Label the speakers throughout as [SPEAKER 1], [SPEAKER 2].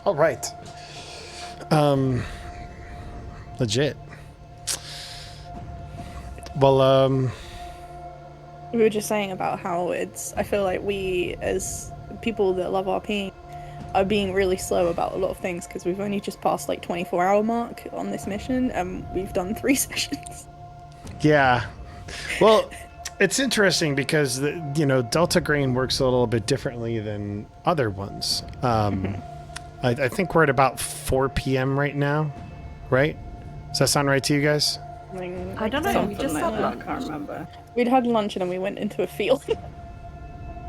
[SPEAKER 1] All right. Legit. Well,
[SPEAKER 2] We were just saying about how I feel like we, as people that love RPing, are being really slow about a lot of things because we've only just passed like 24-hour mark on this mission and we've done 3 sessions.
[SPEAKER 1] yeah. Well, it's interesting because Delta Green works a little bit differently than other ones. I think we're at about 4 p.m. right now, right? Does that sound right to you guys?
[SPEAKER 3] I don't know. We just had lunch. I can't remember.
[SPEAKER 2] We'd had lunch and then we went into a field.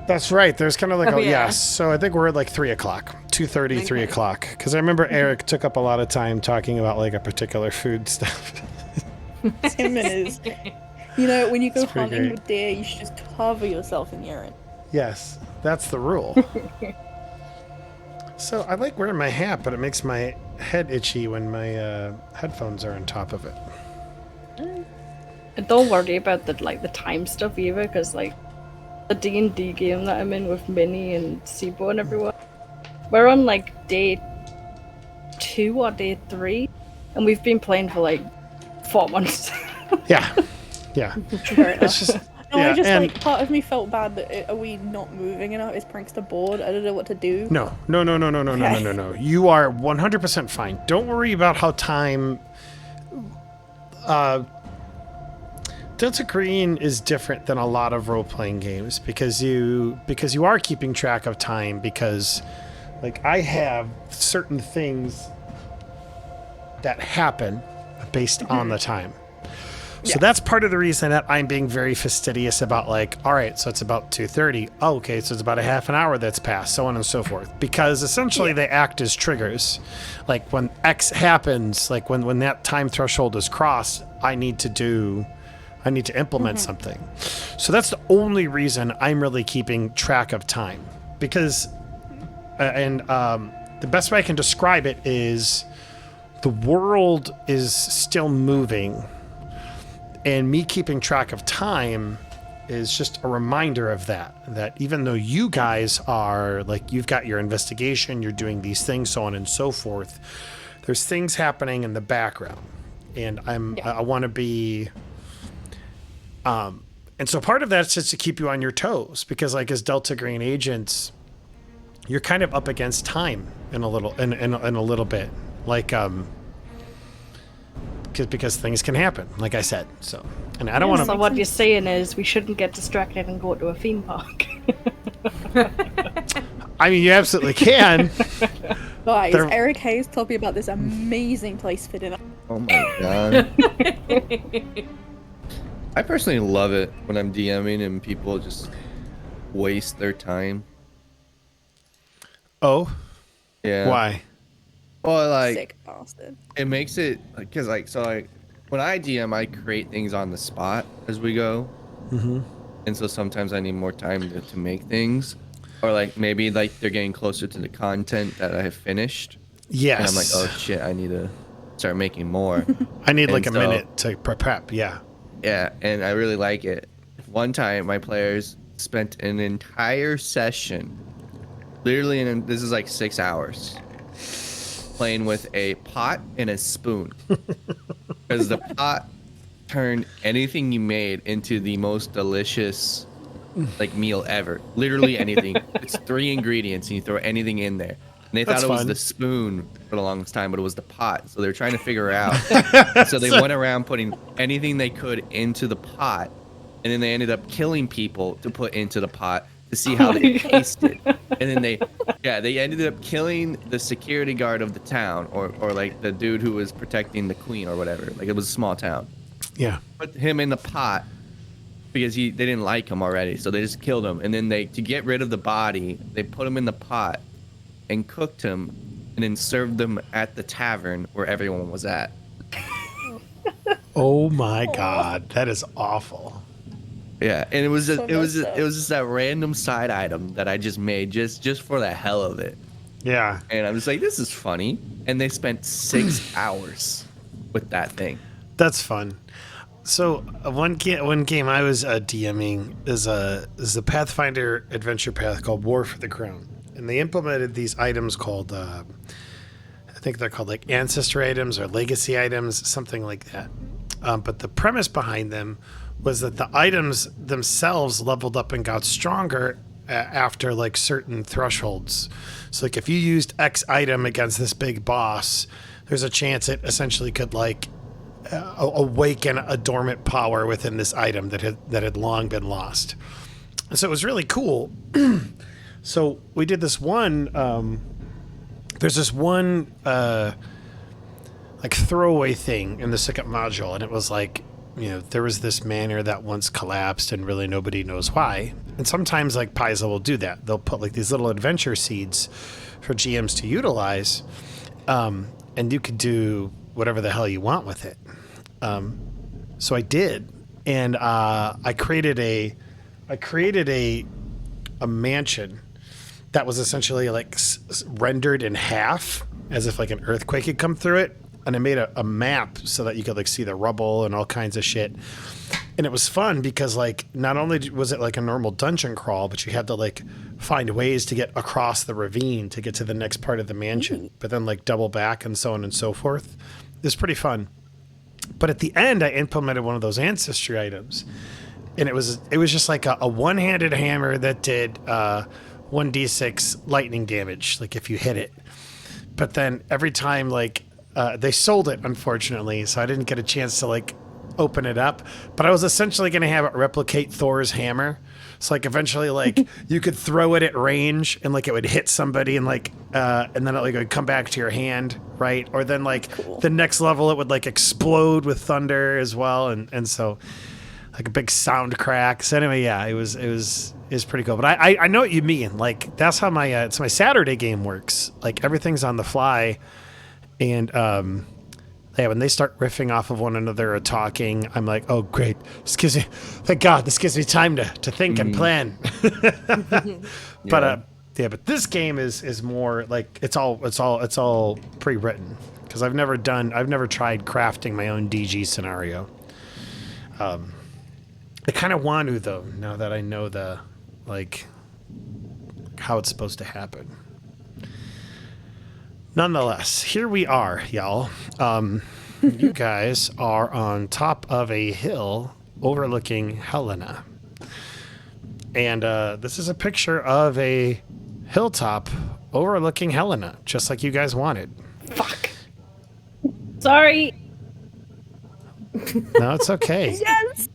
[SPEAKER 1] That's right. There's kind of like
[SPEAKER 3] yeah.
[SPEAKER 1] So I think we're at like 3 o'clock, 2:30, 3 o'clock. Because I remember Eric took up a lot of time talking about like a particular food stuff.
[SPEAKER 2] Him and his, when you go hunting with deer, you should just cover yourself in urine.
[SPEAKER 1] Yes, that's the rule. So I like wearing my hat, but it makes my head itchy when my headphones are on top of it.
[SPEAKER 3] And don't worry about the time stuff either, because the D&D game that I'm in with Minnie and Sibo and everyone, we're on day 2 or day 3, and we've been playing for 4 months.
[SPEAKER 1] Yeah. It's just.
[SPEAKER 2] No, part of me felt bad that are we not moving enough? Is Prankster bored? I don't know what to do.
[SPEAKER 1] No. You are 100% fine. Don't worry about how time. Delta Green is different than a lot of role-playing games because you are keeping track of time because, I have certain things that happen based on the time. So that's part of the reason that I'm being very fastidious about all right, so it's about 2:30. Oh, okay, so it's about a half an hour that's passed, so on and so forth. Because essentially they act as triggers. When X happens, when that time threshold is crossed, I need to implement something. So that's the only reason I'm really keeping track of time. Because, the best way I can describe it is the world is still moving. And me keeping track of time is just a reminder of that even though you guys are you've got your investigation, you're doing these things, so on and so forth, there's things happening in the background. And I want to be, and so part of that's just to keep you on your toes because as Delta Green agents, you're kind of up against time in a little bit, because things can happen, like I said. So, and I don't want to.
[SPEAKER 3] So what you're saying is we shouldn't get distracted and go to a theme park.
[SPEAKER 1] I mean, you absolutely can.
[SPEAKER 2] Guys, Eric Hayes told me about this amazing place for dinner.
[SPEAKER 4] Oh my god. I personally love it when I'm DMing and people just waste their time.
[SPEAKER 1] Oh?
[SPEAKER 4] Yeah.
[SPEAKER 1] Why?
[SPEAKER 4] Well,
[SPEAKER 2] sick bastard.
[SPEAKER 4] It makes it because when I DM, I create things on the spot as we go, and so sometimes I need more time to make things, or maybe they're getting closer to the content that I have finished.
[SPEAKER 1] Yes.
[SPEAKER 4] And I'm like, oh shit, I need to start making more.
[SPEAKER 1] I need a minute to prep. Yeah.
[SPEAKER 4] Yeah, and I really like it. One time, my players spent an entire session, literally, this is 6 hours. Playing with a pot and a spoon because the pot turned anything you made into the most delicious meal ever. Literally anything. It's 3 ingredients and you throw anything in there. And they thought it was the spoon for the longest time, but it was the pot. So they're trying to figure out. So they went around putting anything they could into the pot, and then they ended up killing people to put into the pot to see how they tasted. And then they ended up killing the security guard of the town, or the dude who was protecting the queen or whatever. It was a small town.
[SPEAKER 1] Yeah.
[SPEAKER 4] Put him in the pot because they didn't like him already, so they just killed him. And then to get rid of the body, they put him in the pot and cooked him, and then served them at the tavern where everyone was at.
[SPEAKER 1] Oh my god, that is awful.
[SPEAKER 4] Yeah, and it was just that random side item that I just made just for the hell of it.
[SPEAKER 1] Yeah.
[SPEAKER 4] And I'm just like, this is funny. And they spent 6 hours with that thing.
[SPEAKER 1] That's fun. So one game I was DMing is a Pathfinder adventure path called War for the Crown, and they implemented these items called think they're called like ancestor items or legacy items, something like that. But the premise behind them was that the items themselves leveled up and got stronger after like certain thresholds. So like if you used X item against this big boss, there's a chance it essentially could like awaken a dormant power within this item that had long been lost. And so it was really cool. So we did this one. There's this one like throwaway thing in the second module, and it was like, you know, there was this manor that once collapsed, and really nobody knows why. And sometimes like Paizo will do that. They'll put like these little adventure seeds for GMs to utilize, and you could do whatever the hell you want with it. So I did, and I created a mansion that was essentially like rendered in half, as if like an earthquake had come through it, and I made a map so that you could like see the rubble and all kinds of shit. And it was fun because like not only was it like a normal dungeon crawl, but you had to like find ways to get across the ravine to get to the next part of the mansion, but then like double back and so on and so forth. It was pretty fun. But at the end, I implemented one of those ancestry items, and it was just like a one-handed hammer that did 1d6 lightning damage, like if you hit it. But then every time, like they sold it, unfortunately, so I didn't get a chance to like open it up. But I was essentially going to have it replicate Thor's hammer. So like eventually, like you could throw it at range, and like it would hit somebody, and like and then it like would come back to your hand, right? Or then like the next level, it would like explode with thunder as well, and so like a big sound crack. So anyway, yeah, it was pretty cool. But I know what you mean. Like that's how my it's my Saturday game works. Like everything's on the fly, and yeah, when they start riffing off of one another or talking, I'm like, oh great, thank God, this gives me time to think and plan. But yeah, but this game is more like it's all pre-written, because I've never tried crafting my own DG scenario. I kind of want to, though, now that I know the like how it's supposed to happen. Nonetheless, here we are, y'all. You guys are on top of a hill overlooking Helena. And this is a picture of a hilltop overlooking Helena, just like you guys wanted.
[SPEAKER 3] Fuck. Sorry.
[SPEAKER 1] No, it's okay.
[SPEAKER 2] Yes.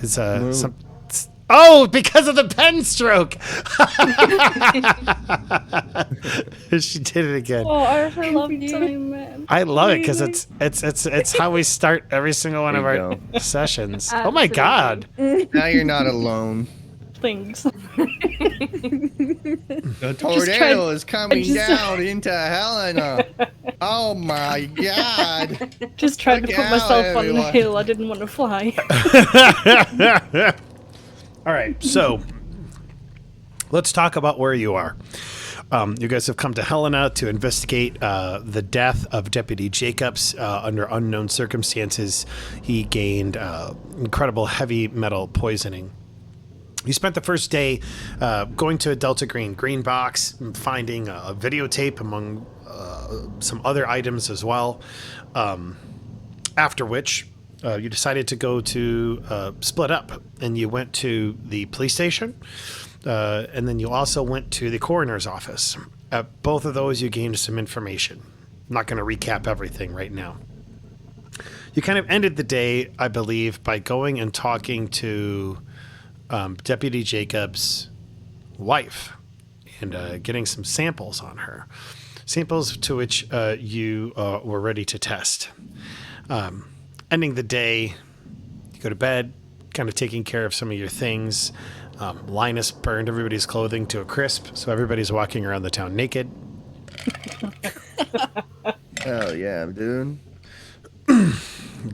[SPEAKER 1] It's some. Oh, because of the pen stroke. She did it again.
[SPEAKER 3] Oh, I love you, man.
[SPEAKER 1] I love it because it's how we start every single one of
[SPEAKER 4] There
[SPEAKER 1] our
[SPEAKER 4] you
[SPEAKER 1] sessions. Oh my God.
[SPEAKER 4] Now you're not alone.
[SPEAKER 3] Things.
[SPEAKER 4] The tornado is coming down into Helena. Oh my God.
[SPEAKER 3] Just tried
[SPEAKER 4] Look
[SPEAKER 3] to put
[SPEAKER 4] out,
[SPEAKER 3] myself on the
[SPEAKER 4] everyone.
[SPEAKER 3] hill. I didn't want to fly.
[SPEAKER 1] All right, so let's talk about where you are. You guys have come to Helena to investigate the death of Deputy Jacobs under unknown circumstances. He gained incredible heavy metal poisoning. You spent the first day going to a Delta Green box, finding a videotape among some other items as well. After which, you decided to go to split up, and you went to the police station, and then you also went to the coroner's office. At both of those, you gained some information. I'm not going to recap everything right now. You kind of ended the day, I believe, by going and talking to Deputy Jacobs' wife and getting some samples on her. Samples to which you were ready to test. Ending the day, you go to bed, kind of taking care of some of your things. Linus burned everybody's clothing to a crisp, so everybody's walking around the town naked.
[SPEAKER 4] Hell yeah, dude.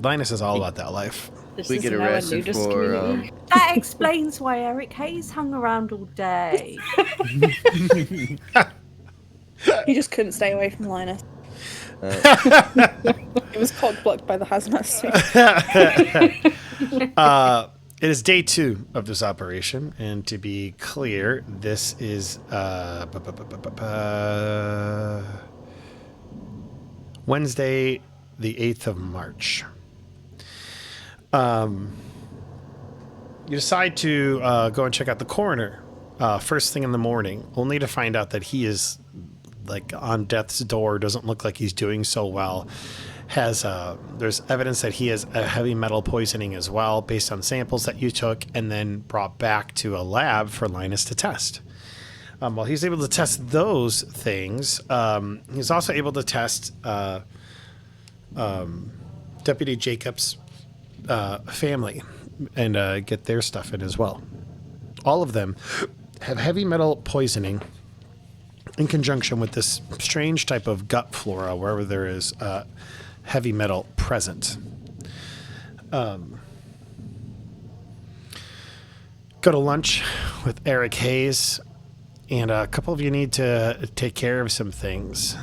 [SPEAKER 1] Linus is all about that life.
[SPEAKER 3] This
[SPEAKER 4] We
[SPEAKER 3] is
[SPEAKER 4] get
[SPEAKER 3] now a
[SPEAKER 4] arrested
[SPEAKER 3] nudist
[SPEAKER 4] for
[SPEAKER 3] community.
[SPEAKER 5] That explains why Eric Hayes hung around all day.
[SPEAKER 2] He just couldn't stay away from Linus. It was cock blocked by the hazmat suit.
[SPEAKER 1] It is day 2 of this operation, and to be clear, this is Wednesday, the 8th of March. You decide to go and check out the coroner first thing in the morning, only to find out that he is like on death's door, doesn't look like he's doing so well. There's evidence that he has a heavy metal poisoning as well, based on samples that you took and then brought back to a lab for Linus to test. While he's able to test those things, he's also able to test Deputy Jacobs' family and get their stuff in as well. All of them have heavy metal poisoning in conjunction with this strange type of gut flora wherever there is heavy metal present. Go to lunch with Eric Hayes, and a couple of you need to take care of some things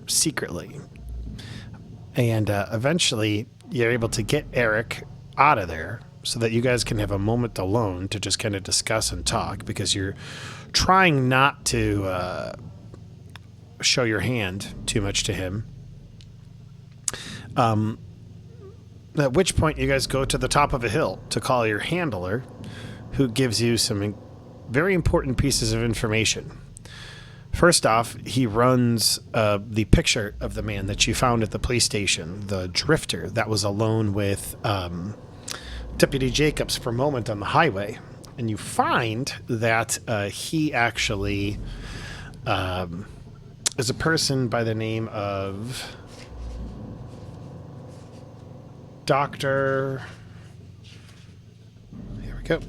[SPEAKER 1] secretly. And eventually you're able to get Eric out of there so that you guys can have a moment alone to just kind of discuss and talk, because you're trying not to show your hand too much to him. At which point you guys go to the top of a hill to call your handler, who gives you some very important pieces of information. First off, he runs the picture of the man that you found at the police station, the drifter that was alone with Deputy Jacobs for a moment on the highway. And you find that he actually is a person by the name of Dr. Here we go.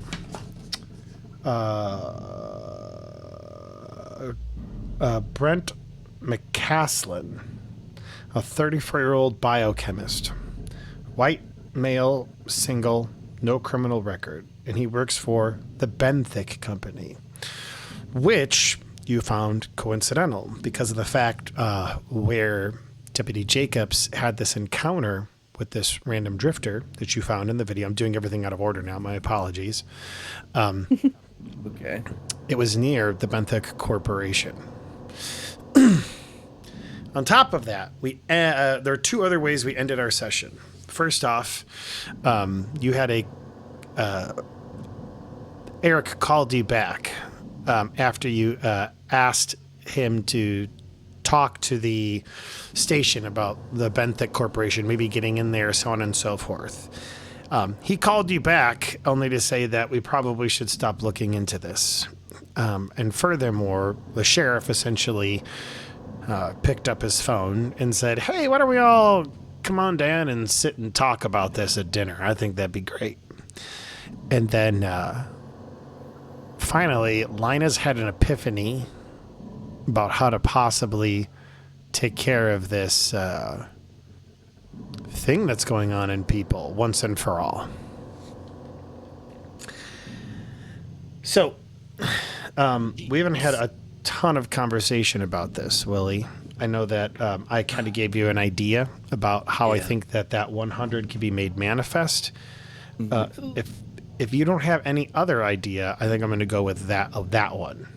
[SPEAKER 1] Brent McCaslin, a 34-year-old biochemist, white, male, single, no criminal record, and he works for the Benthic Company, which you found coincidental because of the fact where Deputy Jacobs had this encounter with this random drifter that you found in the video. I'm doing everything out of order now. My apologies.
[SPEAKER 4] Okay.
[SPEAKER 1] It was near the Benthic Corporation. On top of that, there are two other ways we ended our session. First off, you had Eric called you back after you asked him to talk to the station about the Benthic Corporation, maybe getting in there, so on and so forth. He called you back only to say that we probably should stop looking into this. And furthermore, the sheriff essentially picked up his phone and said, "Hey, why don't we all come on down and sit and talk about this at dinner? I think that'd be great." And then finally, Linus had an epiphany about how to possibly take care of this thing that's going on in people once and for all. So, we haven't had a ton of conversation about this, Willie. I know that I kind of gave you an idea about how I think that 100 can be made manifest. If you don't have any other idea, I think I'm going to go with that one.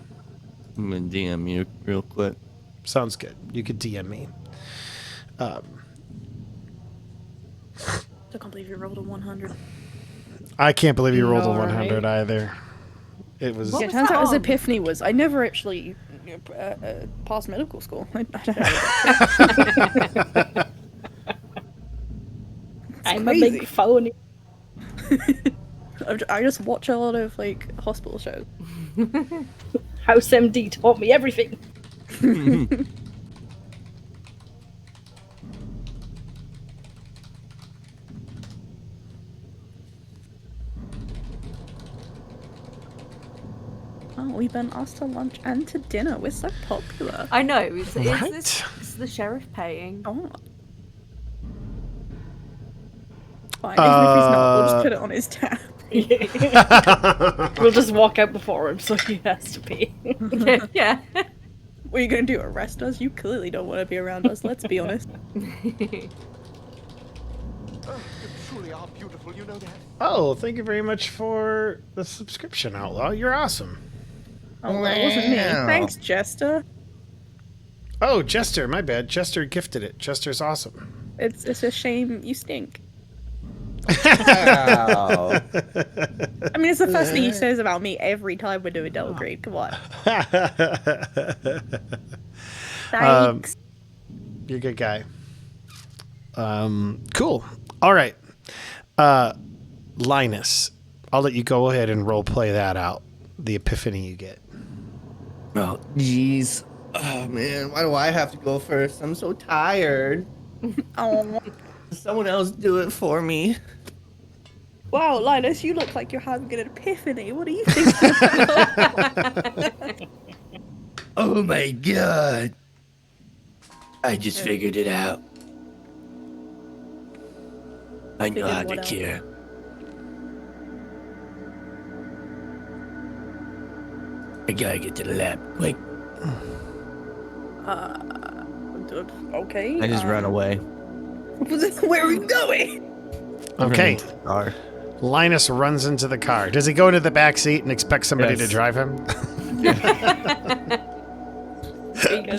[SPEAKER 4] I'm going to DM you real quick.
[SPEAKER 1] Sounds good. You could DM me.
[SPEAKER 2] I can't believe you rolled a 100.
[SPEAKER 1] I can't believe you rolled a
[SPEAKER 3] No,
[SPEAKER 1] 100
[SPEAKER 3] right?
[SPEAKER 1] either. It was...
[SPEAKER 5] What
[SPEAKER 2] Yeah,
[SPEAKER 5] was
[SPEAKER 2] turns
[SPEAKER 5] that
[SPEAKER 2] out his
[SPEAKER 5] on?
[SPEAKER 2] epiphany was I never actually passed medical school. I don't know.
[SPEAKER 3] I'm a
[SPEAKER 2] crazy.
[SPEAKER 3] big phony.
[SPEAKER 2] I just watch a lot of like hospital shows.
[SPEAKER 3] House MD taught me everything.
[SPEAKER 2] Oh, we've been asked to lunch and to dinner. We're so popular.
[SPEAKER 5] I know. Is
[SPEAKER 1] Right?
[SPEAKER 5] this the sheriff paying?
[SPEAKER 2] Oh. Fine, even if he's not, we'll just put it on his tab.
[SPEAKER 3] We'll just walk out before him, so he has to pay.
[SPEAKER 5] Yeah.
[SPEAKER 2] What are you gonna do? Arrest us? You clearly don't want to be around us. Let's be honest.
[SPEAKER 6] You truly are beautiful, you know that?
[SPEAKER 1] Oh, thank you very much for the subscription, Outlaw. You're awesome.
[SPEAKER 2] Oh, that wasn't me.
[SPEAKER 4] Wow.
[SPEAKER 2] Thanks, Jester.
[SPEAKER 1] Oh, Jester, my bad. Jester gifted it. Jester's awesome.
[SPEAKER 2] It's a shame you stink.
[SPEAKER 4] Wow.
[SPEAKER 2] I mean, it's the first thing he says about me every time we're doing Delta Green. Come on. Thanks.
[SPEAKER 1] You're a good guy. Cool. All right. Linus, I'll let you go ahead and role play that out. The epiphany you get.
[SPEAKER 4] Oh, jeez. Oh, man. Why do I have to go first? I'm so tired.
[SPEAKER 2] Oh,
[SPEAKER 4] Someone else do it for me.
[SPEAKER 2] wow, Linus, you look like you're having an epiphany. What are you thinking about?
[SPEAKER 7] Oh my god. I just figured it out. I know
[SPEAKER 2] Figured
[SPEAKER 7] how to
[SPEAKER 2] what out?
[SPEAKER 7] cure. I gotta get to the lab quick.
[SPEAKER 2] Okay.
[SPEAKER 4] I just ran away.
[SPEAKER 2] Where are you going?
[SPEAKER 1] Okay.
[SPEAKER 4] Car.
[SPEAKER 1] Linus runs into the car. Does he go into the back seat and expect somebody to
[SPEAKER 4] Yes.
[SPEAKER 1] drive him?
[SPEAKER 2] Do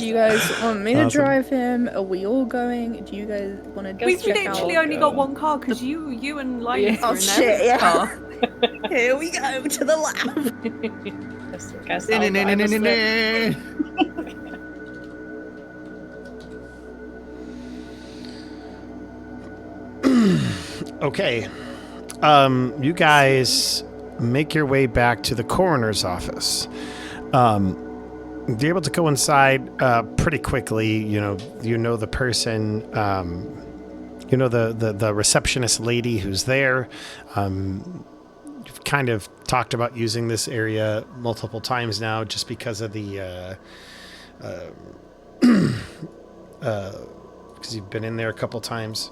[SPEAKER 2] you guys want me to
[SPEAKER 1] Awesome.
[SPEAKER 2] drive him? Are we all going? Do you guys want to
[SPEAKER 5] We've
[SPEAKER 2] check
[SPEAKER 5] literally
[SPEAKER 2] out?
[SPEAKER 5] only got one car because you and Linus
[SPEAKER 2] Oh,
[SPEAKER 5] are in
[SPEAKER 2] shit,
[SPEAKER 5] Eric's
[SPEAKER 2] yeah.
[SPEAKER 5] car.
[SPEAKER 2] Here we go to the lab.
[SPEAKER 3] Guess I'll drive us there.
[SPEAKER 1] Okay. You guys make your way back to the coroner's office. You're able to go inside pretty quickly. You know the person. You know the receptionist lady who's there. You've kind of talked about using this area multiple times now, just because of the. Because you've been in there a couple times.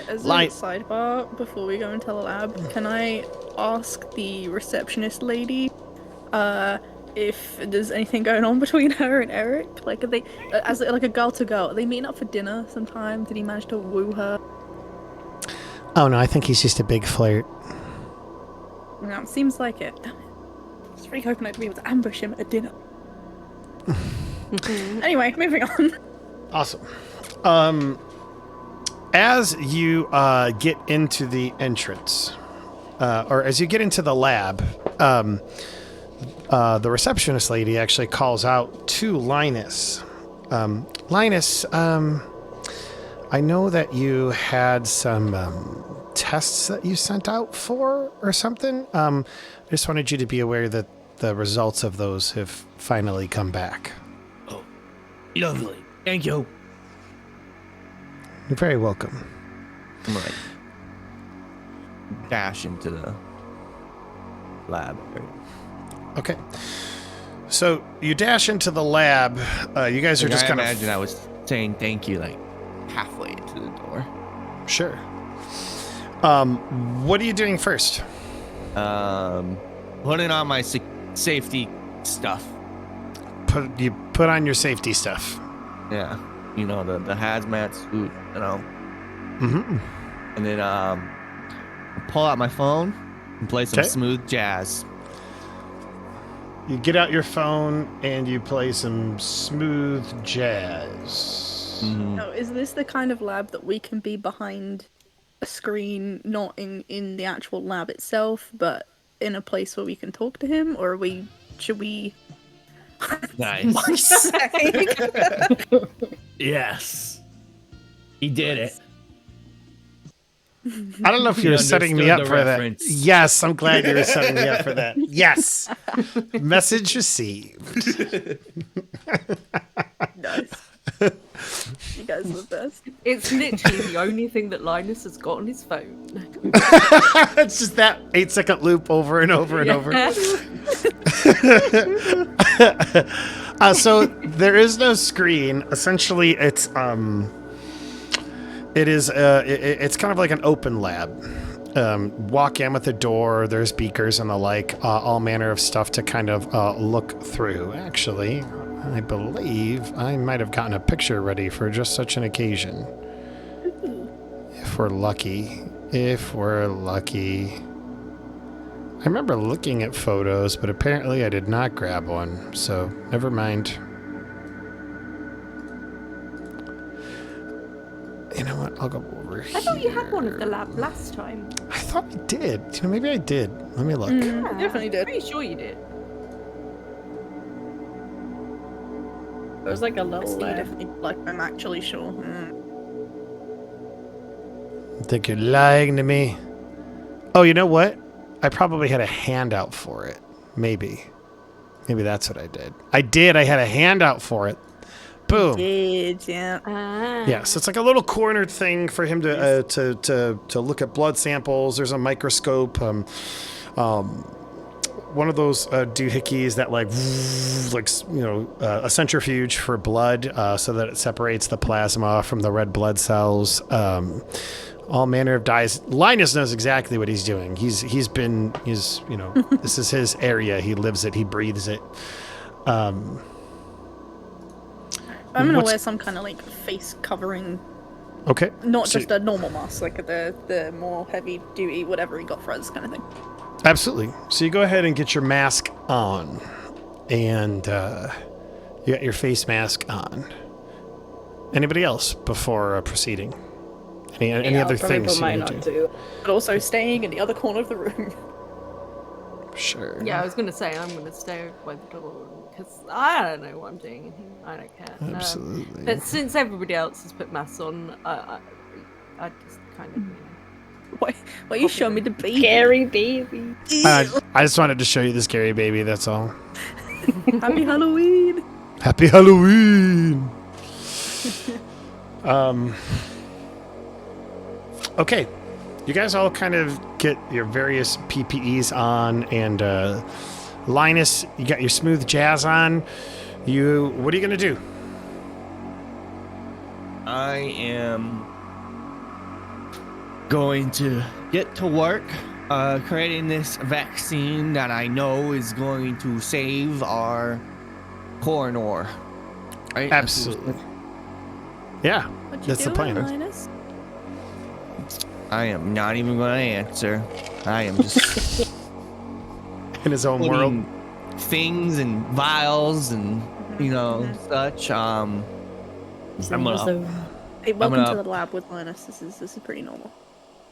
[SPEAKER 2] As a
[SPEAKER 1] Light.
[SPEAKER 2] sidebar, before we go into the lab, can I ask the receptionist lady if there's anything going on between her and Eric? Like, are they, as like a girl to girl, are they meeting up for dinner sometime? Did he manage to woo her?
[SPEAKER 1] Oh no, I think he's just a big flirt.
[SPEAKER 2] No, it seems like it. Damn it. I was really hoping I'd be able to ambush him at dinner. Anyway, moving on.
[SPEAKER 1] Awesome. As you get into the entrance, or as you get into the lab, the receptionist lady actually calls out to Linus. Linus, I know that you had some tests that you sent out for or something. I just wanted you to be aware that the results of those have finally come back.
[SPEAKER 7] Lovely. Thank you.
[SPEAKER 1] You're very welcome.
[SPEAKER 4] I'm like dash into the lab.
[SPEAKER 1] Okay. So you dash into the lab. You guys are
[SPEAKER 4] Like,
[SPEAKER 1] just
[SPEAKER 4] I
[SPEAKER 1] kind
[SPEAKER 4] imagine
[SPEAKER 1] of
[SPEAKER 4] I was saying thank you like halfway into the door.
[SPEAKER 1] sure. What are you doing first?
[SPEAKER 4] Putting on my safety stuff.
[SPEAKER 1] You put on your safety stuff.
[SPEAKER 4] Yeah, you know the hazmat suit. You know,
[SPEAKER 1] Mm-hmm.
[SPEAKER 4] and then pull out my phone and play some
[SPEAKER 1] Okay.
[SPEAKER 4] smooth jazz.
[SPEAKER 1] You get out your phone and you play some smooth jazz.
[SPEAKER 4] Mhm.
[SPEAKER 2] Now, is this the kind of lab that we can be behind a screen, not in the actual lab itself, but in a place where we can talk to him, or should we?
[SPEAKER 7] Nice.
[SPEAKER 2] Fuck's sake.
[SPEAKER 7] Yes. He did it.
[SPEAKER 1] I don't know if you were setting me up
[SPEAKER 7] understood
[SPEAKER 1] for
[SPEAKER 7] the
[SPEAKER 1] that.
[SPEAKER 7] reference.
[SPEAKER 1] Yes, I'm glad you were setting me up for that. Yes. Message received.
[SPEAKER 2] Nice. You guys are the best.
[SPEAKER 5] It's literally the only thing that Linus has got on his phone.
[SPEAKER 1] It's just that 8-second loop over and over and over. So there is no screen. Essentially, it's kind of like an open lab. Walk in with a door. There's beakers and the like, all manner of stuff to kind of look through. Actually, I believe I might have gotten a picture ready for just such an occasion. If we're lucky. If we're lucky. I remember looking at photos, but apparently I did not grab one, so never mind. know what? I'll go over here.
[SPEAKER 5] I thought you had one of the lab last time.
[SPEAKER 1] I thought I did. You know, maybe I did. Let me look.
[SPEAKER 2] Definitely did.
[SPEAKER 5] Pretty sure you did.
[SPEAKER 3] It was like a
[SPEAKER 2] I
[SPEAKER 3] little.
[SPEAKER 2] definitely like. I'm actually sure.
[SPEAKER 1] I think you're lying to me. Oh, you know what? I probably had a handout for it. Maybe that's what I did. I had a handout for it. Boom.
[SPEAKER 2] Did yeah.
[SPEAKER 1] Yeah, so it's like a little cornered thing for him to look at blood samples. There's a microscope, one of those doohickeys that a centrifuge for blood, so that it separates the plasma from the red blood cells. All manner of dyes. Linus knows exactly what he's doing. This is his area. He lives it. He breathes it.
[SPEAKER 2] I'm gonna
[SPEAKER 1] What's-
[SPEAKER 2] wear some kind of like face covering,
[SPEAKER 1] Okay.
[SPEAKER 2] not
[SPEAKER 1] So-
[SPEAKER 2] just a normal mask, like the more heavy duty whatever he got for us kind of thing.
[SPEAKER 1] Absolutely. So you go ahead and get your mask on, and you got your face mask on. Anybody else before proceeding? Any other things you
[SPEAKER 3] Might
[SPEAKER 1] want to
[SPEAKER 3] not
[SPEAKER 1] do?
[SPEAKER 3] do.
[SPEAKER 2] But also staying in the other corner of the room.
[SPEAKER 1] Sure.
[SPEAKER 5] Yeah, I was gonna say I'm gonna stay by the door because I don't know what I'm doing. I don't care.
[SPEAKER 1] Absolutely.
[SPEAKER 5] But since everybody else has put masks on, I just kind of.
[SPEAKER 2] Why you show me the baby?
[SPEAKER 3] Scary baby.
[SPEAKER 1] I just wanted to show you the scary baby. That's all.
[SPEAKER 2] Happy Halloween.
[SPEAKER 1] Happy Halloween. Okay, you guys all kind of get your various PPEs on, and Linus, you got your smooth jazz on. What are you gonna do?
[SPEAKER 4] I am going to get to work creating this vaccine that I know is going to save our coroner. Right?
[SPEAKER 1] Absolutely. Yeah,
[SPEAKER 2] What you
[SPEAKER 1] that's the
[SPEAKER 2] doing,
[SPEAKER 1] plan.
[SPEAKER 2] Linus?
[SPEAKER 4] I am not even going to answer. I am just
[SPEAKER 1] In his own world.
[SPEAKER 4] putting things and vials and such. I'm gonna
[SPEAKER 2] Hey, welcome
[SPEAKER 4] gonna-
[SPEAKER 2] to the lab with Linus. This is pretty normal.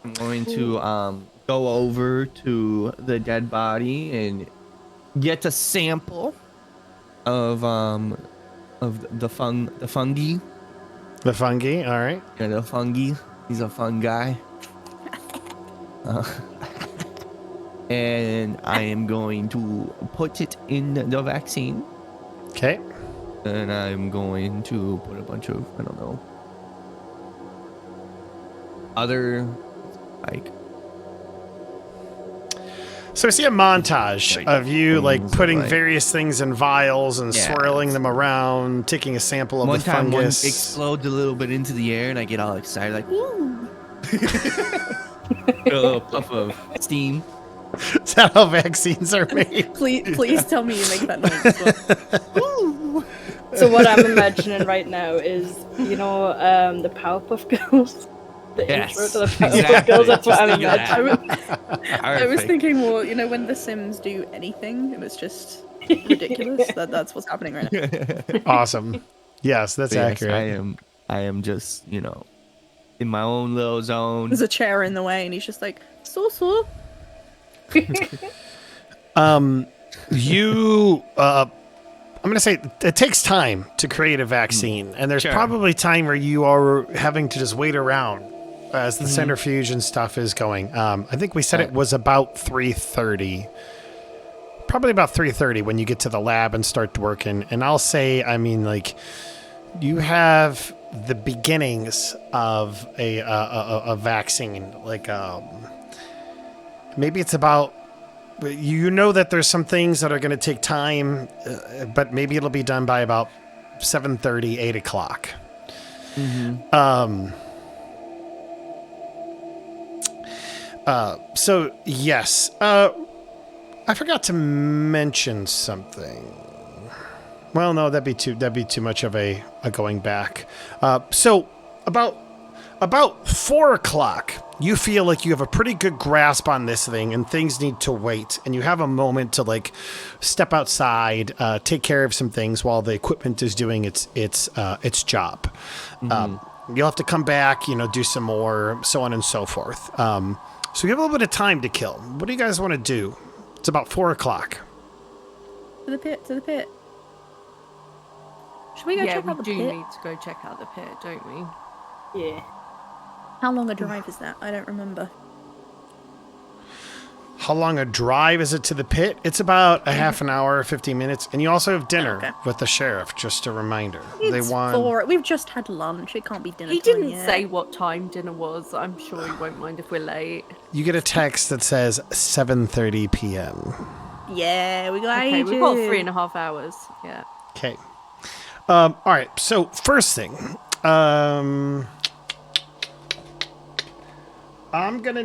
[SPEAKER 4] I'm going to go over to the dead body and get a sample of the fungi.
[SPEAKER 1] The fungi, all right.
[SPEAKER 4] Yeah, the fungi. He's a fun guy. And I am going to put it in the vaccine.
[SPEAKER 1] Okay.
[SPEAKER 4] And I'm going to put a bunch of, I don't know, other, like,
[SPEAKER 1] So I see a montage
[SPEAKER 4] Like
[SPEAKER 1] of you
[SPEAKER 4] things
[SPEAKER 1] putting
[SPEAKER 4] like-
[SPEAKER 1] various things in vials and
[SPEAKER 4] Yeah.
[SPEAKER 1] swirling them around, taking a sample of
[SPEAKER 4] one
[SPEAKER 1] the
[SPEAKER 4] time one
[SPEAKER 1] fungus.
[SPEAKER 4] explodes a little bit into the air and I get all excited, like, woo! A little puff of steam.
[SPEAKER 1] Is that how vaccines are made?
[SPEAKER 2] Please tell me you make that noise as well.
[SPEAKER 3] So what I'm imagining right now is, the Powerpuff Girls. The
[SPEAKER 4] Yes,
[SPEAKER 3] intro to the Powerpuff
[SPEAKER 4] exactly.
[SPEAKER 3] Girls. That's what
[SPEAKER 4] Just
[SPEAKER 3] I'm
[SPEAKER 4] think of that.
[SPEAKER 3] imagining.
[SPEAKER 2] I was
[SPEAKER 4] Perfect.
[SPEAKER 2] thinking more, when The Sims do anything and it's just ridiculous. That's what's happening right now.
[SPEAKER 1] Awesome. Yes, that's
[SPEAKER 4] But yes,
[SPEAKER 1] accurate.
[SPEAKER 4] I am just, in my own little zone.
[SPEAKER 2] There's a chair in the way, and he's just like, so.
[SPEAKER 1] I'm going to say it takes time to create a vaccine, and there's
[SPEAKER 4] Sure.
[SPEAKER 1] probably time where you are having to just wait around as the centrifuge and stuff is going. I think we said it was about 3:30. Probably about 3:30 when you get to the lab and start working. And I'll say, you have the beginnings of a vaccine. Maybe it's about, that there's some things that are going to take time, but maybe it'll be done by about 7:30, 8 o'clock. So yes, I forgot to mention something. Well, no, that'd be too much of a going back. So about 4 o'clock, you feel like you have a pretty good grasp on this thing, and things need to wait, and you have a moment to step outside, take care of some things while the equipment is doing its job. You'll have to come back, do some more, so on and so forth. So you have a little bit of time to kill. What do you guys want to do? It's about 4 o'clock.
[SPEAKER 2] To the pit, to the pit. Should we go
[SPEAKER 5] Yeah,
[SPEAKER 2] check
[SPEAKER 5] we
[SPEAKER 2] out the
[SPEAKER 5] do
[SPEAKER 2] pit?
[SPEAKER 5] need to go check out the pit, don't we?
[SPEAKER 3] Yeah.
[SPEAKER 2] How long a drive is that? I don't remember.
[SPEAKER 1] How long a drive is it to the pit? It's about a half an hour, 15 minutes. And you also have dinner
[SPEAKER 2] Okay.
[SPEAKER 1] with the sheriff, just a reminder.
[SPEAKER 2] It's 4. We've just had lunch. It can't be dinner
[SPEAKER 5] He
[SPEAKER 2] time
[SPEAKER 5] didn't
[SPEAKER 2] yet.
[SPEAKER 5] say what time dinner was. I'm sure he won't mind if we're late.
[SPEAKER 1] You get a text that says 7:30 p.m.
[SPEAKER 2] Yeah, we got
[SPEAKER 5] Okay,
[SPEAKER 2] ages.
[SPEAKER 5] we've got 3.5 hours. Yeah.
[SPEAKER 1] Okay. All right. So first thing, I'm gonna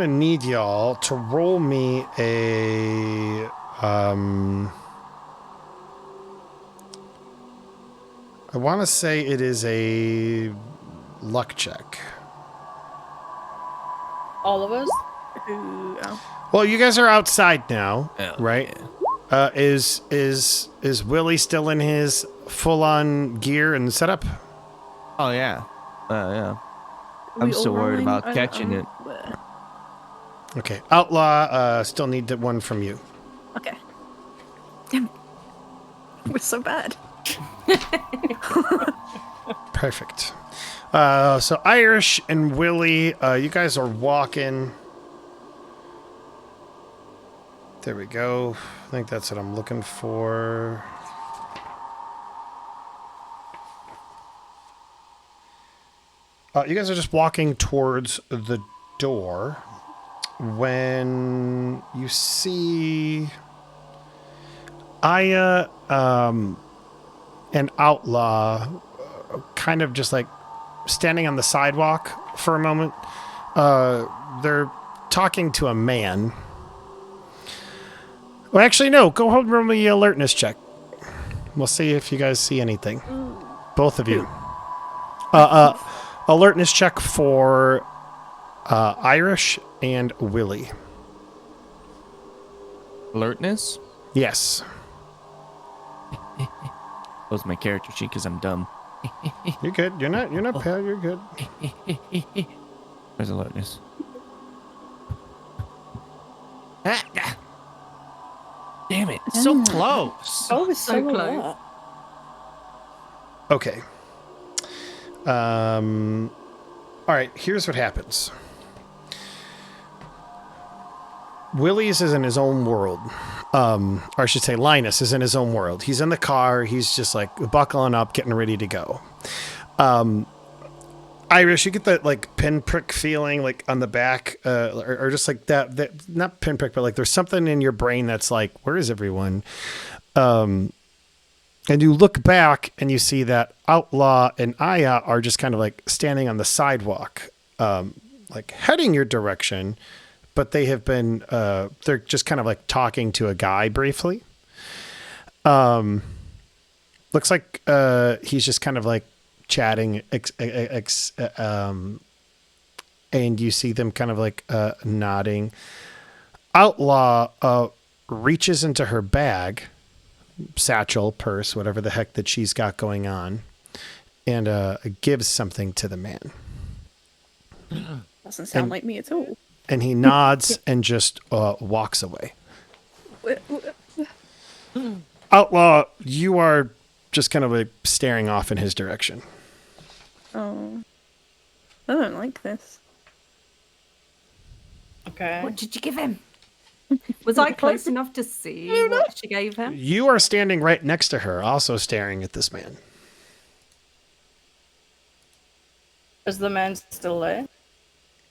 [SPEAKER 1] need y'all to roll me a I want to say it is a luck check.
[SPEAKER 3] All of us?
[SPEAKER 2] Ooh, oh.
[SPEAKER 1] Well, you guys are outside now,
[SPEAKER 4] Oh,
[SPEAKER 1] right? Is Willie still in his full-on gear and setup?
[SPEAKER 4] Oh yeah. Yeah.
[SPEAKER 2] Are
[SPEAKER 4] I'm
[SPEAKER 2] we all
[SPEAKER 4] still worried
[SPEAKER 2] rolling?
[SPEAKER 4] about
[SPEAKER 2] I-
[SPEAKER 4] catching it.
[SPEAKER 1] Okay. Outlaw, still need one from you.
[SPEAKER 2] Okay. Damn it. We're so bad.
[SPEAKER 1] Perfect. So Irish and Willie, you guys are walking. There we go. I think that's what I'm looking for. You guys are just walking towards the door when you see Aya and Outlaw kind of just like standing on the sidewalk for a moment. They're talking to a man. Well, actually, no. Go ahead and roll me the alertness check. We'll see if you guys see anything. Both of you. Alertness check for Irish and Willie.
[SPEAKER 4] Alertness?
[SPEAKER 1] Yes.
[SPEAKER 4] Close my character sheet because I'm dumb.
[SPEAKER 1] You're good. You're not pale. You're good.
[SPEAKER 4] Where's alertness? Damn it. It's so close.
[SPEAKER 2] Oh, it's
[SPEAKER 5] So close.
[SPEAKER 2] alert.
[SPEAKER 1] Okay. All right, here's what happens. Willie's is in his own world. Or I should say Linus is in his own world. He's in the car. He's just like buckling up, getting ready to go. Irish, you get that like pinprick feeling like on the back, or just like that not pinprick, but like there's something in your brain that's like, where is everyone? And you look back and you see that Outlaw and Aya are just kind of like standing on the sidewalk, like heading your direction, but they have been, they're just kind of like talking to a guy briefly. Looks like he's just kind of like chatting, and you see them kind of like nodding. Outlaw reaches into her bag, satchel, purse, whatever the heck that she's got going on, and gives something to the man.
[SPEAKER 2] Doesn't sound
[SPEAKER 1] And-
[SPEAKER 2] like me at all.
[SPEAKER 1] And he nods and just walks away. Outlaw, you are just kind of like staring off in his direction.
[SPEAKER 2] Oh. I don't like this.
[SPEAKER 3] Okay.
[SPEAKER 5] What did you give him? Was I close enough to see what she gave him?
[SPEAKER 1] You are standing right next to her, also staring at this man.
[SPEAKER 3] Is the man still there?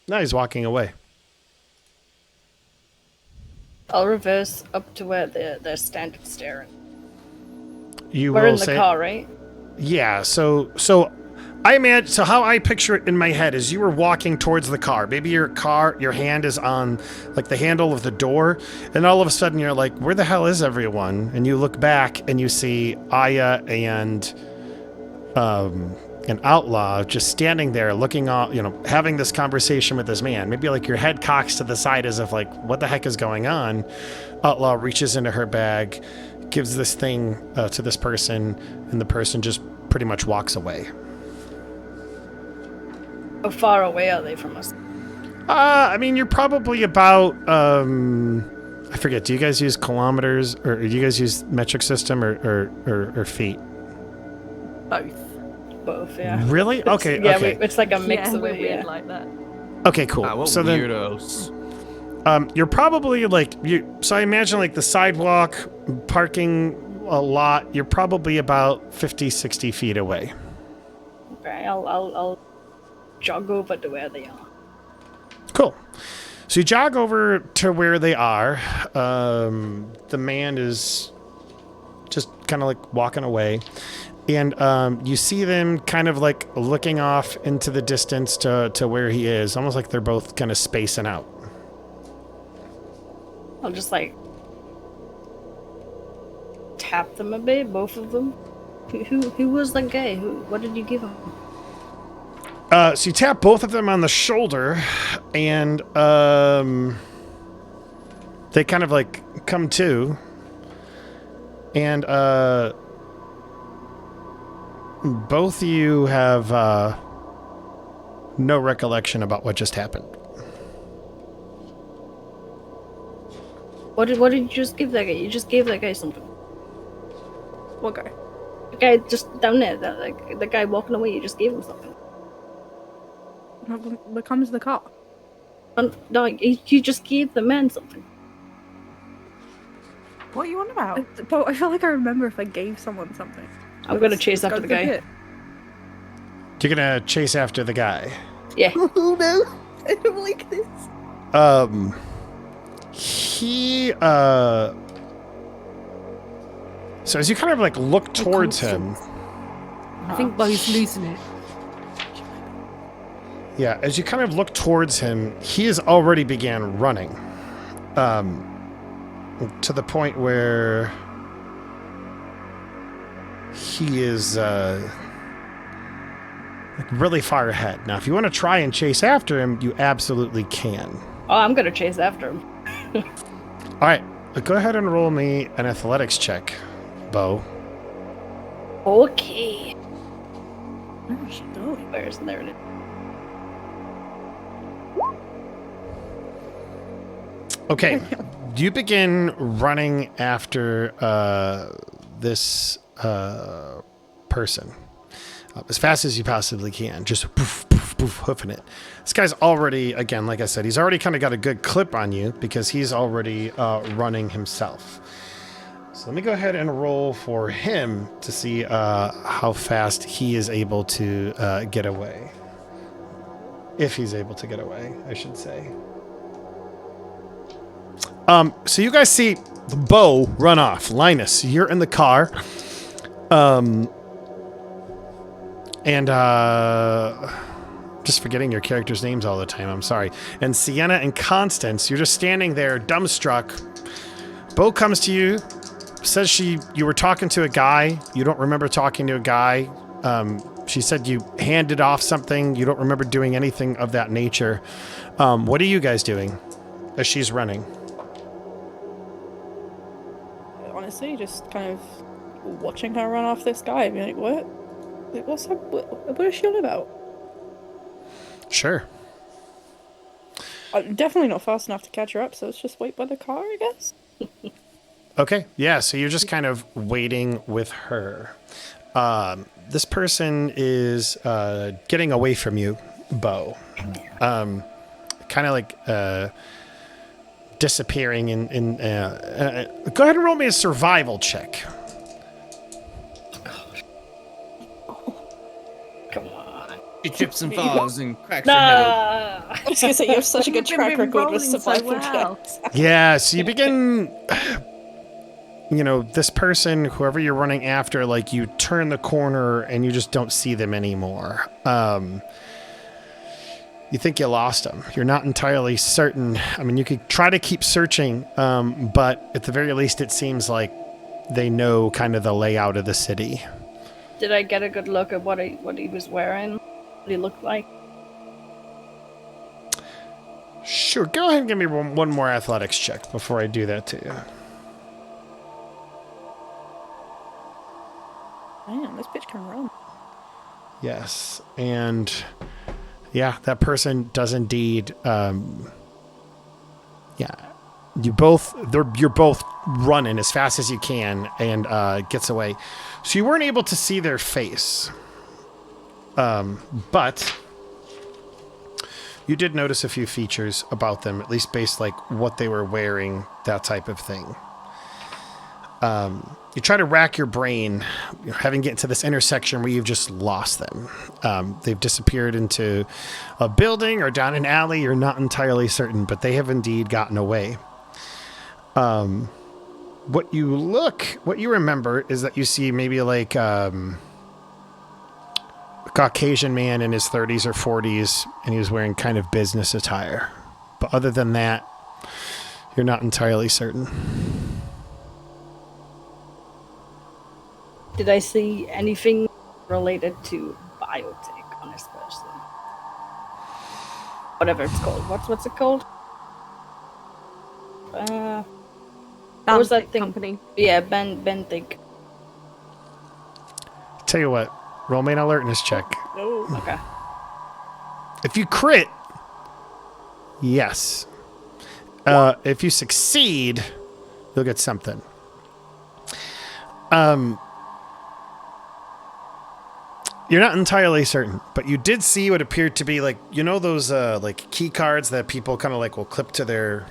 [SPEAKER 1] No, he's walking away.
[SPEAKER 3] I'll reverse up to where they're standing staring.
[SPEAKER 1] You
[SPEAKER 3] We're
[SPEAKER 1] will
[SPEAKER 3] in the
[SPEAKER 1] say,
[SPEAKER 3] car, right?
[SPEAKER 1] yeah. So I imagine. So how I picture it in my head is you were walking towards the car. Maybe your hand is on like the handle of the door, and all of a sudden you're like, "Where the hell is everyone?" And you look back and you see Aya and an Outlaw just standing there, looking all, having this conversation with this man. Maybe like your head cocks to the side as if like, "What the heck is going on?" Outlaw reaches into her bag, gives this thing to this person, and the person just pretty much walks away.
[SPEAKER 3] How far away are they from us?
[SPEAKER 1] I mean, you're probably about, I forget, do you guys use kilometers, or do you guys use metric system, or feet?
[SPEAKER 5] Both.
[SPEAKER 3] Both, yeah.
[SPEAKER 1] Really? Okay,
[SPEAKER 3] Yeah,
[SPEAKER 1] okay.
[SPEAKER 3] it's like a mix
[SPEAKER 5] Yeah,
[SPEAKER 3] of
[SPEAKER 5] we're
[SPEAKER 3] it,
[SPEAKER 5] weird
[SPEAKER 3] yeah.
[SPEAKER 5] like that.
[SPEAKER 1] Okay, cool.
[SPEAKER 8] What
[SPEAKER 1] So then,
[SPEAKER 8] weirdos.
[SPEAKER 1] you're probably like, so I imagine like the sidewalk, parking a lot, you're probably about 50, 60 feet away.
[SPEAKER 3] Okay, I'll jog over to where they are.
[SPEAKER 1] Cool. So you jog over to where they are. The man is just kind of like walking away. And you see them kind of like looking off into the distance to where he is. Almost like they're both kind of spacing out.
[SPEAKER 3] I'll just like tap them a bit, both of them. Who was that guy? What did you give him?
[SPEAKER 1] So you tap both of them on the shoulder, and they kind of like come to, and both of you have no recollection about what just happened.
[SPEAKER 3] What did you just give that guy? You just gave that guy something.
[SPEAKER 2] What guy?
[SPEAKER 3] The guy just down there, the guy walking away. You just gave him something.
[SPEAKER 2] What comes the car?
[SPEAKER 3] No, you just gave the man something.
[SPEAKER 5] What are you on about?
[SPEAKER 2] But I feel like I remember if I gave someone something.
[SPEAKER 3] I'm gonna chase after the guy.
[SPEAKER 1] You're gonna chase after the guy.
[SPEAKER 3] Yeah.
[SPEAKER 2] Oh no! I don't like this.
[SPEAKER 1] He so as you kind of like look towards him,
[SPEAKER 5] I think Bo's losing it.
[SPEAKER 1] yeah, as you kind of look towards him, he has already began running, to the point where he is like really far ahead. Now, if you want to try and chase after him, you absolutely can.
[SPEAKER 3] Oh, I'm gonna chase after him.
[SPEAKER 1] All right, go ahead and roll me an athletics check, Bo.
[SPEAKER 3] Okay.
[SPEAKER 2] Where is she going?
[SPEAKER 3] Where's there? It is.
[SPEAKER 1] Okay, you begin running after this person as fast as you possibly can, just poof, poof, poof, hoofing it. This guy's already, again, like I said, he's already kind of got a good clip on you because he's already running himself. So let me go ahead and roll for him to see how fast he is able to get away. If he's able to get away, I should say. So you guys see Bo run off. Linus, you're in the car. And just forgetting your characters' names all the time. I'm sorry. And Sienna and Constance, you're just standing there, dumbstruck. Bo comes to you, says you were talking to a guy. You don't remember talking to a guy. She said you handed off something. You don't remember doing anything of that nature. What are you guys doing as she's running?
[SPEAKER 2] Honestly, just kind of watching her run off this guy. Being like, what? What's up? What is she on about?
[SPEAKER 1] Sure.
[SPEAKER 2] I'm definitely not fast enough to catch her up, so let's just wait by the car, I guess.
[SPEAKER 1] Okay, yeah, so you're just kind of waiting with her. This person is getting away from you, Bo. Kind of like disappearing in go ahead and roll me a survival check.
[SPEAKER 3] Come on.
[SPEAKER 4] She trips and falls and cracks her head open.
[SPEAKER 3] Nah.
[SPEAKER 2] I was gonna say you have such a good
[SPEAKER 5] You've
[SPEAKER 2] track
[SPEAKER 5] been
[SPEAKER 2] record with
[SPEAKER 5] rolling so
[SPEAKER 2] survival
[SPEAKER 5] well.
[SPEAKER 2] checks.
[SPEAKER 1] Yeah, so you begin, you know, this person, whoever you're running after, like you turn the corner and you just don't see them anymore. You think you lost them. You're not entirely certain. I mean, you could try to keep searching, but at the very least, it seems like they know kind of the layout of the city.
[SPEAKER 3] Did I get a good look at what he was wearing? What he looked like?
[SPEAKER 1] Sure, go ahead and give me one more athletics check before I do that to you.
[SPEAKER 2] Damn, this bitch can run.
[SPEAKER 1] Yes, and yeah, that person does indeed. Yeah, you're both running as fast as you can, and gets away. So you weren't able to see their face, but you did notice a few features about them, at least based like what they were wearing, that type of thing. You try to rack your brain, having get to this intersection where you've just lost them. They've disappeared into a building or down an alley. You're not entirely certain, but they have indeed gotten away. What you remember is that you see maybe like a Caucasian man in his 30s or 40s, and he was wearing kind of business attire. But other than that, you're not entirely certain.
[SPEAKER 3] Did I see anything related to biotech on this person? Whatever it's called. What's it called? What was that thing?
[SPEAKER 5] Company.
[SPEAKER 3] Yeah, Benthic.
[SPEAKER 1] Tell you what, roll me an alertness check.
[SPEAKER 2] Oh,
[SPEAKER 3] Okay.
[SPEAKER 1] If you crit, yes. If you succeed, you'll get something. You're not entirely certain, but you did see what appeared to be like, you know, those like key cards that people kind of like will clip to their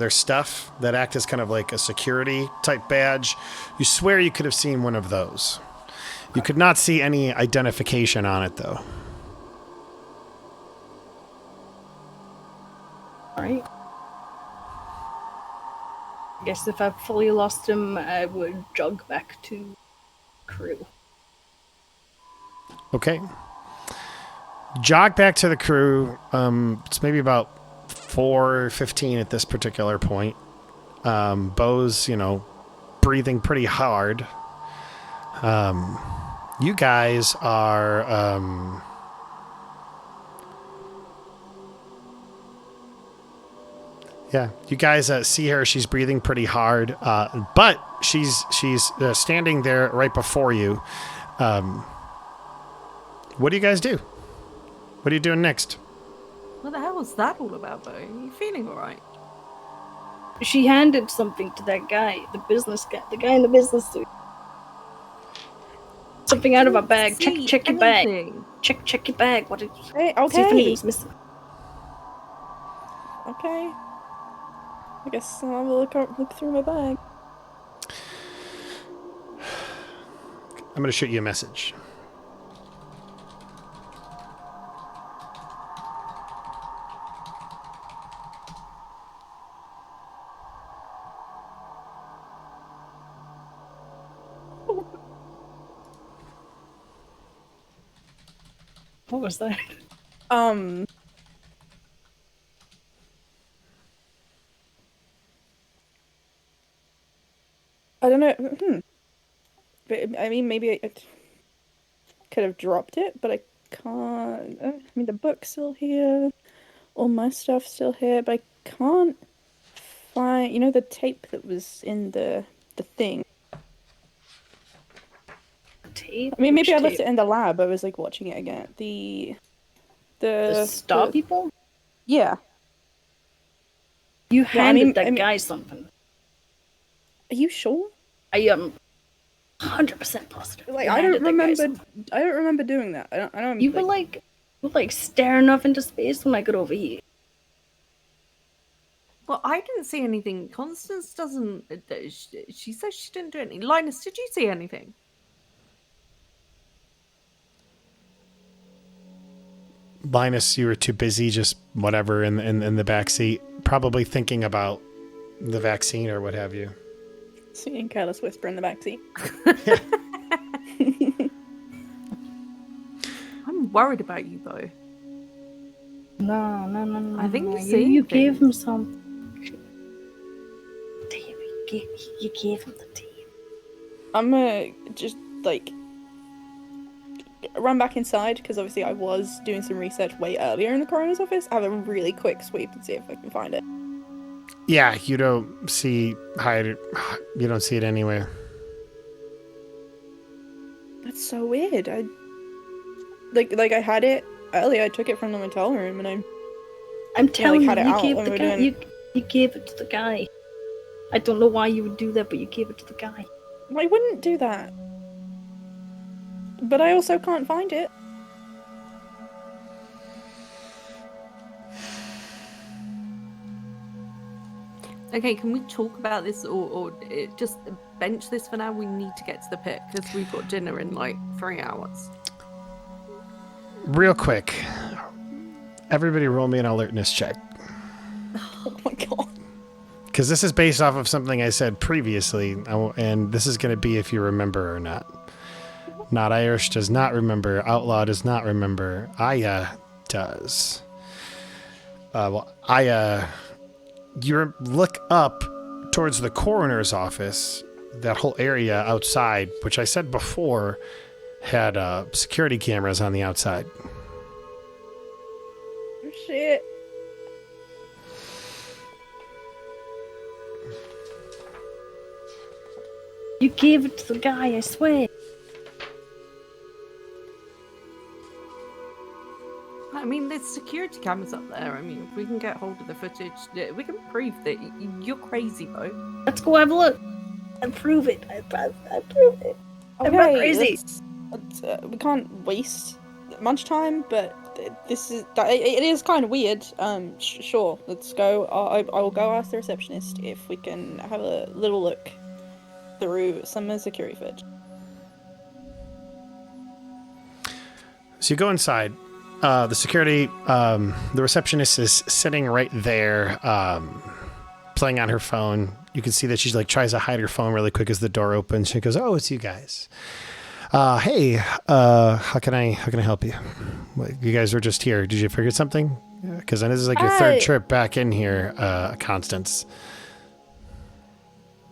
[SPEAKER 1] stuff that act as kind of like a security type badge. You swear you could have seen one of those. You could not see any identification on it though.
[SPEAKER 3] Alright. I guess if I fully lost him, I would jog back to crew.
[SPEAKER 1] Okay. Jog back to the crew. It's maybe about 4:15 at this particular point. Bo's, breathing pretty hard. You guys are, yeah, you guys see her. She's breathing pretty hard, but she's standing there right before you. What do you guys do? What are you doing next?
[SPEAKER 5] What the hell was that all about, Bo? Are you feeling alright?
[SPEAKER 3] She handed something to that guy, the guy in the business suit. Something out of her bag. Check your bag. Check your bag. What did you
[SPEAKER 2] Hey,
[SPEAKER 3] see if
[SPEAKER 2] okay.
[SPEAKER 3] anything's missing?
[SPEAKER 2] Okay. I guess I'll look through my bag.
[SPEAKER 1] I'm going to shoot you a message.
[SPEAKER 3] What was that?
[SPEAKER 2] I don't know. But, I mean, maybe I could have dropped it, but I can't. I mean, the book's still here. All my stuff's still here, but I can't find. You know the tape that was in the thing.
[SPEAKER 3] Tape?
[SPEAKER 2] I mean, maybe I
[SPEAKER 3] Which
[SPEAKER 2] left
[SPEAKER 3] tape?
[SPEAKER 2] it in the lab. I was like watching it again. The
[SPEAKER 3] Star people?
[SPEAKER 2] Yeah.
[SPEAKER 3] You
[SPEAKER 2] I
[SPEAKER 3] handed
[SPEAKER 2] mean-
[SPEAKER 3] that
[SPEAKER 2] I mean-
[SPEAKER 3] guy something.
[SPEAKER 2] Are you sure?
[SPEAKER 3] I am 100% positive.
[SPEAKER 2] Like
[SPEAKER 3] You
[SPEAKER 2] I don't
[SPEAKER 3] handed that guy
[SPEAKER 2] remember.
[SPEAKER 3] something.
[SPEAKER 2] I don't remember doing that. I don't.
[SPEAKER 3] You were like staring off into space when I got over here.
[SPEAKER 5] Well, I didn't see anything. Constance doesn't. She says she didn't do anything. Linus, did you see anything?
[SPEAKER 1] Linus, you were too busy, just whatever in the back seat, probably thinking about the vaccine or what have you.
[SPEAKER 2] Seeing careless whisper in the backseat.
[SPEAKER 5] I'm worried about you, Bo.
[SPEAKER 3] No.
[SPEAKER 5] I think
[SPEAKER 3] no.
[SPEAKER 5] you see
[SPEAKER 3] You gave
[SPEAKER 5] things.
[SPEAKER 3] him some. Damn, you gave him the tea.
[SPEAKER 2] I'm gonna just like run back inside because obviously I was doing some research way earlier in the coroner's office. Have a really quick sweep and see if I can find it.
[SPEAKER 1] Yeah, you don't see it anywhere.
[SPEAKER 2] That's so weird. Like I had it earlier. I took it from the motel room, and
[SPEAKER 3] I'm telling
[SPEAKER 2] had
[SPEAKER 3] you,
[SPEAKER 2] it
[SPEAKER 3] you
[SPEAKER 2] out
[SPEAKER 3] gave
[SPEAKER 2] when
[SPEAKER 3] the
[SPEAKER 2] we were
[SPEAKER 3] guy.
[SPEAKER 2] doing-
[SPEAKER 3] You gave it to the guy. I don't know why you would do that, but you gave it to the guy.
[SPEAKER 2] I wouldn't do that. But I also can't find it.
[SPEAKER 5] Okay, can we talk about this or just bench this for now? We need to get to the pit because we've got dinner in like 3 hours.
[SPEAKER 1] Real quick, everybody roll me an alertness check.
[SPEAKER 2] Oh my god.
[SPEAKER 1] Because this is based off of something I said previously, and this is going to be if you remember or not. Not Irish does not remember. Outlaw does not remember. Aya does. Aya, you look up towards the coroner's office, that whole area outside, which I said before had security cameras on the outside.
[SPEAKER 2] Oh, shit.
[SPEAKER 3] You gave it to the guy, I swear.
[SPEAKER 5] I mean, there's security cameras up there. I mean, if we can get hold of the footage, we can prove that you're crazy, Bo.
[SPEAKER 3] Let's go have a look. And prove it. I prove it. I'm not crazy.
[SPEAKER 2] We can't waste much time, but it is kind of weird. Sure, let's go. I will go ask the receptionist if we can have a little look through some of the security footage.
[SPEAKER 1] So you go inside. The security, the receptionist is sitting right there, playing on her phone. You can see that she's like tries to hide her phone really quick as the door opens. She goes, "Oh, it's you guys. Hey, how can I help you? You guys were just here. Did you forget something? Because this is like your third trip back in here, Constance."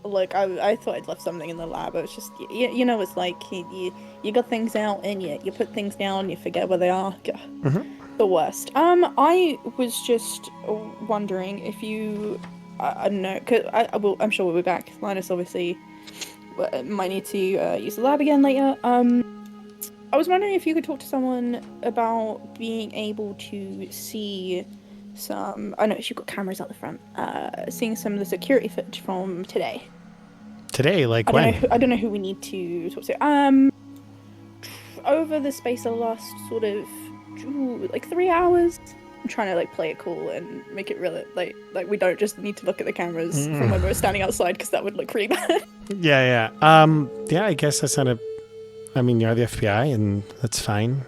[SPEAKER 2] Look, I thought I'd left something in the lab. It was just, you know, it's like you got things out and you put things down, you forget where they are.
[SPEAKER 1] Mm-hmm.
[SPEAKER 2] The worst. I was just wondering if you, I don't know, cause I'm sure we'll be back. Linus obviously might need to use the lab again later. I was wondering if you could talk to someone about being able to see some. I know you've got cameras out the front. Seeing some of the security footage from today.
[SPEAKER 1] Today, like when?
[SPEAKER 2] I don't know who we need to talk to. Over the space of the last sort of like 3 hours. I'm trying to like play it cool and make it really like we don't just need to look at the cameras from when we're standing outside because that would look pretty bad.
[SPEAKER 1] Yeah. Yeah, I guess that's not a. I mean, you're the FBI, and that's fine.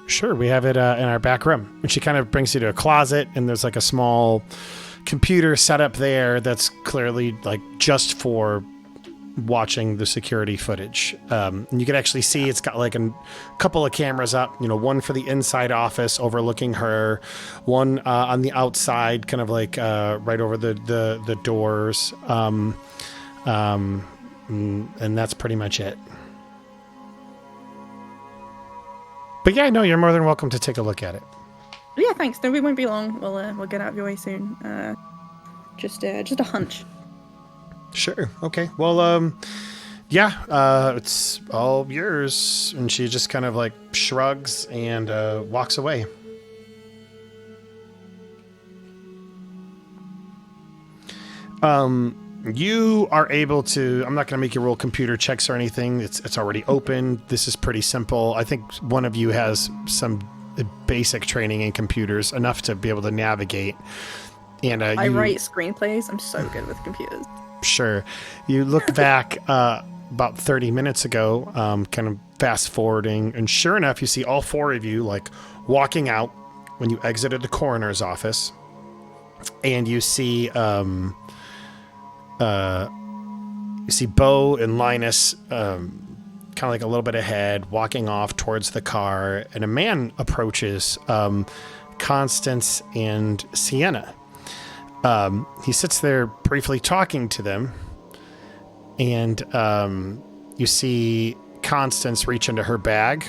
[SPEAKER 1] Sure, we have it in our back room. And she kind of brings you to a closet, and there's like a small computer set up there that's clearly like just for watching the security footage. And you can actually see it's got like a couple of cameras up, one for the inside office overlooking her, one on the outside, kind of like right over the doors. And that's pretty much it. But yeah, no, you're more than welcome to take a look at it.
[SPEAKER 2] Yeah, thanks. No, we won't be long. We'll get out of your way soon. Just a hunch.
[SPEAKER 1] Sure. Okay. Well, yeah, it's all yours. And she just kind of like shrugs and walks away. You are able to, I'm not going to make you roll computer checks or anything. It's already open. This is pretty simple. I think one of you has some basic training in computers, enough to be able to navigate. And
[SPEAKER 2] I write screenplays. I'm so good with computers.
[SPEAKER 1] Sure. You look back about 30 minutes ago, kind of fast forwarding, and sure enough, you see all four of you like walking out when you exited the coroner's office, and you see Bo and Linus kind of like a little bit ahead, walking off towards the car, and a man approaches Constance and Sienna. He sits there briefly talking to them, and you see Constance reach into her bag,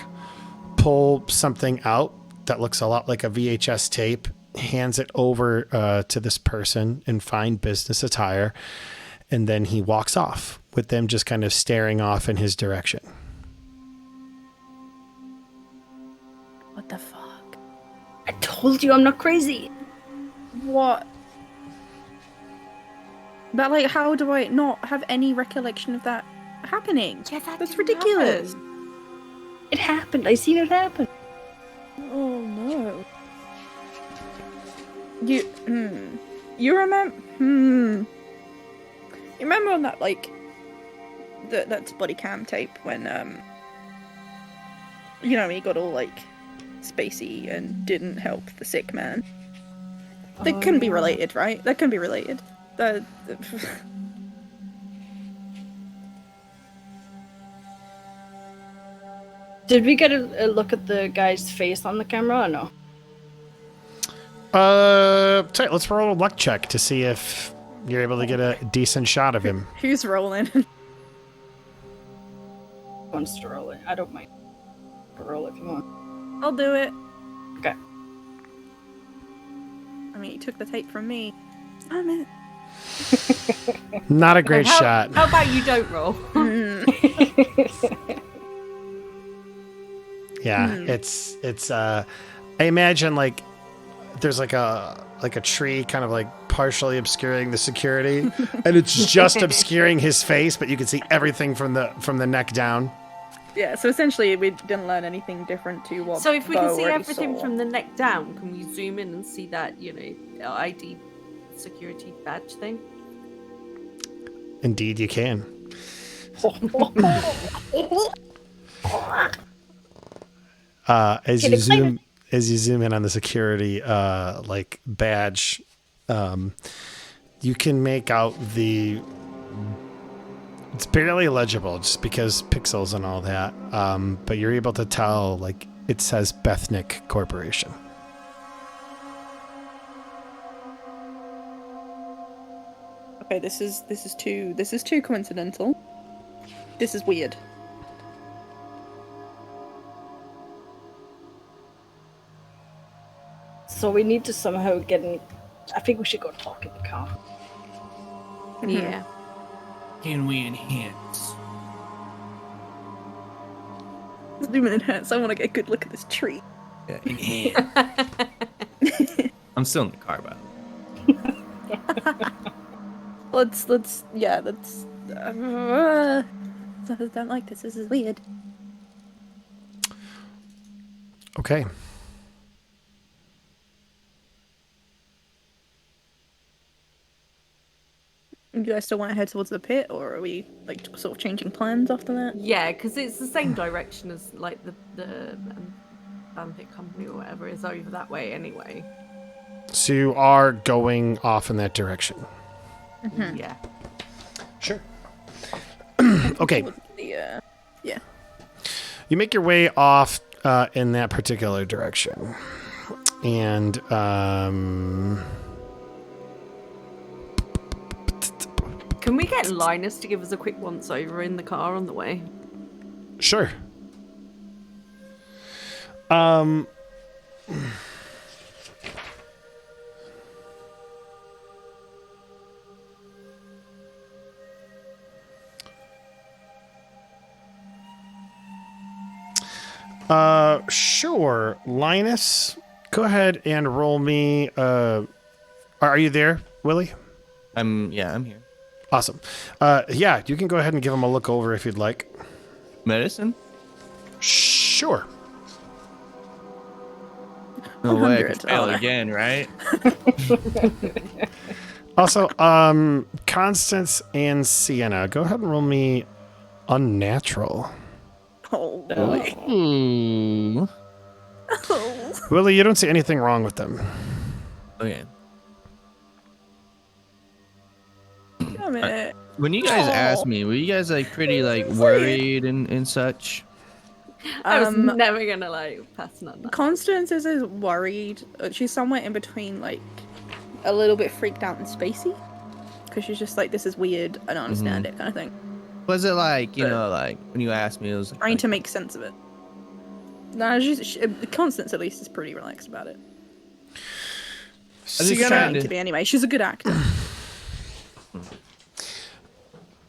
[SPEAKER 1] pull something out that looks a lot like a VHS tape, hands it over to this person in fine business attire, and then he walks off with them just kind of staring off in his direction.
[SPEAKER 2] the fuck?
[SPEAKER 3] I told you I'm not crazy.
[SPEAKER 2] What? But like, how do I not have any recollection of that happening?
[SPEAKER 5] Yeah, that
[SPEAKER 2] That's
[SPEAKER 5] didn't
[SPEAKER 2] ridiculous.
[SPEAKER 5] happen.
[SPEAKER 3] It happened. I seen it happen.
[SPEAKER 2] Oh no. You remember you remember on that like that body cam tape when you know he got all like spacey and didn't help the sick man. They couldn't be related, right? That couldn't be related.
[SPEAKER 3] Did we get a look at the guy's face on the camera or no?
[SPEAKER 1] Sorry, let's roll a luck check to see if you're able to get a decent shot of him.
[SPEAKER 2] Who's rolling?
[SPEAKER 3] Wants to roll it. I don't mind. Roll if you want.
[SPEAKER 2] I'll do it.
[SPEAKER 3] Okay.
[SPEAKER 2] I mean, he took the tape from me. I'm in.
[SPEAKER 1] Not a great
[SPEAKER 5] how,
[SPEAKER 1] shot.
[SPEAKER 5] How about you don't roll?
[SPEAKER 1] Yeah, it's I imagine like there's like a tree kind of like partially obscuring the security and it's just obscuring his face, but you can see everything from the neck down.
[SPEAKER 2] Yeah, so essentially we didn't learn anything different to what
[SPEAKER 5] So if we can
[SPEAKER 2] Bo
[SPEAKER 5] see
[SPEAKER 2] already
[SPEAKER 5] everything
[SPEAKER 2] saw.
[SPEAKER 5] from the neck down, can we zoom in and see that, you know, ID security badge thing?
[SPEAKER 1] Indeed, you can. As you zoom in on the security like badge, you can make out it's barely legible just because pixels and all that, but you're able to tell like it says Bethnick Corporation.
[SPEAKER 2] Okay, this is too coincidental. This is weird.
[SPEAKER 3] So we need to somehow get in. I think we should go talk in the car.
[SPEAKER 5] Yeah.
[SPEAKER 7] Can we enhance?
[SPEAKER 2] Zoom in enhance. I want to get a good look at this tree.
[SPEAKER 4] Yeah,
[SPEAKER 7] Enhance.
[SPEAKER 4] I'm still in the car, by the way.
[SPEAKER 2] Let's I don't like this. This is weird.
[SPEAKER 1] Okay.
[SPEAKER 2] Do you guys still want to head towards the pit, or are we like sort of changing plans after that?
[SPEAKER 5] Yeah, because it's the same direction as like the Bandit Company or whatever is over that way anyway.
[SPEAKER 1] So you are going off in that direction.
[SPEAKER 5] Yeah.
[SPEAKER 1] Sure. Okay.
[SPEAKER 2] The yeah.
[SPEAKER 1] You make your way off in that particular direction. And
[SPEAKER 5] Can we get Linus to give us a quick once over in the car on the way?
[SPEAKER 1] sure. Sure. Linus, go ahead and roll me. Are you there, Willie?
[SPEAKER 4] I'm here.
[SPEAKER 1] Awesome. Yeah, you can go ahead and give him a look over if you'd like.
[SPEAKER 4] Medicine?
[SPEAKER 1] Sure.
[SPEAKER 4] No way, I
[SPEAKER 2] 100.
[SPEAKER 4] could fail
[SPEAKER 2] Oh.
[SPEAKER 4] again, right?
[SPEAKER 1] Also, Constance and Sienna, go ahead and roll me unnatural.
[SPEAKER 2] Oh boy.
[SPEAKER 4] Ooh.
[SPEAKER 2] Oh.
[SPEAKER 1] Willie, you don't see anything wrong with them.
[SPEAKER 4] Okay.
[SPEAKER 2] Damn it.
[SPEAKER 4] When you guys asked me, were you guys like pretty like worried and such?
[SPEAKER 5] I was never gonna like pass on that.
[SPEAKER 2] Constance is worried. She's somewhere in between, like a little bit freaked out and spacey, because she's just like, "This is weird. I don't understand it," kind of thing.
[SPEAKER 4] Was it like, you know, like when you asked me, it was like,
[SPEAKER 2] Trying to make sense of it. No, Constance at least is pretty relaxed about it.
[SPEAKER 4] just
[SPEAKER 2] She's
[SPEAKER 4] trying
[SPEAKER 2] trying
[SPEAKER 4] to-
[SPEAKER 2] to be anyway. She's a good actor.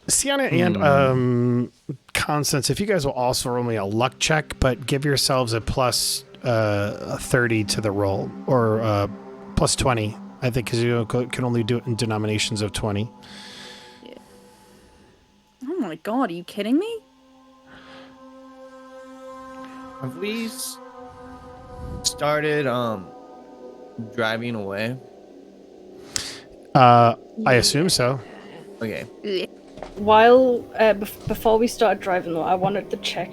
[SPEAKER 1] Sienna and Constance, if you guys will also roll me a luck check, but give yourselves a plus 30 to the roll, or plus 20. I think because you can only do it in denominations of 20.
[SPEAKER 2] Oh my god, are you kidding me?
[SPEAKER 4] Have we started driving away?
[SPEAKER 1] I assume so.
[SPEAKER 4] Okay.
[SPEAKER 3] While before we started driving though, I wanted to check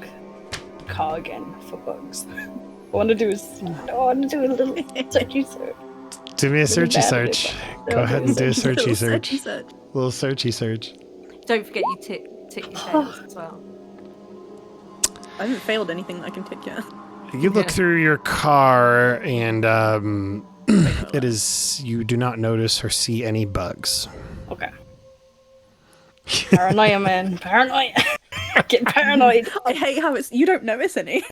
[SPEAKER 3] the car again for bugs. I want to do a little searchy search.
[SPEAKER 1] Do me a
[SPEAKER 3] Really
[SPEAKER 1] searchy
[SPEAKER 3] bad at
[SPEAKER 1] search.
[SPEAKER 3] it, but
[SPEAKER 1] Go
[SPEAKER 3] they'll
[SPEAKER 1] ahead
[SPEAKER 3] do
[SPEAKER 1] and do a
[SPEAKER 3] a
[SPEAKER 1] searchy search.
[SPEAKER 2] Search.
[SPEAKER 1] Little searchy search.
[SPEAKER 5] Don't forget you tick your tails as well.
[SPEAKER 2] I haven't failed anything that I can tick yet.
[SPEAKER 1] You look
[SPEAKER 5] Yeah.
[SPEAKER 1] through your car, and it is. You do not notice or see any bugs.
[SPEAKER 3] Okay. Paranoia, man. Paranoia. Get paranoid,
[SPEAKER 2] I hate how it's you don't notice any.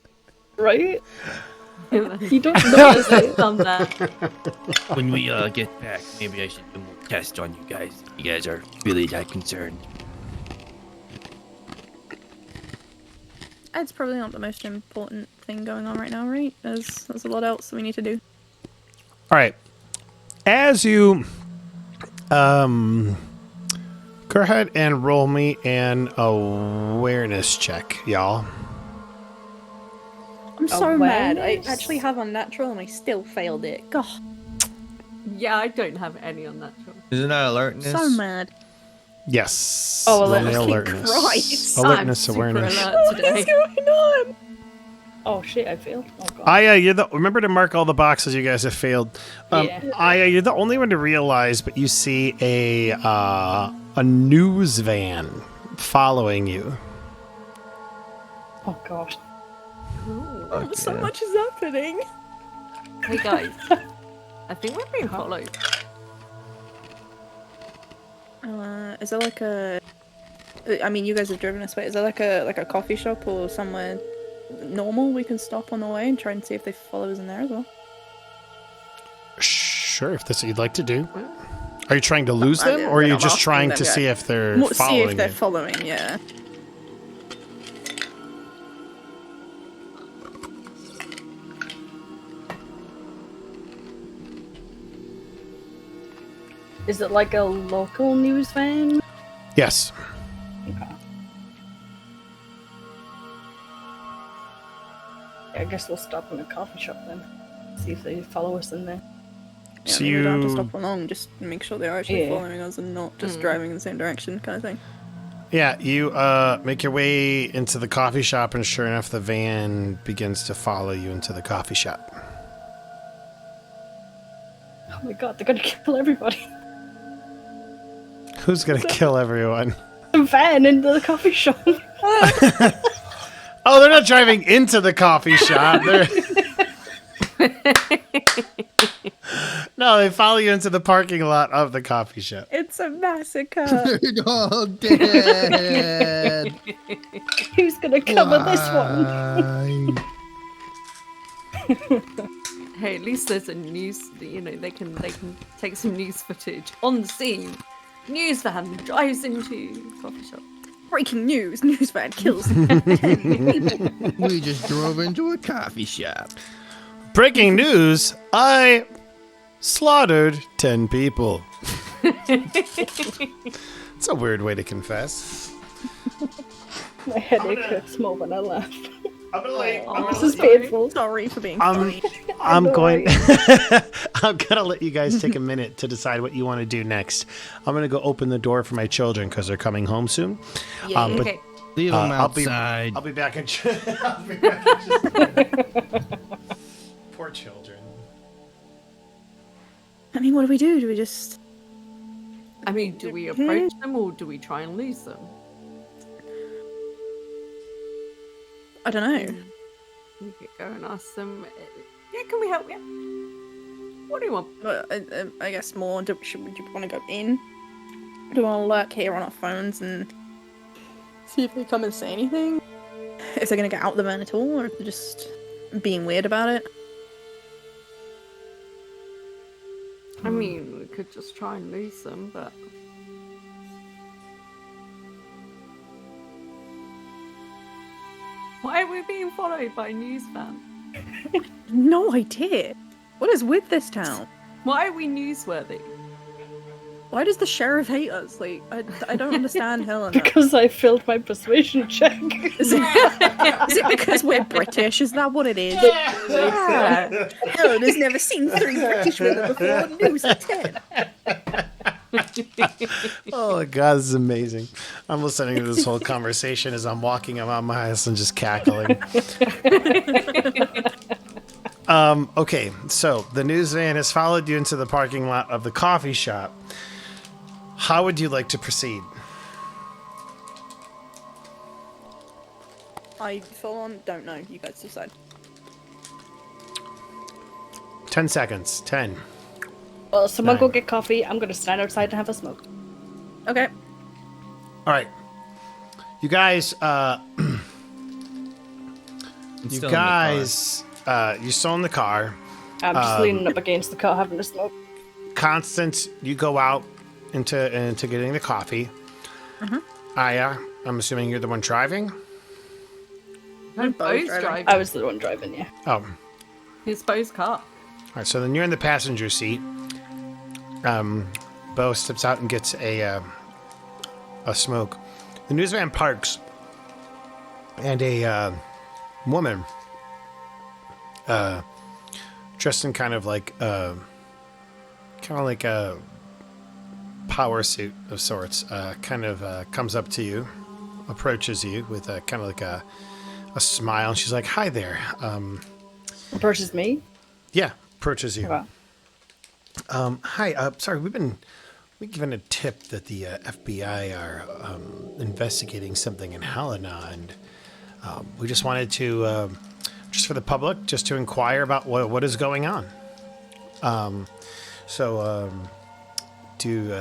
[SPEAKER 3] right?
[SPEAKER 5] You
[SPEAKER 3] You don't notice it.
[SPEAKER 5] done that.
[SPEAKER 7] When we get back, maybe I should do more tests on you guys. You guys are really that concerned.
[SPEAKER 2] It's probably not the most important thing going on right now, right? There's a lot else that we need to do.
[SPEAKER 1] All right. As you go ahead and roll me an awareness check, y'all.
[SPEAKER 2] I'm so mad. I
[SPEAKER 3] Awareness?
[SPEAKER 2] actually have unnatural and I still failed it. God,
[SPEAKER 5] Yeah, I don't have any unnatural.
[SPEAKER 4] Isn't that alertness?
[SPEAKER 2] so mad.
[SPEAKER 1] Yes.
[SPEAKER 3] Oh,
[SPEAKER 1] roll me
[SPEAKER 3] alertness.
[SPEAKER 1] alertness.
[SPEAKER 2] Christ.
[SPEAKER 1] Alertness,
[SPEAKER 5] I'm super
[SPEAKER 1] awareness.
[SPEAKER 5] alert
[SPEAKER 2] What
[SPEAKER 5] today.
[SPEAKER 2] is going on?
[SPEAKER 3] Oh shit, I failed. Oh god.
[SPEAKER 1] Aya, remember to mark all the boxes you guys have failed.
[SPEAKER 3] Yeah.
[SPEAKER 1] Aya, you're the only one to realize, but you see a news van following you.
[SPEAKER 3] Oh god.
[SPEAKER 1] Fuck
[SPEAKER 2] So
[SPEAKER 1] yeah.
[SPEAKER 2] much is happening.
[SPEAKER 5] Hey guys, I think we're being followed.
[SPEAKER 2] Is there like a? I mean, you guys have driven us, but is there like a coffee shop or somewhere normal we can stop on the way and try and see if they follow us in there as well?
[SPEAKER 1] Sure, if that's what you'd like to do. Are you trying to lose them,
[SPEAKER 2] I-
[SPEAKER 1] or are you
[SPEAKER 2] I'm
[SPEAKER 1] just
[SPEAKER 2] asking
[SPEAKER 1] trying
[SPEAKER 2] them,
[SPEAKER 1] to
[SPEAKER 2] yeah.
[SPEAKER 1] see if they're
[SPEAKER 2] See
[SPEAKER 1] following
[SPEAKER 2] if they're
[SPEAKER 1] you?
[SPEAKER 2] following. Yeah.
[SPEAKER 3] Is it like a local news van?
[SPEAKER 1] Yes.
[SPEAKER 3] Okay. I guess we'll stop in a coffee shop then. See if they follow us in there.
[SPEAKER 2] Yeah,
[SPEAKER 1] So
[SPEAKER 2] I mean, we don't have to
[SPEAKER 1] you-
[SPEAKER 2] stop for long. Just make sure they're actually
[SPEAKER 3] Yeah.
[SPEAKER 2] following us and not just driving in the same direction, kind of thing.
[SPEAKER 1] Yeah, you make your way into the coffee shop, and sure enough, the van begins to follow you into the coffee shop.
[SPEAKER 3] Oh my god, they're gonna kill everybody.
[SPEAKER 1] Who's gonna kill everyone?
[SPEAKER 3] The van into the coffee shop.
[SPEAKER 1] Oh, they're not driving into the coffee shop. They're... No, they follow you into the parking lot of the coffee shop.
[SPEAKER 2] It's a massacre.
[SPEAKER 4] They're all dead.
[SPEAKER 3] Who's gonna cover this one?
[SPEAKER 5] Hey, at least there's a news. They can take some news footage on the scene. News van drives into coffee shop.
[SPEAKER 2] Breaking news: news van kills.
[SPEAKER 4] We just drove into a coffee shop.
[SPEAKER 1] Breaking news, I slaughtered 10 people. It's a weird way to confess.
[SPEAKER 3] My headache hurts more when I laugh.
[SPEAKER 1] I'm gonna let
[SPEAKER 3] This is painful.
[SPEAKER 2] Sorry for being
[SPEAKER 1] I'm
[SPEAKER 2] funny.
[SPEAKER 1] going I'm gonna let you guys take a minute to decide what you want to do next. I'm gonna go open the door for my children because they're coming home soon.
[SPEAKER 2] Yeah.
[SPEAKER 1] But
[SPEAKER 5] Okay.
[SPEAKER 7] Leave them
[SPEAKER 1] I'll be-
[SPEAKER 7] outside.
[SPEAKER 1] I'll be back in I'll be back in just a minute. Poor children.
[SPEAKER 2] I mean, what do? Do we just?
[SPEAKER 5] I mean, do we approach them or do we try and lose them?
[SPEAKER 2] I don't know.
[SPEAKER 5] We could go and ask them. Yeah, can we help you? What do you want?
[SPEAKER 2] I guess more. Do you want to go in? Do we want to lurk here on our phones and see if they come and say anything? If they're gonna get out the van at all, or if they're just being weird about it?
[SPEAKER 5] I mean, we could just try and lose them, but why are we being followed by a news van?
[SPEAKER 2] No idea. What is with this town?
[SPEAKER 5] Why are we newsworthy?
[SPEAKER 2] Why does the sheriff hate us? Like, I don't understand Helena.
[SPEAKER 3] Because I failed my persuasion check.
[SPEAKER 2] Is it because we're British? Is that what it is? Yeah. Helena's never seen 3 British women before. News at 10.
[SPEAKER 1] Oh my god, this is amazing. I'm listening to this whole conversation as I'm walking around my house and just cackling. Okay, so the news van has followed you into the parking lot of the coffee shop. How would you like to proceed?
[SPEAKER 2] I full on don't know. You guys decide.
[SPEAKER 1] 10 seconds. 10.
[SPEAKER 3] Well, someone go
[SPEAKER 1] Nine.
[SPEAKER 3] get coffee. I'm gonna stand outside and have a smoke.
[SPEAKER 2] Okay.
[SPEAKER 1] All right. You guys,
[SPEAKER 4] I'm
[SPEAKER 1] you
[SPEAKER 4] still in the car.
[SPEAKER 1] guys, you're still in the car.
[SPEAKER 3] I'm just leaning up against the car having a smoke.
[SPEAKER 1] Constance, you go out into getting the coffee. Aya, I'm assuming you're the one driving.
[SPEAKER 5] No, Bo's
[SPEAKER 2] driving.
[SPEAKER 5] driving.
[SPEAKER 3] I was the one driving, yeah.
[SPEAKER 1] Oh, all
[SPEAKER 5] It's Bo's car.
[SPEAKER 1] right. So then you're in the passenger seat. Bo steps out and gets a smoke. The news van parks, and a woman, dressed in kind of like a power suit of sorts, comes up to you, approaches you with a kind of like a smile, and she's like, "Hi there."
[SPEAKER 3] Approaches me.
[SPEAKER 1] Yeah, approaches you.
[SPEAKER 3] Wow.
[SPEAKER 1] Hi. Sorry, we've been given a tip that the FBI are investigating something in Helena, and we just wanted to, just for the public, just to inquire about what is going on. Do you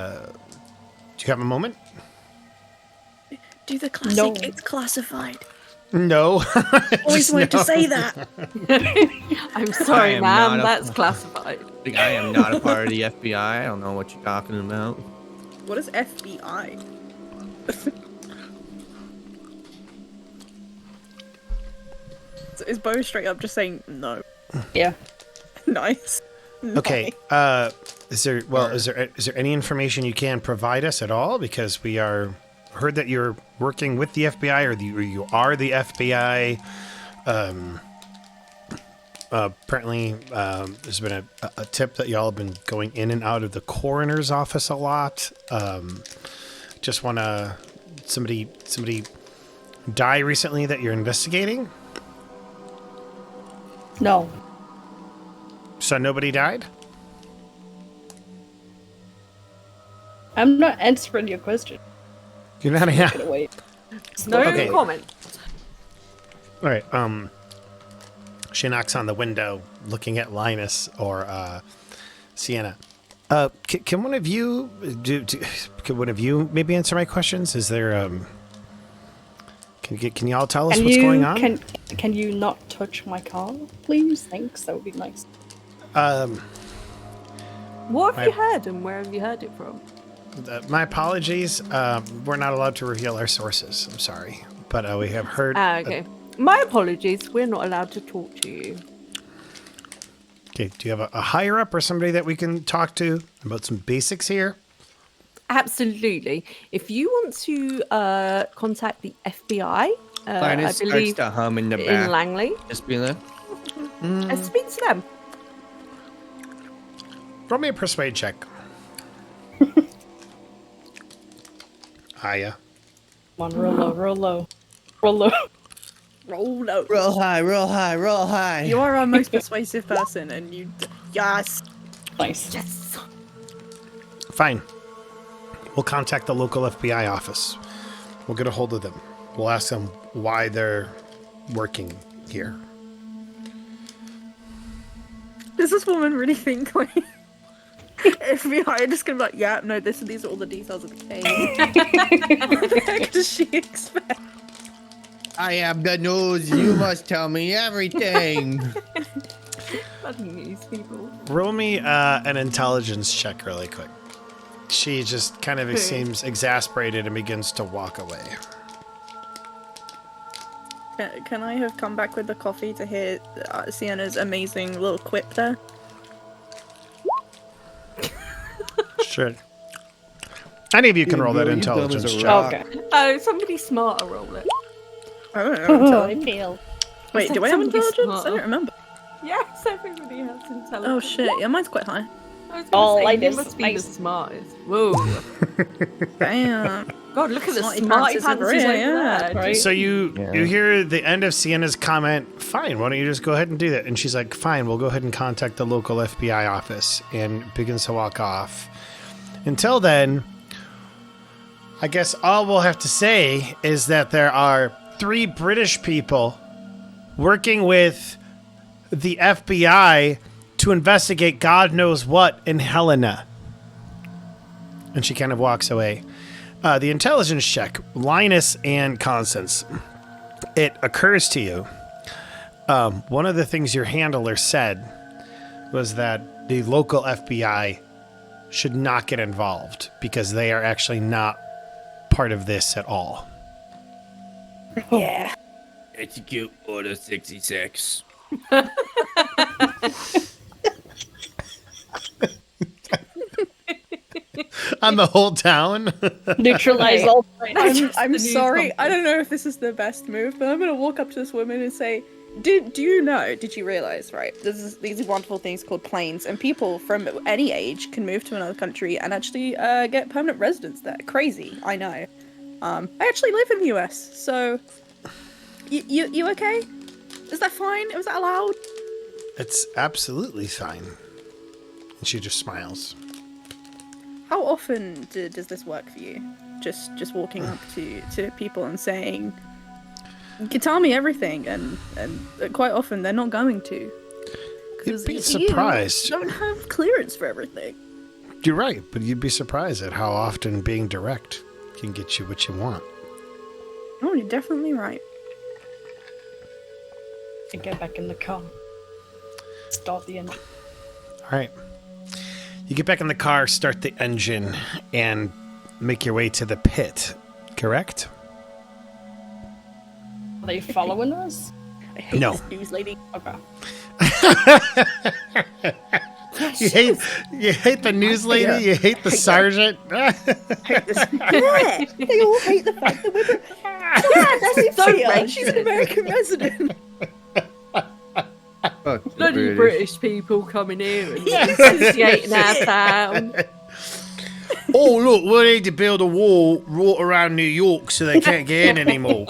[SPEAKER 1] have a moment?
[SPEAKER 2] Do the classic.
[SPEAKER 3] No.
[SPEAKER 2] It's classified.
[SPEAKER 1] No.
[SPEAKER 2] Always wanted to say that.
[SPEAKER 5] I'm sorry,
[SPEAKER 4] am
[SPEAKER 5] ma'am.
[SPEAKER 4] not a-
[SPEAKER 5] That's classified.
[SPEAKER 4] Like, I am not a part of the FBI. I don't know what you're talking about.
[SPEAKER 2] What is FBI? So is Bo straight up just saying no?
[SPEAKER 3] Yeah.
[SPEAKER 2] Nice.
[SPEAKER 1] Okay. Is there any information you can provide us at all? Because we heard that you're working with the FBI, or you are the FBI. Apparently, there's been a tip that y'all have been going in and out of the coroner's office a lot. Just want to somebody die recently that you're investigating.
[SPEAKER 3] No.
[SPEAKER 1] So nobody died?
[SPEAKER 3] I'm not answering your question.
[SPEAKER 1] You're not. Yeah.
[SPEAKER 3] Get away.
[SPEAKER 5] No
[SPEAKER 1] Okay.
[SPEAKER 5] comment.
[SPEAKER 1] All right. She knocks on the window, looking at Linus or Sienna. Can one of you can one of you maybe answer my questions? Is there Can y'all tell us what's going on?
[SPEAKER 3] Can you not touch my car, please? Thanks. That would be nice.
[SPEAKER 5] What have you heard and where have you heard it from?
[SPEAKER 1] My apologies. We're not allowed to reveal our sources. I'm sorry, but we have heard.
[SPEAKER 5] Okay. My apologies. We're not allowed to talk to you.
[SPEAKER 1] Okay. Do you have a higher up or somebody that we can talk to about some basics here?
[SPEAKER 5] Absolutely. If you want to contact the FBI,
[SPEAKER 4] Linus
[SPEAKER 5] I
[SPEAKER 4] starts
[SPEAKER 5] believe
[SPEAKER 4] to hum in the
[SPEAKER 5] in
[SPEAKER 4] back.
[SPEAKER 5] Langley,
[SPEAKER 4] Just be like,
[SPEAKER 5] speak to them.
[SPEAKER 1] Roll me a persuade check. Hiya.
[SPEAKER 3] Come on, roll low, roll low, roll low.
[SPEAKER 2] Roll low.
[SPEAKER 4] roll high, roll high, roll high.
[SPEAKER 2] You are our most persuasive person, and you. Yes.
[SPEAKER 3] Nice.
[SPEAKER 5] Yes.
[SPEAKER 1] Fine. We'll contact the local FBI office. We'll get a hold of them. We'll ask them why they're working here.
[SPEAKER 2] Does this woman really think like FBI are just gonna be like, yeah, no, these are all the details of the case? What the heck does she expect?
[SPEAKER 4] I am the news. You must tell me everything.
[SPEAKER 5] Bloody news people.
[SPEAKER 1] Roll me an intelligence check really quick. She just kind of seems exasperated and begins to walk away.
[SPEAKER 2] Can I have come back with the coffee to hear Sienna's amazing little quip there?
[SPEAKER 1] Sure. Any of you can
[SPEAKER 4] Dude,
[SPEAKER 1] roll that
[SPEAKER 4] bro, you dumb as
[SPEAKER 1] intelligence
[SPEAKER 4] a
[SPEAKER 1] check.
[SPEAKER 4] rock.
[SPEAKER 3] Okay.
[SPEAKER 5] Oh, somebody smarter roll it.
[SPEAKER 2] I don't know.
[SPEAKER 3] Oh, I feel.
[SPEAKER 2] Wait,
[SPEAKER 5] said
[SPEAKER 2] do I have
[SPEAKER 5] somebody
[SPEAKER 2] intelligence? I
[SPEAKER 5] smarter.
[SPEAKER 2] don't remember.
[SPEAKER 5] Yes, everybody has intelligence.
[SPEAKER 2] Oh shit, yeah, mine's quite high.
[SPEAKER 5] I was
[SPEAKER 3] Oh,
[SPEAKER 5] gonna say,
[SPEAKER 3] like
[SPEAKER 5] you
[SPEAKER 3] this
[SPEAKER 5] must be the
[SPEAKER 3] nice-
[SPEAKER 5] smartest. Whoa.
[SPEAKER 2] Damn.
[SPEAKER 5] God, look at the
[SPEAKER 2] Smarty
[SPEAKER 5] smarty
[SPEAKER 2] pants is over
[SPEAKER 5] pants
[SPEAKER 2] here,
[SPEAKER 5] over
[SPEAKER 2] yeah,
[SPEAKER 5] there.
[SPEAKER 3] right.
[SPEAKER 1] So you
[SPEAKER 4] Yeah.
[SPEAKER 1] you hear the end of Sienna's comment, fine, why don't you just go ahead and do that? And she's like, fine, we'll go ahead and contact the local FBI office, and begins to walk off. Until then, I guess all we'll have to say is that there are 3 British people working with the FBI to investigate God knows what in Helena. And she kind of walks away. The intelligence check, Linus and Constance. It occurs to you, one of the things your handler said was that the local FBI should not get involved because they are actually not part of this at all.
[SPEAKER 2] Yeah.
[SPEAKER 7] Execute Order 66.
[SPEAKER 1] On the whole town?
[SPEAKER 3] Neutralize all.
[SPEAKER 2] I'm
[SPEAKER 5] the new
[SPEAKER 2] sorry.
[SPEAKER 5] company.
[SPEAKER 2] I don't know if this is the best move, but I'm gonna walk up to this woman and say, Did you realize, right? These wonderful things called planes, and people from any age can move to another country and actually get permanent residence there. Crazy, I know. I actually live in the US, so you okay? Is that fine? Was that allowed?
[SPEAKER 1] It's absolutely fine. And she just smiles.
[SPEAKER 2] How often does this work for you? Just walking up to people and saying, "You can tell me everything," and quite often they're not going to.
[SPEAKER 1] You'd be
[SPEAKER 2] You
[SPEAKER 1] surprised.
[SPEAKER 2] don't have clearance for everything.
[SPEAKER 1] You're right, but you'd be surprised at how often being direct can get you what you want.
[SPEAKER 2] Oh, you're definitely right.
[SPEAKER 3] And get back in the car. Start the engine.
[SPEAKER 1] All right. You get back in the car, start the engine, and make your way to the pit, correct?
[SPEAKER 3] Are they following us?
[SPEAKER 2] I hate
[SPEAKER 1] No.
[SPEAKER 2] this news lady.
[SPEAKER 3] Okay.
[SPEAKER 1] You hate the news lady?
[SPEAKER 2] Yeah.
[SPEAKER 1] You hate the sergeant?
[SPEAKER 2] Yeah, they all hate the fact that we're. Yeah, that's
[SPEAKER 5] so
[SPEAKER 2] Sophia. She's an
[SPEAKER 5] racist.
[SPEAKER 2] American resident.
[SPEAKER 4] Fuck the
[SPEAKER 5] Bloody
[SPEAKER 4] British.
[SPEAKER 5] British people coming here and associating our town.
[SPEAKER 1] Oh, look, we need to build a wall right around New York so they can't get in anymore.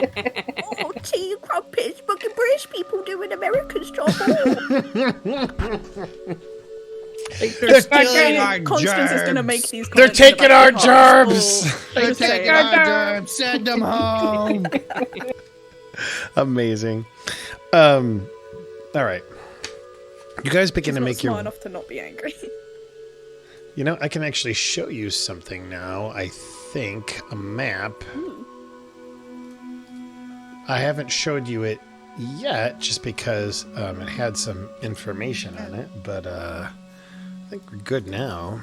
[SPEAKER 2] Oh, tea and crumpets. Fucking British people doing Americans' job.
[SPEAKER 1] They're stealing our
[SPEAKER 2] Constance is gonna make these.
[SPEAKER 1] They're
[SPEAKER 2] comments in the
[SPEAKER 1] taking
[SPEAKER 2] back
[SPEAKER 1] our
[SPEAKER 2] of the car.
[SPEAKER 1] gerbs.
[SPEAKER 2] Oh,
[SPEAKER 4] They're
[SPEAKER 2] just saying.
[SPEAKER 4] taking our germs. Send them home.
[SPEAKER 1] Amazing. All right. You guys begin
[SPEAKER 2] She's
[SPEAKER 1] to
[SPEAKER 2] not
[SPEAKER 1] make
[SPEAKER 2] smart
[SPEAKER 1] your...
[SPEAKER 2] enough to not be angry.
[SPEAKER 1] You know, I can actually show you something now, I think. A map. I haven't showed you it yet, just because it had some information on it, but I think we're good now.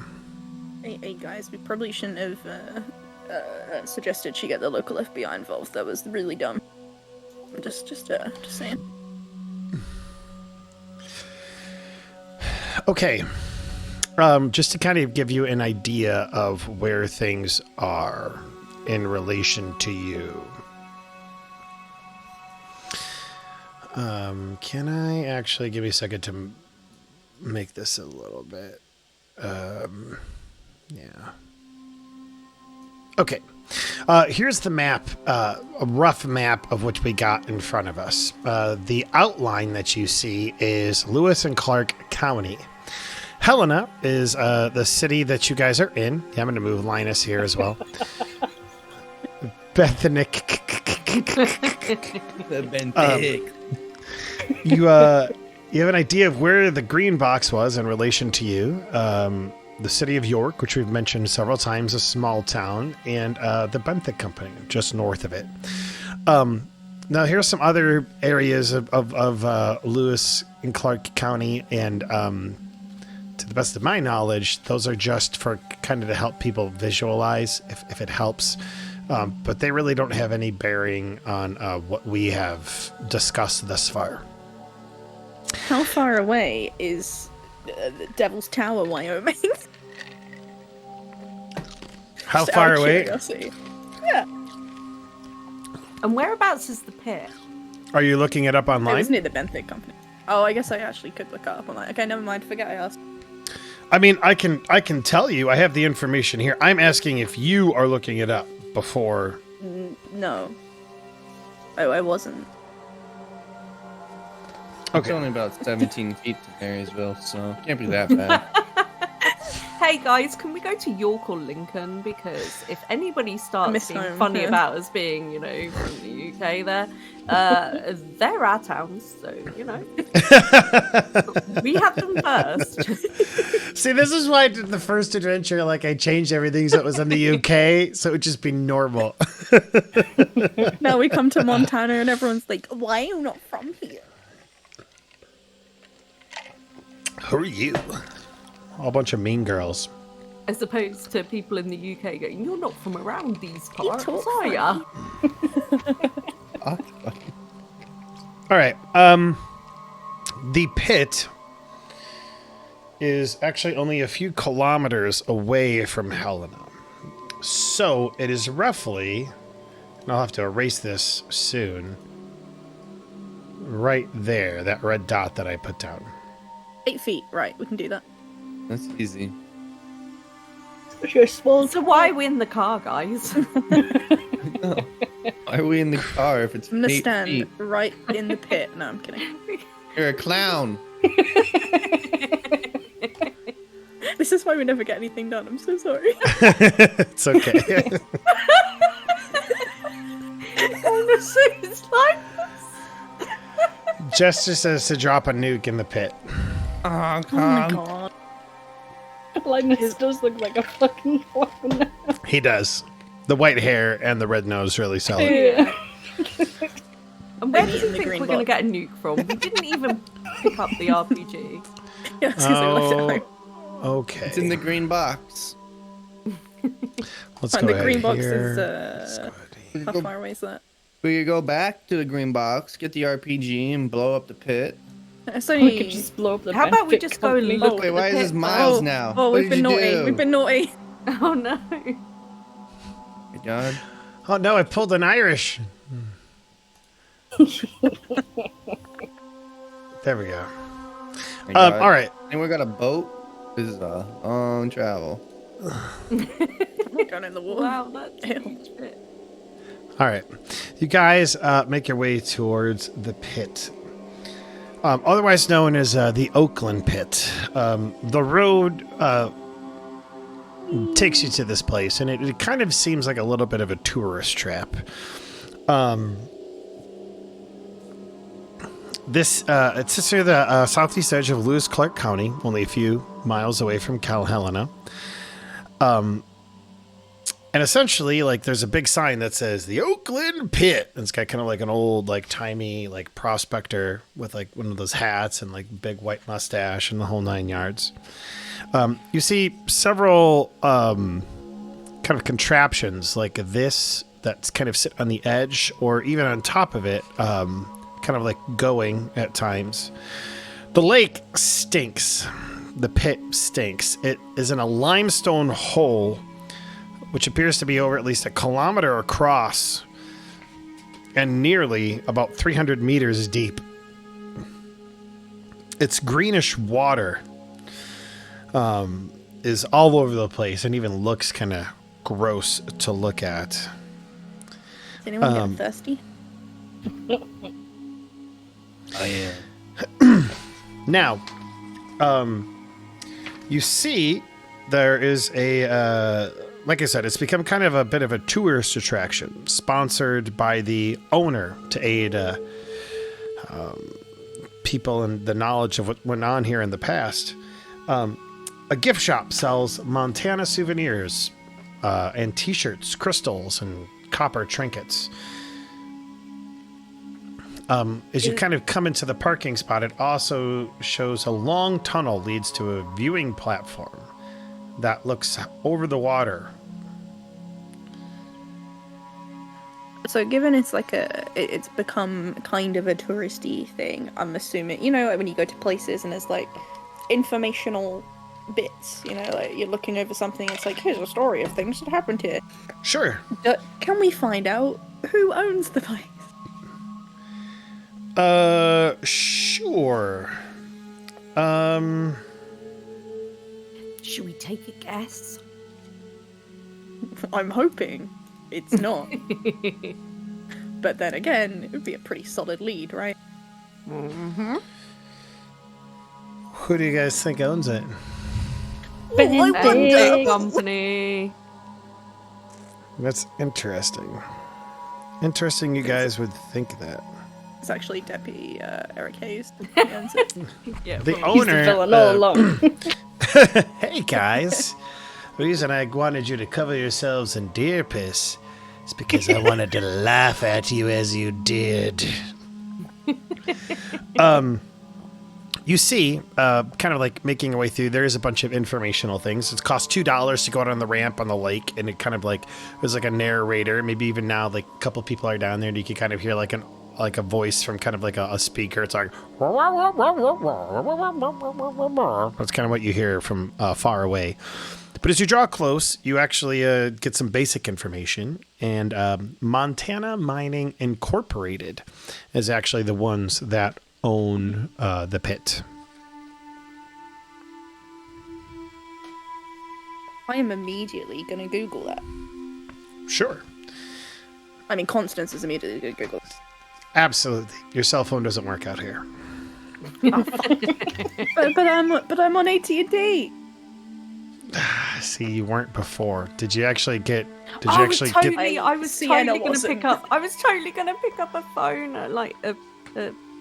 [SPEAKER 2] Hey guys, we probably shouldn't have suggested she get the local FBI involved. That was really dumb. Just saying.
[SPEAKER 1] Okay. Just to kind of give you an idea of where things are in relation to you. Can I actually give me a second to make this a little bit? Yeah. Okay. Here's the map, a rough map of what we got in front of us. The outline that you see is Lewis and Clark County. Helena is the city that you guys are in. Yeah, I'm going to move Linus here as well. Bethanic.
[SPEAKER 7] The Bentic.
[SPEAKER 1] You have an idea of where the green box was in relation to you. The city of York, which we've mentioned several times, a small town, and the Benthic Company, just north of it. Now, here's some other areas of Lewis and Clark County, and to the best of my knowledge, those are just for kind of to help people visualize, if it helps. but they really don't have any bearing on what we have discussed thus far.
[SPEAKER 2] How far away is the Devil's Tower, Wyoming?
[SPEAKER 1] How
[SPEAKER 2] Just
[SPEAKER 1] far
[SPEAKER 2] out of
[SPEAKER 1] away?
[SPEAKER 2] curiosity. Yeah,
[SPEAKER 5] And whereabouts is the pit?
[SPEAKER 1] Are you looking it up
[SPEAKER 2] it was
[SPEAKER 1] online?
[SPEAKER 2] near the Benthic company. Oh, I guess I actually could look it up online. Okay, never mind. Forget I asked.
[SPEAKER 1] I mean, I can tell you. I have the information here. I'm asking if you are looking it up before.
[SPEAKER 2] No. Oh, I wasn't.
[SPEAKER 4] It's
[SPEAKER 1] Okay.
[SPEAKER 4] only about 17 feet to Marysville, so can't be that bad.
[SPEAKER 5] Hey guys, can we go to York or Lincoln? Because if anybody starts
[SPEAKER 2] miss
[SPEAKER 5] being
[SPEAKER 2] home,
[SPEAKER 5] funny
[SPEAKER 2] yeah.
[SPEAKER 5] about us being, you know, from the UK there, they're our towns, so, you know. We have them first.
[SPEAKER 1] See, this is why I did the first adventure. Like, I changed everything so it was in the UK, so it would just be normal.
[SPEAKER 2] Now we come to Montana and everyone's like, why are you not from here?
[SPEAKER 1] Who are you? A bunch of mean girls.
[SPEAKER 5] As opposed to people in the UK going, you're not from around these parts,
[SPEAKER 2] talk
[SPEAKER 5] are ya?
[SPEAKER 1] All right. The pit is actually only a few kilometers away from Helena. So it is roughly, and I'll have to erase this soon, right there, that red dot that I put down.
[SPEAKER 2] 8 feet. Right, we can do that.
[SPEAKER 4] That's easy.
[SPEAKER 5] So why win the car, guys?
[SPEAKER 4] Why are we in the car if it's
[SPEAKER 2] I'm gonna
[SPEAKER 4] 8
[SPEAKER 2] stand
[SPEAKER 4] feet?
[SPEAKER 2] right in the pit. No, I'm kidding.
[SPEAKER 4] You're a clown.
[SPEAKER 2] This is why we never get anything done. I'm so sorry.
[SPEAKER 1] It's okay.
[SPEAKER 5] Honestly, it's like
[SPEAKER 1] Jester says to drop a nuke in the pit.
[SPEAKER 4] Oh,
[SPEAKER 2] Oh my
[SPEAKER 4] come.
[SPEAKER 2] god.
[SPEAKER 3] Linus does look like a fucking clown.
[SPEAKER 1] He does. The white hair and the red nose really sell it.
[SPEAKER 3] Yeah.
[SPEAKER 5] And where
[SPEAKER 2] Maybe
[SPEAKER 5] do you
[SPEAKER 2] in the
[SPEAKER 5] think
[SPEAKER 2] green
[SPEAKER 5] we're going to
[SPEAKER 2] box.
[SPEAKER 5] get a nuke from? We didn't even pick up the RPG.
[SPEAKER 2] Yeah, because I left it
[SPEAKER 1] Oh,
[SPEAKER 2] home.
[SPEAKER 1] okay.
[SPEAKER 4] It's in the green box.
[SPEAKER 1] Let's
[SPEAKER 2] Right,
[SPEAKER 1] go
[SPEAKER 2] the
[SPEAKER 1] ahead
[SPEAKER 2] green box
[SPEAKER 1] here.
[SPEAKER 2] is,
[SPEAKER 4] We
[SPEAKER 2] how
[SPEAKER 4] could, go,
[SPEAKER 2] far away is that?
[SPEAKER 4] we could go back to the green box, get the RPG, and blow up the pit.
[SPEAKER 2] It's
[SPEAKER 3] We
[SPEAKER 2] only...
[SPEAKER 3] could just blow up the
[SPEAKER 5] How about we
[SPEAKER 3] Benthic
[SPEAKER 5] just go
[SPEAKER 3] company.
[SPEAKER 5] look
[SPEAKER 4] Wait,
[SPEAKER 5] at
[SPEAKER 4] why
[SPEAKER 5] the
[SPEAKER 4] is this
[SPEAKER 5] pit
[SPEAKER 4] miles
[SPEAKER 5] first?
[SPEAKER 4] now?
[SPEAKER 2] Oh,
[SPEAKER 4] What
[SPEAKER 2] we've
[SPEAKER 4] did
[SPEAKER 2] been
[SPEAKER 4] you
[SPEAKER 2] naughty.
[SPEAKER 4] do?
[SPEAKER 2] We've been naughty.
[SPEAKER 5] Oh no.
[SPEAKER 4] My God.
[SPEAKER 1] Oh no, I pulled an Irish. There we go.
[SPEAKER 4] My God.
[SPEAKER 1] All right.
[SPEAKER 4] And we got a boat. This is a long travel.
[SPEAKER 2] Going in the water.
[SPEAKER 5] Wow, that's a
[SPEAKER 2] Ew.
[SPEAKER 5] huge pit.
[SPEAKER 1] All right. You guys make your way towards the pit. Otherwise known as the Oakland Pit. The road takes you to this place, and it kind of seems like a little bit of a tourist trap. It sits near the southeast edge of Lewis Clark County, only a few miles away from Cal Helena. And essentially, like, there's a big sign that says the Oakland Pit. And it's got kind of like an old, like, timey, like, prospector with, like, one of those hats and, like, big white mustache and the whole 9 yards. You see several kind of contraptions like this that's kind of sit on the edge or even on top of it, kind of like going at times. The lake stinks. The pit stinks. It is in a limestone hole which appears to be over at least a kilometer across and nearly about 300 meters deep. It's greenish water is all over the place and even looks kind of gross to look at.
[SPEAKER 2] Is anyone getting thirsty?
[SPEAKER 4] I am.
[SPEAKER 1] Now, you see there is a, like I said, it's become kind of a bit of a tourist attraction, sponsored by the owner to aid people in the knowledge of what went on here in the past. A gift shop sells Montana souvenirs and T-shirts, crystals, and copper trinkets. As you kind of come into the parking spot, it also shows a long tunnel leads to a viewing platform that looks over the water.
[SPEAKER 2] So given it's like it's become kind of a touristy thing, I'm assuming, like when you go to places and there's like informational bits, like you're looking over something, it's like, here's a story of things that happened here.
[SPEAKER 1] Sure.
[SPEAKER 2] Can we find out who owns the place?
[SPEAKER 1] Sure.
[SPEAKER 5] Should we take a guess?
[SPEAKER 2] I'm hoping it's not. But then again, it would be a pretty solid lead, right?
[SPEAKER 1] Who do you guys think owns it?
[SPEAKER 5] Hey, company.
[SPEAKER 1] That's interesting. Interesting you guys would think that.
[SPEAKER 2] It's actually Deputy Eric Hayes. He owns it.
[SPEAKER 5] Yeah,
[SPEAKER 1] The
[SPEAKER 5] well,
[SPEAKER 3] He's the
[SPEAKER 1] owner.
[SPEAKER 3] villain all along.
[SPEAKER 1] Hey guys. The reason I wanted you to cover yourselves in deer piss is because I wanted to laugh at you as you did. You see, kind of like making your way through, there is a bunch of informational things. It costs $2 to go out on the ramp on the lake, and it kind of like there's like a narrator. Maybe even now, like a couple people are down there, and you can kind of hear like a voice from kind of like a speaker. It's like that's kind of what you hear from far away. But as you draw close, you actually get some basic information, and Montana Mining Incorporated is actually the ones that own the pit.
[SPEAKER 2] I am immediately going to Google that.
[SPEAKER 1] Sure.
[SPEAKER 2] I mean, Constance is immediately going to Google it.
[SPEAKER 1] Absolutely. Your cell phone doesn't work out here.
[SPEAKER 2] But I'm on AT&T.
[SPEAKER 1] See, you weren't before. Did you actually get... Did you
[SPEAKER 5] I
[SPEAKER 1] actually
[SPEAKER 5] was
[SPEAKER 1] get...
[SPEAKER 5] totally, I was
[SPEAKER 2] Sienna
[SPEAKER 5] totally going to
[SPEAKER 2] wasn't.
[SPEAKER 5] pick up. I was totally going to pick up a phone, like a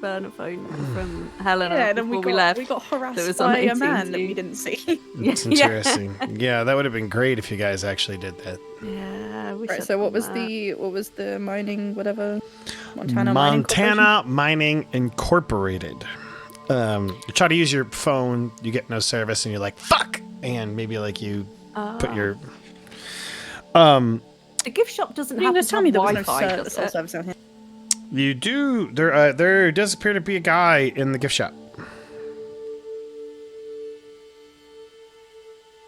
[SPEAKER 5] burner phone from Helena
[SPEAKER 2] Yeah, and then
[SPEAKER 5] before
[SPEAKER 2] we
[SPEAKER 5] left.
[SPEAKER 2] got
[SPEAKER 5] that
[SPEAKER 2] harassed
[SPEAKER 5] was on
[SPEAKER 2] by a man that
[SPEAKER 5] AT&T.
[SPEAKER 2] we didn't see.
[SPEAKER 1] It's interesting. Yeah, that would have been great if you guys actually did that.
[SPEAKER 5] Yeah. We
[SPEAKER 2] Right.
[SPEAKER 5] should
[SPEAKER 2] So
[SPEAKER 5] have
[SPEAKER 2] what was
[SPEAKER 5] done
[SPEAKER 2] the mining whatever? Montana
[SPEAKER 1] Mining Incorporated. You try to use your phone, you get no service, and you're like, fuck! And maybe like you put your...
[SPEAKER 5] that. The gift shop doesn't
[SPEAKER 2] You
[SPEAKER 5] have
[SPEAKER 2] just tell me there was no
[SPEAKER 5] Wi-Fi, does
[SPEAKER 2] cell
[SPEAKER 5] it?
[SPEAKER 2] service out here.
[SPEAKER 1] You do... There does appear to be a guy in the gift shop.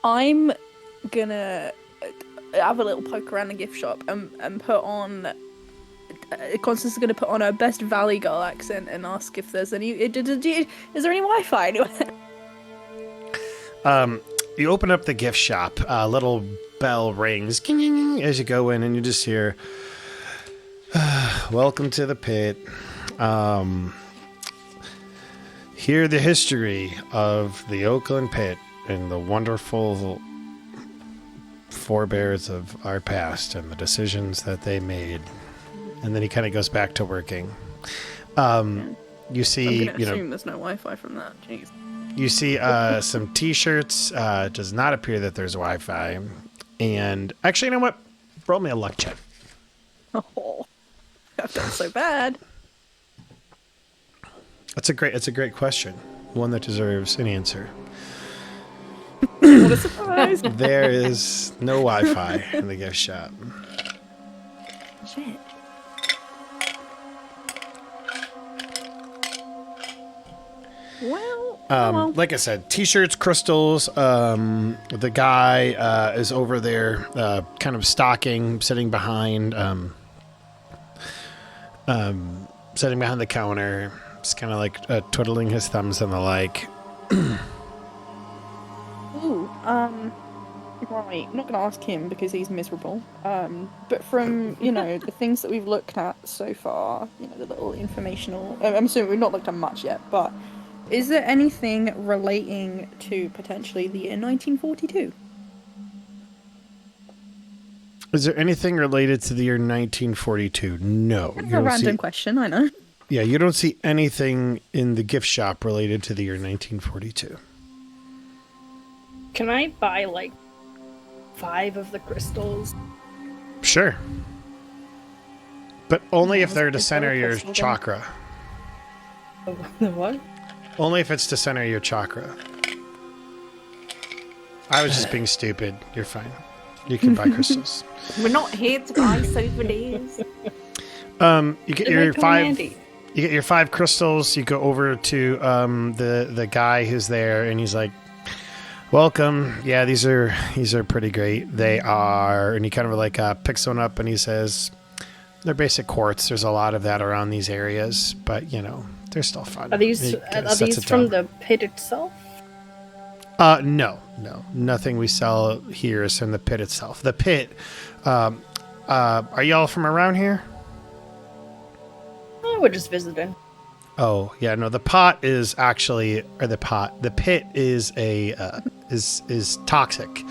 [SPEAKER 2] I'm gonna have a little poke around the gift shop and put on. Constance is gonna put on her best Valley Girl accent and ask if there's any. Is there any Wi-Fi anywhere?
[SPEAKER 1] You open up the gift shop. A little bell rings as you go in, and you just hear, "Welcome to the pit. Hear the history of the Oakland pit and the wonderful forebears of our past and the decisions that they made." And then he kind of goes back to working. You see,
[SPEAKER 2] I'm gonna assume there's no Wi-Fi from that. Jeez.
[SPEAKER 1] You see some T-shirts. It does not appear that there's Wi-Fi. And actually, you know what? Roll me a luck check.
[SPEAKER 2] Oh, I've done so bad.
[SPEAKER 1] It's a great question. One that deserves an answer.
[SPEAKER 2] What a surprise!
[SPEAKER 1] There is no Wi-Fi in the gift shop.
[SPEAKER 2] Shit. Well,
[SPEAKER 1] Like I said, T-shirts, crystals. The guy is over there, kind of stocking, sitting behind the counter. Just kind of like twiddling his thumbs and the like.
[SPEAKER 2] Ooh, right, not gonna ask him because he's miserable. But from, the things that we've looked at so far, the little informational, I'm assuming we've not looked at much yet, but is there anything relating to potentially the year 1942?
[SPEAKER 1] Is there anything related to the year 1942? No.
[SPEAKER 2] Kind of a random question, I know.
[SPEAKER 1] Yeah, you don't see anything in the gift shop related to the year 1942.
[SPEAKER 3] Can I buy like 5 of the crystals?
[SPEAKER 1] Sure. But only if
[SPEAKER 3] Yeah,
[SPEAKER 1] they're to
[SPEAKER 3] is
[SPEAKER 1] center
[SPEAKER 3] there a
[SPEAKER 1] your
[SPEAKER 3] crystal then?
[SPEAKER 1] chakra.
[SPEAKER 3] The what?
[SPEAKER 1] Only if it's to center your chakra. I was just being stupid. You're fine. You can buy crystals.
[SPEAKER 5] We're not here to buy souvenirs.
[SPEAKER 1] You get
[SPEAKER 3] Am I
[SPEAKER 1] your
[SPEAKER 3] going,
[SPEAKER 1] 5.
[SPEAKER 3] Andy?
[SPEAKER 1] You get your 5 crystals. You go over to the guy who's there, and he's like, "Welcome. Yeah, these are pretty great. They are." And he kind of like picks one up, and he says, "They're basic quartz. There's a lot of that around these areas, but they're still fun."
[SPEAKER 3] Are these
[SPEAKER 1] He sets it
[SPEAKER 3] from
[SPEAKER 1] down.
[SPEAKER 3] the pit itself?
[SPEAKER 1] No, nothing we sell here is from the pit itself. The pit. Are y'all from around here?
[SPEAKER 3] Oh, we're just visiting.
[SPEAKER 1] Oh yeah, no. The pot is actually, or the pit is is toxic.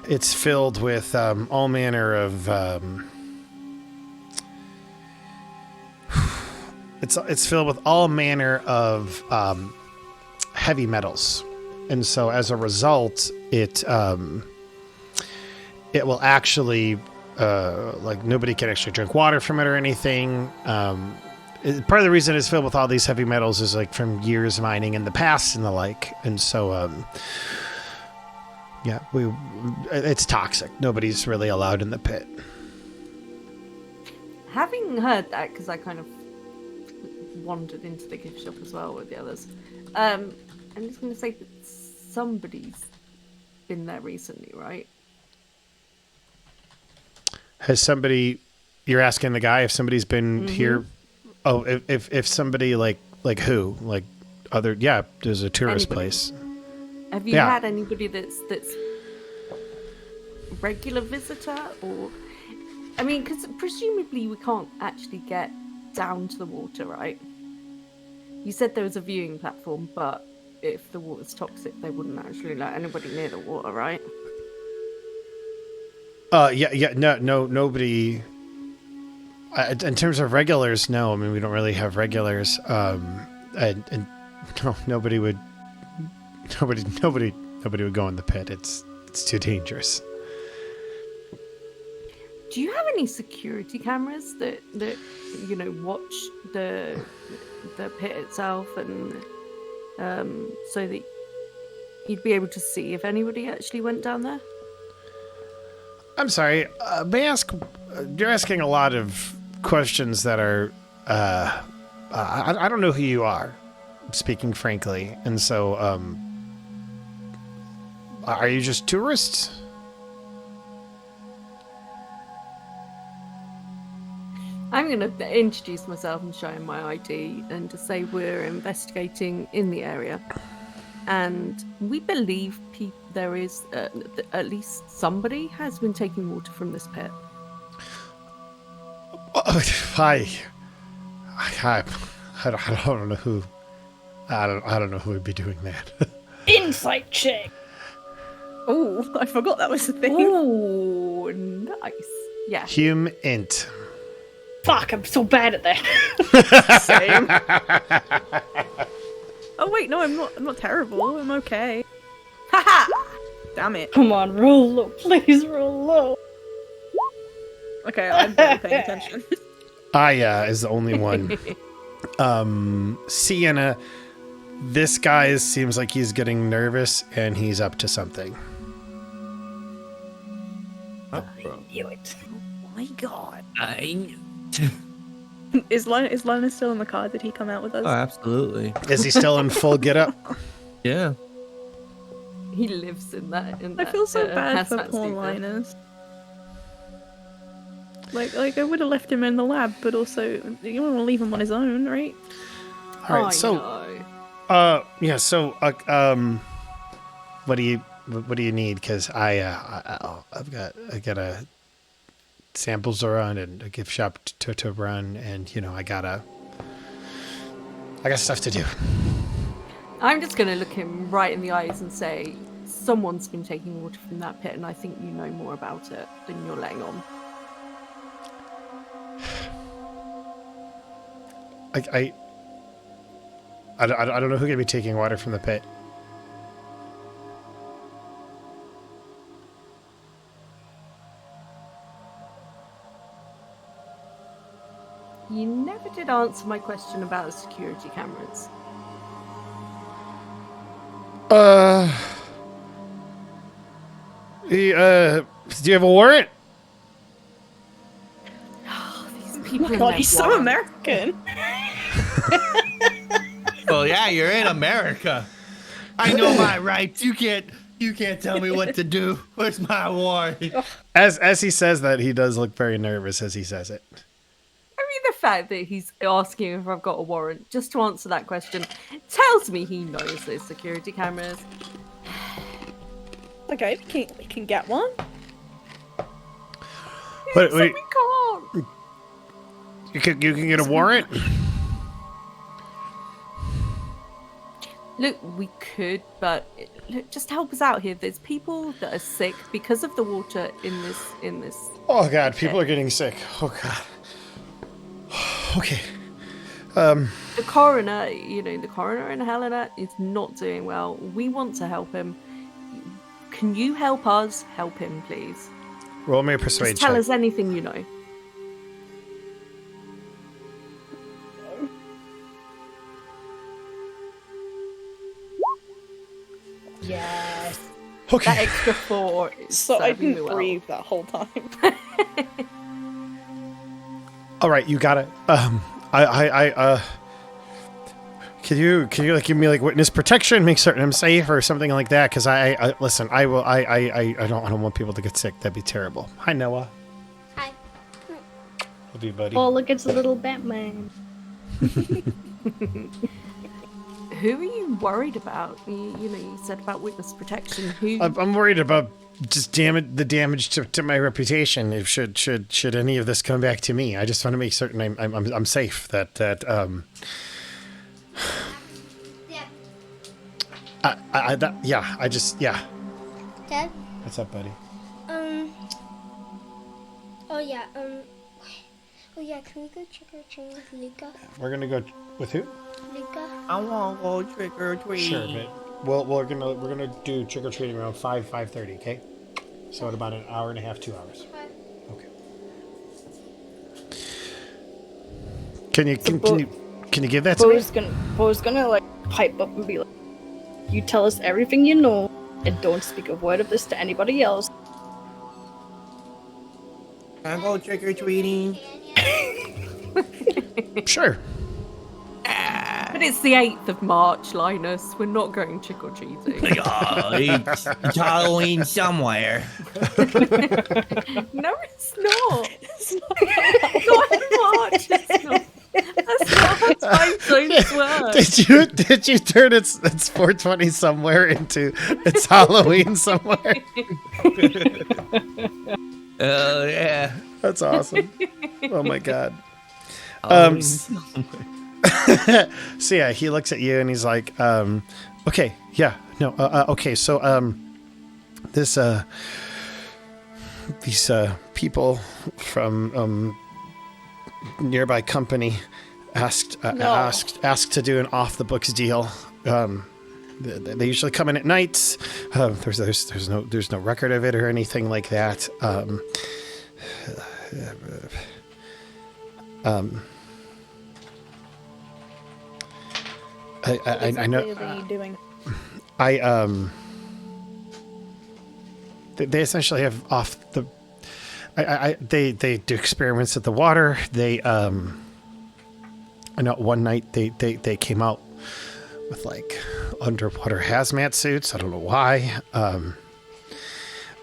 [SPEAKER 1] It's filled with all manner of. It's filled with all manner of heavy metals, and so as a result, it will actually like nobody can actually drink water from it or anything. Part of the reason it's filled with all these heavy metals is like from years mining in the past and the like, and so yeah, it's toxic. Nobody's really allowed in the pit.
[SPEAKER 5] Having heard that, because I kind of wandered into the gift shop as well with the others, I'm just going to say that somebody's been there recently, right?
[SPEAKER 1] Has somebody? You're asking the guy if somebody's been here. Oh, if somebody like who, like other, yeah, there's a tourist
[SPEAKER 5] Anybody.
[SPEAKER 1] place.
[SPEAKER 5] Have you
[SPEAKER 1] Yeah.
[SPEAKER 5] had anybody that's regular visitor, or I mean, because presumably we can't actually get down to the water, right? You said there was a viewing platform, but if the water's toxic, they wouldn't actually let anybody near the water, right?
[SPEAKER 1] Yeah, no, nobody. In terms of regulars, no. I mean, we don't really have regulars. And no, nobody would go in the pit. It's too dangerous.
[SPEAKER 5] Do you have any security cameras that watch the pit itself, and so that you'd be able to see if anybody actually went down there?
[SPEAKER 1] I'm sorry. May I ask? You're asking a lot of questions that are. I don't know who you are, speaking frankly, and so are you just tourists?
[SPEAKER 5] I'm going to introduce myself and show him my ID and to say we're investigating in the area. And we believe there is, at least somebody has been taking water from this pit.
[SPEAKER 1] I don't know who. I don't know who would be doing that.
[SPEAKER 3] Insight check.
[SPEAKER 2] Oh, I forgot that was the thing.
[SPEAKER 5] Oh, nice. Yeah.
[SPEAKER 1] Hume int.
[SPEAKER 3] Fuck, I'm so bad at that.
[SPEAKER 2] Same. Oh wait, no, I'm not terrible. I'm okay.
[SPEAKER 5] Haha!
[SPEAKER 2] Damn it.
[SPEAKER 3] Come on, roll low. Please roll low.
[SPEAKER 2] Okay, I'm barely paying attention.
[SPEAKER 1] Aya is the only one. Sienna, this guy seems like he's getting nervous and he's up to something.
[SPEAKER 3] Knew it.
[SPEAKER 2] Oh my god.
[SPEAKER 7] I knew.
[SPEAKER 2] Is Lana still in the car? Did he come out with us?
[SPEAKER 4] Oh, absolutely.
[SPEAKER 1] Is he still in full get up?
[SPEAKER 4] Yeah.
[SPEAKER 5] He lives in that.
[SPEAKER 2] I feel so bad for
[SPEAKER 5] hazmat
[SPEAKER 2] poor
[SPEAKER 5] suit there.
[SPEAKER 2] Linus. Like I would have left him in the lab, but also you don't want to leave him on his own, right?
[SPEAKER 1] All right,
[SPEAKER 5] I
[SPEAKER 1] so
[SPEAKER 5] know.
[SPEAKER 1] yeah, so what do you need? Because I've got a samples to run and a gift shop to run, and I got stuff to do.
[SPEAKER 5] I'm just going to look him right in the eyes and say, someone's been taking water from that pit, and I think you know more about it than you're letting on.
[SPEAKER 1] I don't know who could be taking water from the pit.
[SPEAKER 5] You never did answer my question about the security cameras.
[SPEAKER 1] Do you have a warrant?
[SPEAKER 5] These people Given
[SPEAKER 2] God,
[SPEAKER 5] their
[SPEAKER 2] he's so
[SPEAKER 5] warrant.
[SPEAKER 2] American.
[SPEAKER 7] Well, yeah, you're in America. I know my rights. You can't tell me what to do. Where's my warrant?
[SPEAKER 1] As he says that, he does look very nervous as he says it.
[SPEAKER 5] I mean, the fact that he's asking if I've got a warrant, just to answer that question, tells me he knows there's security cameras.
[SPEAKER 2] Okay, we can get one.
[SPEAKER 1] Wait,
[SPEAKER 5] So we can't.
[SPEAKER 1] you can get a warrant?
[SPEAKER 5] Look, we could, but look, just help us out here. There's people that are sick because of the water in this.
[SPEAKER 1] Oh God, people are getting sick. Oh God. Okay.
[SPEAKER 5] The coroner, the coroner in Helena is not doing well. We want to help him. Can you help us help him, please?
[SPEAKER 1] Roll me a persuade
[SPEAKER 5] Just tell
[SPEAKER 1] check.
[SPEAKER 5] us anything you know.
[SPEAKER 3] Yes.
[SPEAKER 5] That
[SPEAKER 1] Okay.
[SPEAKER 5] extra 4 is
[SPEAKER 2] So I
[SPEAKER 5] serving me
[SPEAKER 2] didn't
[SPEAKER 5] well.
[SPEAKER 2] breathe that whole time.
[SPEAKER 1] All right, you got it. Can you like give me like witness protection, make certain I'm safe or something like that? Because I listen, I don't want people to get sick. That'd be terrible. Hi Noah.
[SPEAKER 8] Hi.
[SPEAKER 1] Love you, buddy.
[SPEAKER 3] Oh, look, it's a little Batman.
[SPEAKER 5] Who are you worried about? You said about witness protection. Who?
[SPEAKER 1] I'm worried about just the damage to my reputation. If should any of this come back to me, I just want to make certain I'm safe. That
[SPEAKER 8] Yeah. Dad?
[SPEAKER 1] What's up, buddy?
[SPEAKER 8] Oh yeah, oh yeah, can we go trick or treating with Luca?
[SPEAKER 1] We're gonna go with who?
[SPEAKER 8] Luca?
[SPEAKER 7] I want to go trick or treat.
[SPEAKER 1] Sure, but we're gonna do trick or treating around 5:30. Okay. So in about an hour and a half, 2 hours.
[SPEAKER 8] Hi.
[SPEAKER 1] Okay. Can you give that to me?
[SPEAKER 3] Bo's gonna like pipe up and be like, "You tell us everything you know, and don't speak a word of this to anybody else."
[SPEAKER 7] Can I go trick or treating?
[SPEAKER 1] Sure.
[SPEAKER 5] But it's the 8th of March, Linus. We're not going trick or treating.
[SPEAKER 7] Oh, it's Halloween somewhere.
[SPEAKER 5] No, it's not. It's not in March. It's not. That's not how time zones work.
[SPEAKER 1] Did you turn it's 420 somewhere into it's Halloween somewhere?
[SPEAKER 7] Oh yeah.
[SPEAKER 1] That's awesome. Oh my god.
[SPEAKER 7] Halloween
[SPEAKER 1] So yeah, he looks at you and he's like, okay, yeah, no, okay, so this these people from nearby company asked to do an off the books deal. They usually come in at night. There's no record of it or anything like that. I know.
[SPEAKER 2] What are you doing?
[SPEAKER 1] They essentially have off the. They do experiments at the water. I know one night they came out with like underwater hazmat suits. I don't know why. I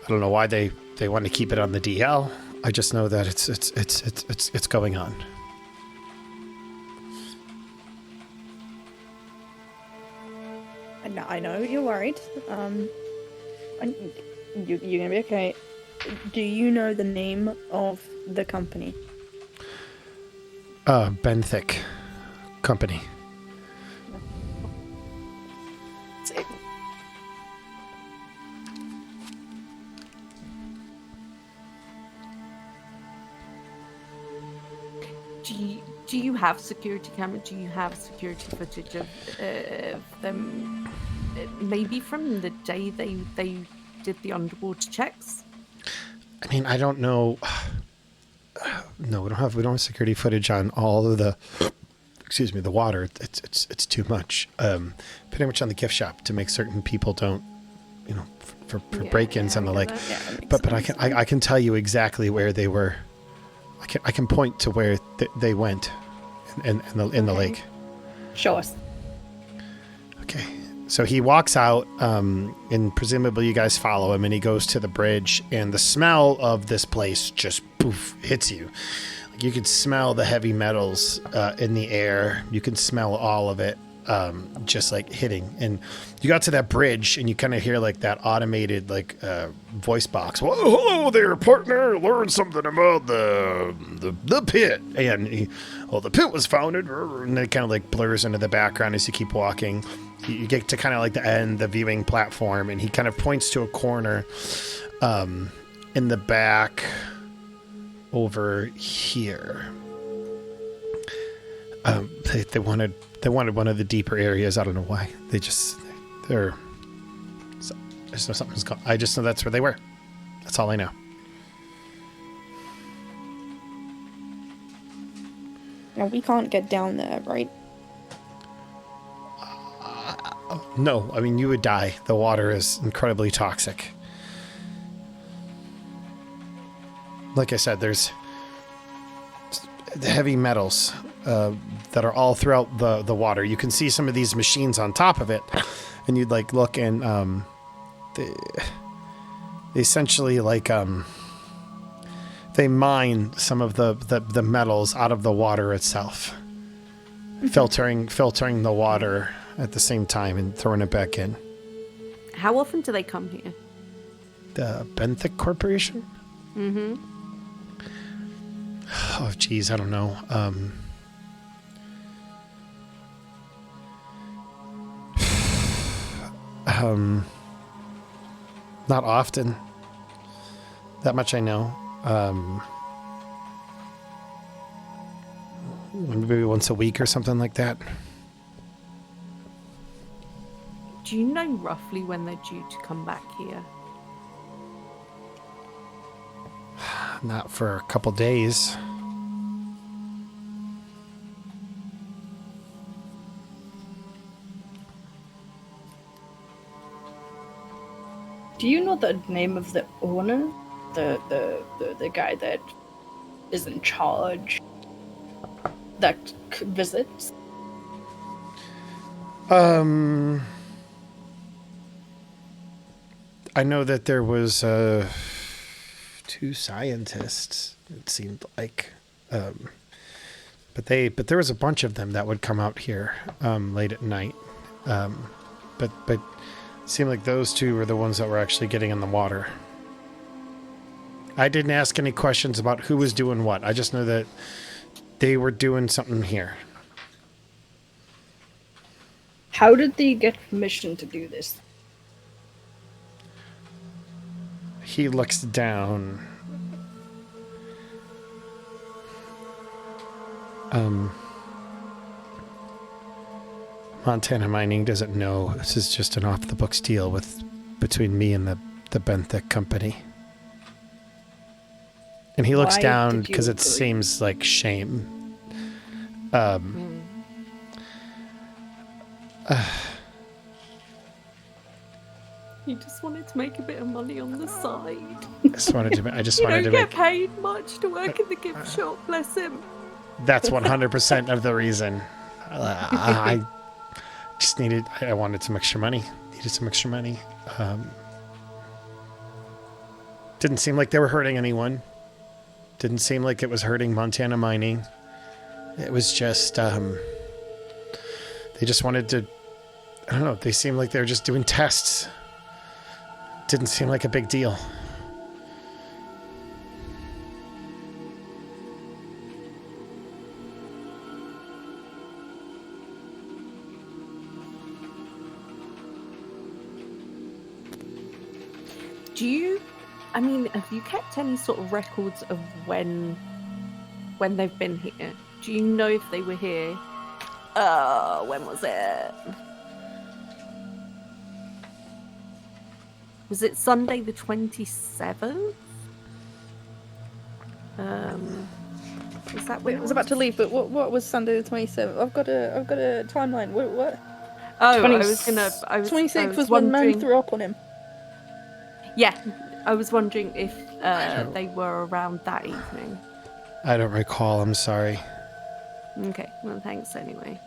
[SPEAKER 1] don't know why they want to keep it on the DL. I just know that it's going on.
[SPEAKER 2] I know you're worried. You're gonna be okay. Do you know the name of the company?
[SPEAKER 1] Benthic Company.
[SPEAKER 5] Do you have security camera? Do you have security footage of them? Maybe from the day they did the underwater checks.
[SPEAKER 1] I mean, I don't know. No, we don't have security footage on all of the. Excuse me, the water. It's too much. Pretty much on the gift shop to make certain people don't, for break-ins and the like.
[SPEAKER 2] Yeah,
[SPEAKER 1] But I can tell you exactly where they were I can point to where they went in the lake.
[SPEAKER 3] Show us.
[SPEAKER 1] Okay. So he walks out, and presumably you guys follow him, and he goes to the bridge, and the smell of this place just poof hits you. Like you could smell the heavy metals in the air. You can smell all of it just like hitting. And you got to that bridge, and you kind of hear like that automated like voice box. Well, hello there, partner. Learn something about the pit. And the pit was founded, and it kind of like blurs into the background as you keep walking. You get to kind of like the end, the viewing platform, and he kind of points to a corner in the back over here. They wanted one of the deeper areas. I don't know why. I just know something's gone. I just know that's where they were. That's all I know.
[SPEAKER 2] Now we can't get down there, right?
[SPEAKER 1] No, I mean, you would die. The water is incredibly toxic. Like I said, there's the heavy metals that are all throughout the water. You can see some of these machines on top of it, and you'd like look and they essentially like they mine some of the metals out of the water itself, filtering the water at the same time and throwing it back in.
[SPEAKER 5] How often do they come here?
[SPEAKER 1] The Benthic Corporation?
[SPEAKER 5] Mm-hmm.
[SPEAKER 1] Oh, geez, I don't know. Not often. That much I know. Maybe once a week or something like that.
[SPEAKER 5] Do you know roughly when they're due to come back here?
[SPEAKER 1] Not for a couple days.
[SPEAKER 3] Do you know the name of the owner? The guy that is in charge that visits?
[SPEAKER 1] I know that there was 2 scientists, it seemed like, but there was a bunch of them that would come out here late at night, but it seemed like those 2 were the ones that were actually getting in the water. I didn't ask any questions about who was doing what. I just know that they were doing something here.
[SPEAKER 3] How did they get permission to do this?
[SPEAKER 1] He looks down. Montana Mining doesn't know. This is just an off-the-books deal between me and the Benthic company. And he looks
[SPEAKER 3] Why
[SPEAKER 1] down
[SPEAKER 3] did you
[SPEAKER 1] because it
[SPEAKER 3] agree?
[SPEAKER 1] seems like shame.
[SPEAKER 5] You just wanted to make a bit of money on the side.
[SPEAKER 1] I just wanted to
[SPEAKER 5] Get
[SPEAKER 1] make.
[SPEAKER 5] paid much to work in the gift shop, bless him.
[SPEAKER 1] That's 100% of the reason. I just needed. I wanted some extra money. Needed some extra money. Didn't seem like they were hurting anyone. Didn't seem like it was hurting Montana Mining. It was just. They just wanted to. I don't know. They seemed like they were just doing tests. Didn't seem like a big deal.
[SPEAKER 5] Have you kept any sort of records of when they've been here? Do you know if they were here? When was it? Was it Sunday the 27th? Was that when
[SPEAKER 2] Wait, I was about to leave, but what was Sunday the 27th? I've got a timeline. What?
[SPEAKER 5] Oh,
[SPEAKER 3] 20
[SPEAKER 5] I was
[SPEAKER 2] 26th was when men
[SPEAKER 5] wondering.
[SPEAKER 2] threw up on him.
[SPEAKER 5] Yeah, I was wondering if they were around that evening.
[SPEAKER 1] I don't recall. I'm sorry.
[SPEAKER 5] Okay, well, thanks anyway.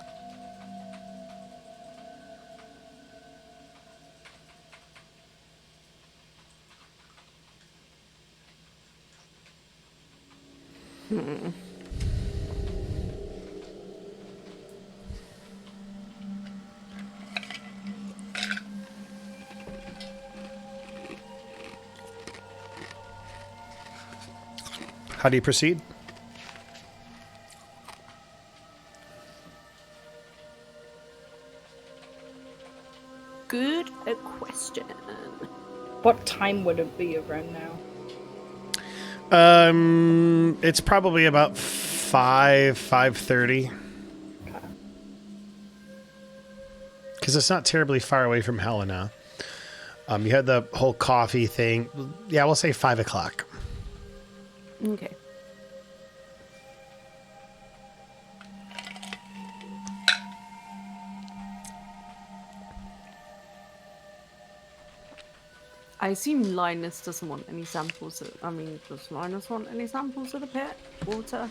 [SPEAKER 1] How do you proceed?
[SPEAKER 5] Good question.
[SPEAKER 3] What time would it be around now?
[SPEAKER 1] It's probably about 5:30. Because it's not terribly far away from Helena. You had the whole coffee thing. Yeah, we'll say 5 o'clock.
[SPEAKER 5] Okay. I assume Linus doesn't want any samples. Does Linus want any samples of the pit water?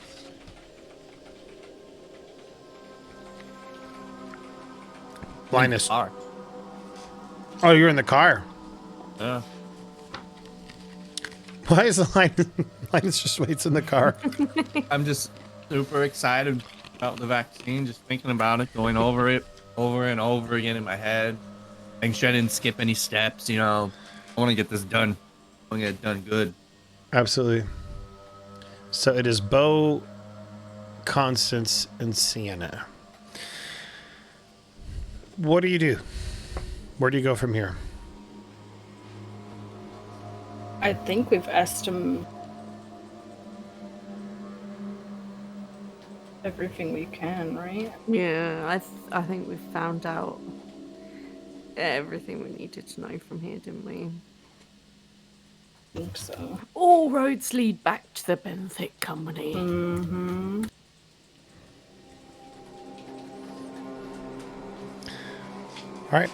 [SPEAKER 1] Linus.
[SPEAKER 7] Car.
[SPEAKER 1] Oh, you're in the car.
[SPEAKER 7] Yeah.
[SPEAKER 1] Why is the Linus just waits in the car?
[SPEAKER 7] I'm just super excited about the vaccine. Just thinking about it, going over it over and over again in my head. Making sure I didn't skip any steps. You know, I want to get this done. I want to get it done good.
[SPEAKER 1] Absolutely. So it is Bo, Constance, and Sienna. What do you do? Where do you go from here?
[SPEAKER 3] I think we've asked him everything we can, right?
[SPEAKER 5] Yeah, I think we've found out everything we needed to know from here, didn't we?
[SPEAKER 3] I think so.
[SPEAKER 5] All roads lead back to the Benthic Company.
[SPEAKER 3] Mm-hmm.
[SPEAKER 1] All right.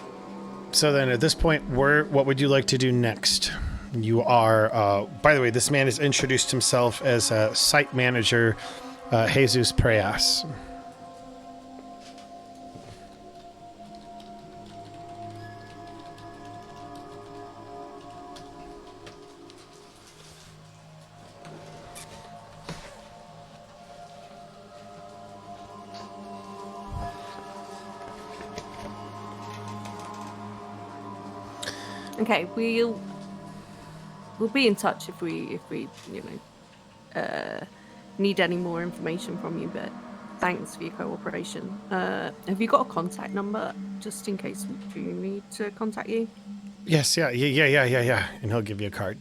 [SPEAKER 1] So then at this point, what would you like to do next? You are, by the way, this man has introduced himself as a site manager, Jesus Preas.
[SPEAKER 5] Okay, we'll be in touch if we need any more information from you. But thanks for your cooperation. Have you got a contact number just in case we do need to contact you?
[SPEAKER 1] Yes, yeah. And he'll give you a card.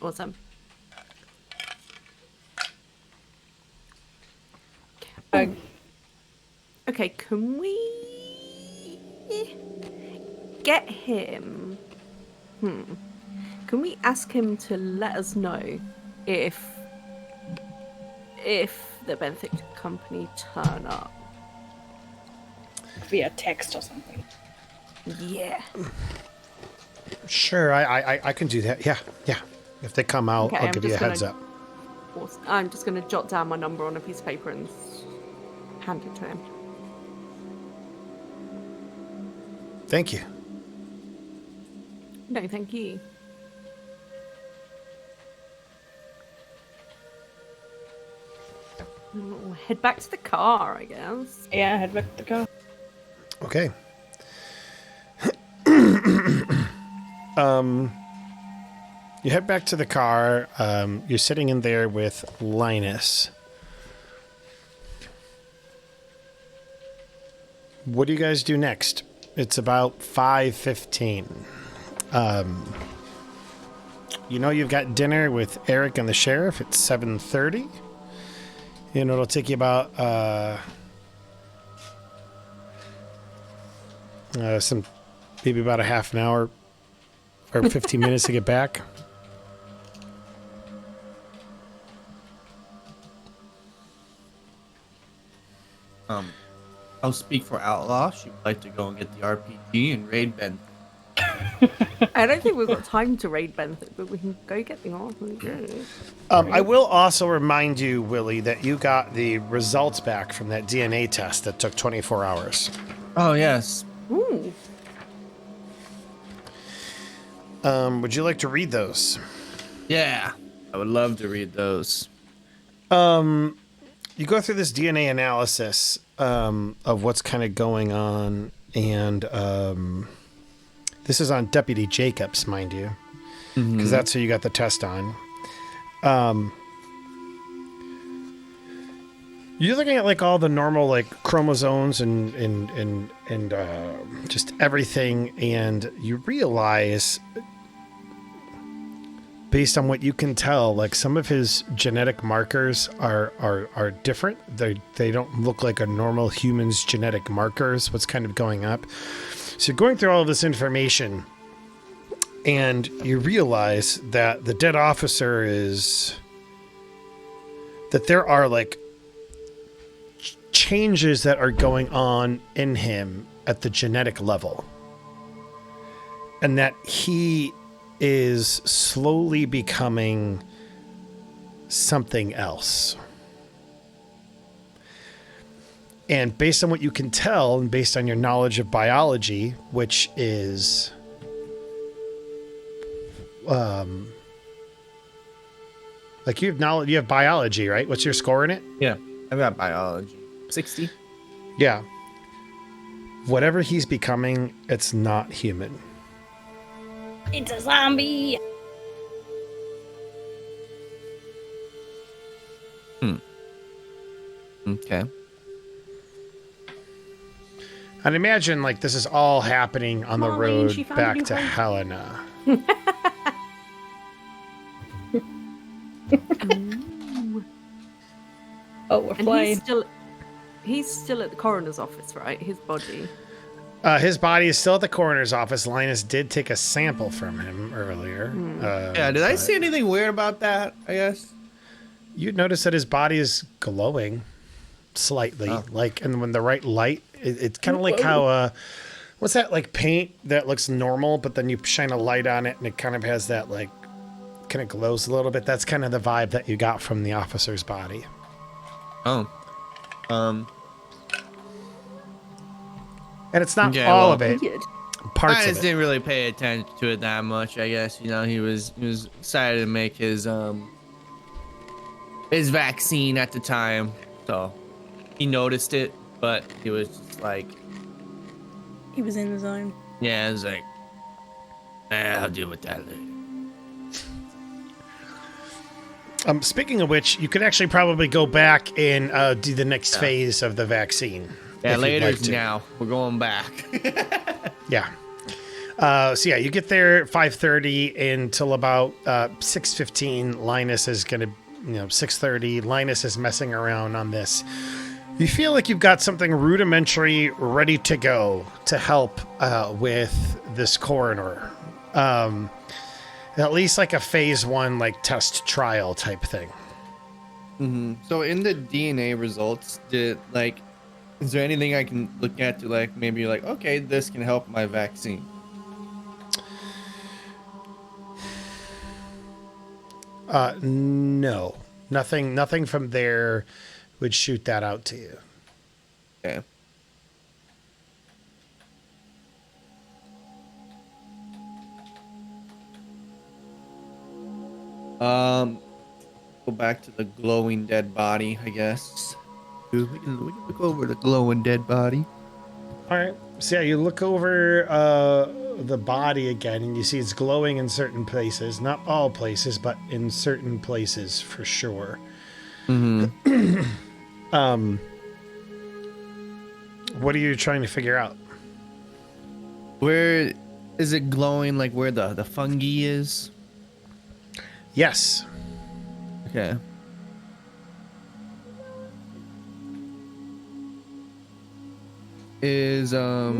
[SPEAKER 5] Awesome. Okay, can we get him? Can we ask him to let us know if the Benthic Company turn up?
[SPEAKER 3] Via text or something.
[SPEAKER 5] Yeah.
[SPEAKER 1] Sure, I can do that. Yeah. If they come out,
[SPEAKER 5] Okay,
[SPEAKER 1] I'll
[SPEAKER 5] I'm
[SPEAKER 1] give you a
[SPEAKER 5] just
[SPEAKER 1] heads
[SPEAKER 5] gonna-
[SPEAKER 1] up.
[SPEAKER 5] Awesome. I'm just going to jot down my number on a piece of paper and hand it to him.
[SPEAKER 1] Thank you.
[SPEAKER 5] No, thank you. We'll head back to the car, I guess.
[SPEAKER 3] Yeah, head back to the car.
[SPEAKER 1] Okay. You head back to the car. You're sitting in there with Linus. What do you guys do next? It's about 5:15. You know you've got dinner with Eric and the sheriff at 7:30. You know it'll take you about maybe about a half an hour or 15 minutes to get back.
[SPEAKER 7] I'll speak for Outlaw. She'd like to go and get the RPG and raid Ben.
[SPEAKER 5] I don't think we've got time to raid Benefit, but we can go get the armor.
[SPEAKER 1] I will also remind you, Willie, that you got the results back from that DNA test that took 24 hours.
[SPEAKER 7] Oh yes.
[SPEAKER 5] Ooh.
[SPEAKER 1] Would you like to read those?
[SPEAKER 7] Yeah. I would love to read those.
[SPEAKER 1] You go through this DNA analysis of what's kind of going on, and this is on Deputy Jacobs, mind you, because that's who you got the test on. You're looking at like all the normal like chromosomes and just everything, and you realize, based on what you can tell, like some of his genetic markers are different. They don't look like a normal human's genetic markers. What's kind of going up? So you're going through all of this information, and you realize that the dead officer that there are like changes that are going on in him at the genetic level, and that he is slowly becoming something else. And based on what you can tell, and based on your knowledge of biology, which is like you have biology, right? What's your score in it?
[SPEAKER 7] Yeah. I've got biology. 60.
[SPEAKER 1] Yeah. Whatever he's becoming, it's not human.
[SPEAKER 3] It's a zombie.
[SPEAKER 7] Okay.
[SPEAKER 1] I'd imagine like this is all happening on the
[SPEAKER 5] Mommy, she
[SPEAKER 1] road
[SPEAKER 5] found a
[SPEAKER 1] back
[SPEAKER 5] new
[SPEAKER 1] to
[SPEAKER 5] home.
[SPEAKER 1] Helena.
[SPEAKER 3] Oh, we're
[SPEAKER 5] And
[SPEAKER 3] flying.
[SPEAKER 5] he's still at the coroner's office, right? His body.
[SPEAKER 1] His body is still at the coroner's office. Linus did take a sample from him earlier.
[SPEAKER 7] Yeah, did I
[SPEAKER 1] but
[SPEAKER 7] see anything weird about that, I guess?
[SPEAKER 1] You'd notice that his body is glowing slightly, like, and when the right light, it's kind of like how, what's that, like paint that looks normal, but then you shine a light on it and it kind of has that, like, kind of glows a little bit. That's kind of the vibe that you got from the officer's body.
[SPEAKER 7] Oh.
[SPEAKER 1] And it's not
[SPEAKER 7] Okay,
[SPEAKER 1] all
[SPEAKER 7] well-
[SPEAKER 1] of it,
[SPEAKER 2] Weird.
[SPEAKER 1] parts
[SPEAKER 7] I
[SPEAKER 1] of
[SPEAKER 7] just
[SPEAKER 1] it.
[SPEAKER 7] didn't really pay attention to it that much, I guess. You know, he was excited to make his vaccine at the time. So he noticed it, but he was just like,
[SPEAKER 2] He was in the zone.
[SPEAKER 7] yeah, it was like, I'll deal with that later.
[SPEAKER 1] Speaking of which, you could actually probably go back and do the next phase of the vaccine.
[SPEAKER 7] Yeah,
[SPEAKER 1] if you'd
[SPEAKER 7] later
[SPEAKER 1] like to.
[SPEAKER 7] now. We're going back.
[SPEAKER 1] Yeah. So yeah, you get there at 5:30 until about 6:15. Linus is gonna, 6:30. Linus is messing around on this. You feel like you've got something rudimentary ready to go to help with this coroner. At least like a phase 1, like test trial type thing.
[SPEAKER 4] So in the DNA results, is there anything I can look at to like maybe like, okay, this can help my vaccine?
[SPEAKER 1] No, nothing from there would shoot that out to you.
[SPEAKER 4] Okay. Go back to the glowing dead body, I guess. We can look over the glowing dead body.
[SPEAKER 1] All right. So yeah, you look over the body again, and you see it's glowing in certain places. Not all places, but in certain places for sure. What are you trying to figure out?
[SPEAKER 4] Where is it glowing? Like where the fungi is?
[SPEAKER 1] Yes.
[SPEAKER 4] Okay. Is Oh,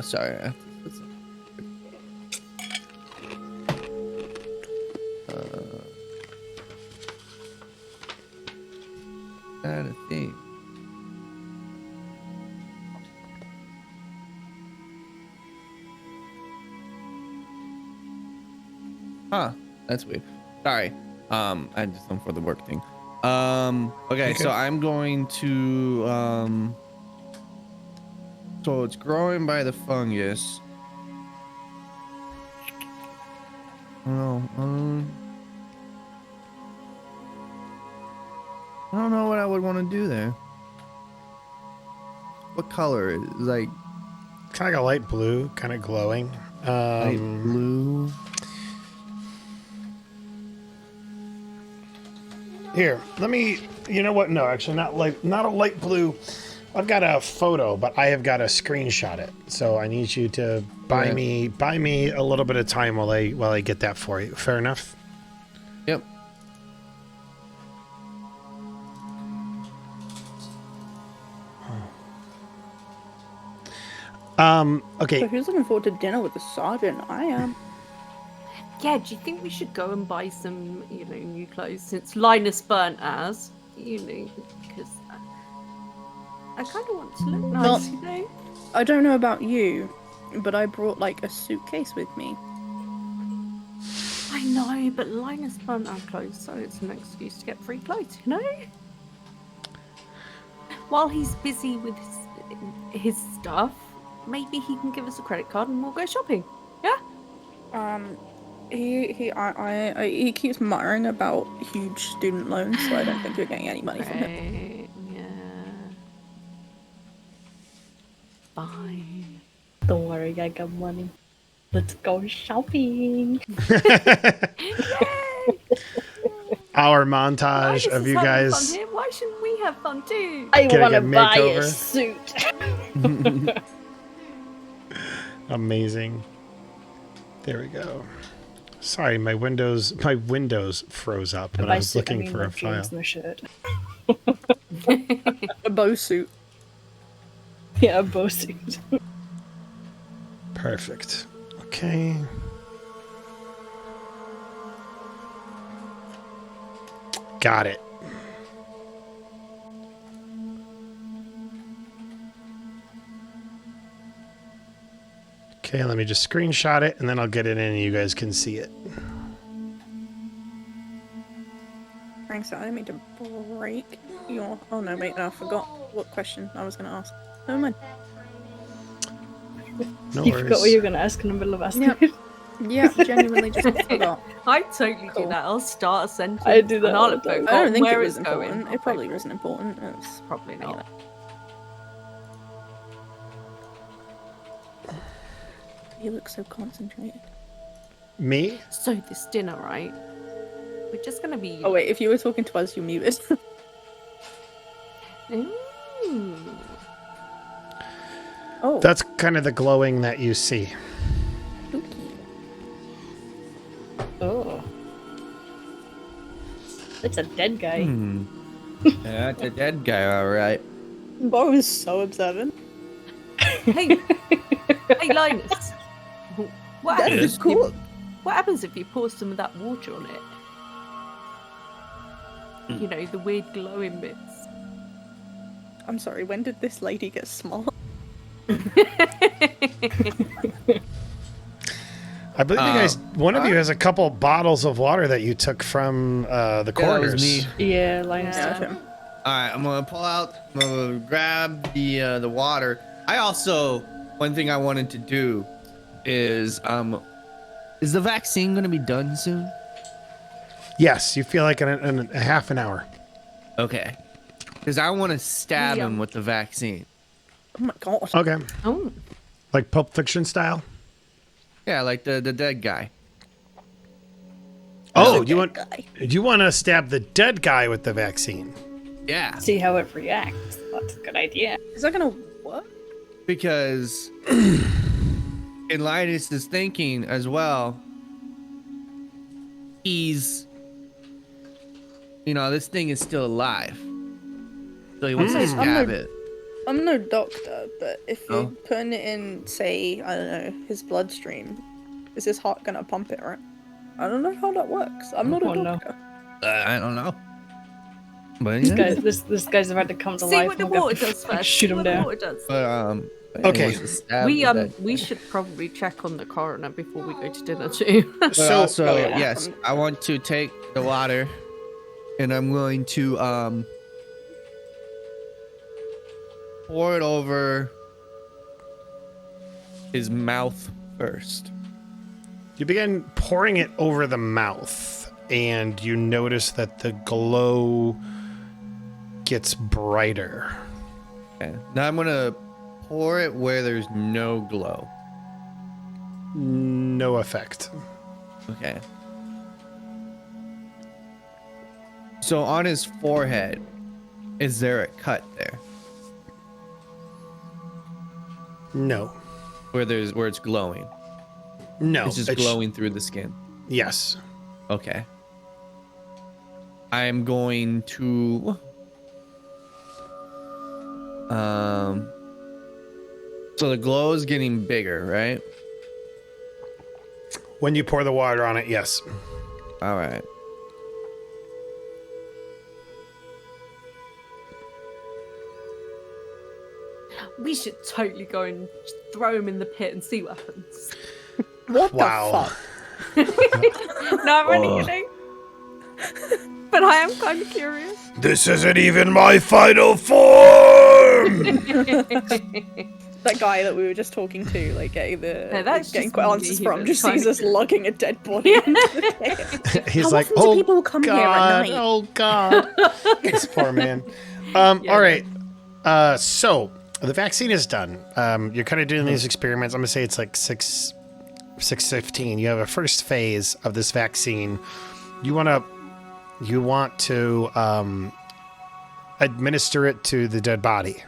[SPEAKER 4] sorry. Not a thing. Huh. That's weird. Sorry. I had just done for the work thing. Okay, so I'm going to so it's growing by the fungus. Oh, I don't know what I would want to do there. What color is it? Like
[SPEAKER 1] Kind of like a light blue, kind of glowing.
[SPEAKER 4] light blue?
[SPEAKER 1] Here, let me. You know what? No, actually, not a light blue. I've got a photo, but I have got to screenshot it. So I need you to buy me a little bit of time while I get that for you. Fair enough.
[SPEAKER 4] Yep.
[SPEAKER 1] Okay.
[SPEAKER 2] So who's looking forward to dinner with the sergeant? I am.
[SPEAKER 5] Yeah, do you think we should go and buy some, new clothes since Linus burnt ours? Because I kind of want to look nice,
[SPEAKER 2] I don't know about you, but I brought like a suitcase with me.
[SPEAKER 5] I know, but Linus burnt our clothes, so it's an excuse to get free clothes, While he's busy with his stuff, maybe he can give us a credit card and we'll go shopping. Yeah?
[SPEAKER 2] He keeps muttering about huge student loans, so I don't think we're getting any money from him.
[SPEAKER 5] Right, yeah. Fine.
[SPEAKER 3] Don't worry, I got money. Let's go shopping.
[SPEAKER 1] Our montage
[SPEAKER 5] Linus
[SPEAKER 1] of
[SPEAKER 5] is
[SPEAKER 1] you
[SPEAKER 5] having
[SPEAKER 1] guys.
[SPEAKER 5] fun here. Why shouldn't we have fun too?
[SPEAKER 3] I
[SPEAKER 1] Getting
[SPEAKER 3] want
[SPEAKER 1] a
[SPEAKER 3] to buy
[SPEAKER 1] makeover.
[SPEAKER 3] a suit.
[SPEAKER 1] Amazing. There we go. Sorry, my windows froze up when I
[SPEAKER 3] By
[SPEAKER 1] was
[SPEAKER 3] suit,
[SPEAKER 1] looking for a
[SPEAKER 3] like jeans
[SPEAKER 1] file.
[SPEAKER 3] and a shirt.
[SPEAKER 2] A bow suit.
[SPEAKER 3] Yeah, a bow suit.
[SPEAKER 1] Perfect. Okay. Got it. Okay, let me just screenshot it and then I'll get it in and you guys can see it.
[SPEAKER 2] Thanks, I didn't mean to break your... Oh no, wait, no, I forgot what question I was going to ask. Never mind.
[SPEAKER 1] No
[SPEAKER 3] You forgot what
[SPEAKER 1] worries.
[SPEAKER 3] you were going to ask in the middle of asking.
[SPEAKER 2] Yep. Yeah, genuinely just forgot.
[SPEAKER 5] I totally
[SPEAKER 3] Cool.
[SPEAKER 5] do that. I'll start a sentence.
[SPEAKER 3] I do that
[SPEAKER 5] and
[SPEAKER 3] all
[SPEAKER 5] I'll
[SPEAKER 3] the time.
[SPEAKER 5] put
[SPEAKER 2] I don't think
[SPEAKER 5] where
[SPEAKER 2] it was
[SPEAKER 5] it's going.
[SPEAKER 2] important. It probably wasn't important. It's
[SPEAKER 5] Probably not.
[SPEAKER 2] You look so concentrated.
[SPEAKER 1] Me?
[SPEAKER 5] So this dinner, right? We're just gonna be.
[SPEAKER 2] Oh wait, if you were talking to us, you muted.
[SPEAKER 5] Ooh.
[SPEAKER 2] Oh,
[SPEAKER 1] That's kind of the glowing that you see.
[SPEAKER 2] spooky.
[SPEAKER 3] Oh. It's a dead guy.
[SPEAKER 4] Yeah, that's a dead guy, all right.
[SPEAKER 2] Bo is so observant.
[SPEAKER 5] Hey, hey, Linus. What
[SPEAKER 2] That
[SPEAKER 5] happens,
[SPEAKER 2] is cool.
[SPEAKER 5] what happens if you pour some of that water on it? You know, the weird glowing bits.
[SPEAKER 2] I'm sorry, when did this lady get smart?
[SPEAKER 1] I believe you guys, one of you has a couple bottles of water that you took from the
[SPEAKER 4] Yeah, that
[SPEAKER 1] corners.
[SPEAKER 4] was me.
[SPEAKER 3] Yeah, Linus.
[SPEAKER 2] Yeah,
[SPEAKER 3] did.
[SPEAKER 2] him.
[SPEAKER 4] All right, I'm gonna pull out. I'm gonna grab the water. I also one thing I wanted to do is the vaccine gonna be done soon?
[SPEAKER 1] Yes, you feel like in a half an hour.
[SPEAKER 4] Okay, because I want to stab
[SPEAKER 5] Yeah.
[SPEAKER 4] him with the vaccine.
[SPEAKER 2] Oh my god.
[SPEAKER 1] Okay.
[SPEAKER 5] Oh,
[SPEAKER 1] Like Pulp Fiction style?
[SPEAKER 4] Yeah, like the dead guy.
[SPEAKER 1] Oh,
[SPEAKER 2] Dead
[SPEAKER 1] you want
[SPEAKER 2] guy.
[SPEAKER 1] to stab the dead guy with the vaccine?
[SPEAKER 4] Yeah,
[SPEAKER 3] See how it reacts. That's a good idea.
[SPEAKER 2] Is that gonna work?
[SPEAKER 4] because in Linus's thinking as well, he's, this thing is still alive, so he wants to
[SPEAKER 2] I'm
[SPEAKER 4] stab
[SPEAKER 2] no-
[SPEAKER 4] it.
[SPEAKER 2] I'm no doctor, but if you're
[SPEAKER 4] Oh.
[SPEAKER 2] putting it in, say, I don't know, his bloodstream, is his heart gonna pump it, right? I don't know how that works. I'm not a
[SPEAKER 3] Oh, no.
[SPEAKER 2] doctor.
[SPEAKER 4] I don't know. But
[SPEAKER 3] This
[SPEAKER 4] yeah.
[SPEAKER 3] guy, this guy's about to come to
[SPEAKER 5] see
[SPEAKER 3] life.
[SPEAKER 5] what the
[SPEAKER 3] and we're
[SPEAKER 5] water
[SPEAKER 3] gonna
[SPEAKER 5] does first.
[SPEAKER 3] Shoot
[SPEAKER 5] see
[SPEAKER 3] him
[SPEAKER 5] what
[SPEAKER 3] down.
[SPEAKER 5] the water does.
[SPEAKER 4] But
[SPEAKER 1] Okay.
[SPEAKER 5] We should probably check on the coroner before we go to dinner too.
[SPEAKER 4] But
[SPEAKER 1] So-
[SPEAKER 4] also,
[SPEAKER 2] Oh, yeah.
[SPEAKER 4] yes, I want to take the water, and I'm going to pour it over his mouth first.
[SPEAKER 1] You begin pouring it over the mouth, and you notice that the glow gets brighter.
[SPEAKER 4] Okay. Now I'm gonna pour it where there's no glow.
[SPEAKER 1] No effect.
[SPEAKER 4] Okay. So on his forehead, is there a cut there
[SPEAKER 1] No.
[SPEAKER 4] where it's glowing?
[SPEAKER 1] No.
[SPEAKER 4] It's just glowing through the skin.
[SPEAKER 1] Yes.
[SPEAKER 4] Okay. I'm going to so the glow is getting bigger, right?
[SPEAKER 1] When you pour the water on it, yes.
[SPEAKER 4] All right.
[SPEAKER 5] We should totally go and throw him in the pit and see what happens.
[SPEAKER 2] What
[SPEAKER 1] Wow.
[SPEAKER 2] the fuck?
[SPEAKER 5] No, I'm only kidding. But I am kind of curious.
[SPEAKER 1] This isn't even my final form!
[SPEAKER 2] That guy that we were just talking to, like getting
[SPEAKER 5] that's
[SPEAKER 2] getting
[SPEAKER 5] just me
[SPEAKER 2] answers from,
[SPEAKER 5] human
[SPEAKER 2] just
[SPEAKER 5] trying
[SPEAKER 2] sees
[SPEAKER 5] to-
[SPEAKER 2] us lugging a dead body. into the pit.
[SPEAKER 1] He's
[SPEAKER 2] How
[SPEAKER 1] like,
[SPEAKER 2] often do
[SPEAKER 1] oh,
[SPEAKER 2] people come here at
[SPEAKER 1] God,
[SPEAKER 2] night?"
[SPEAKER 1] oh, God. This poor man. All right. So the vaccine is done. You're kind of doing these experiments. I'm going to say it's like 6:15. You have a first phase of this vaccine. You want to administer it to the dead body.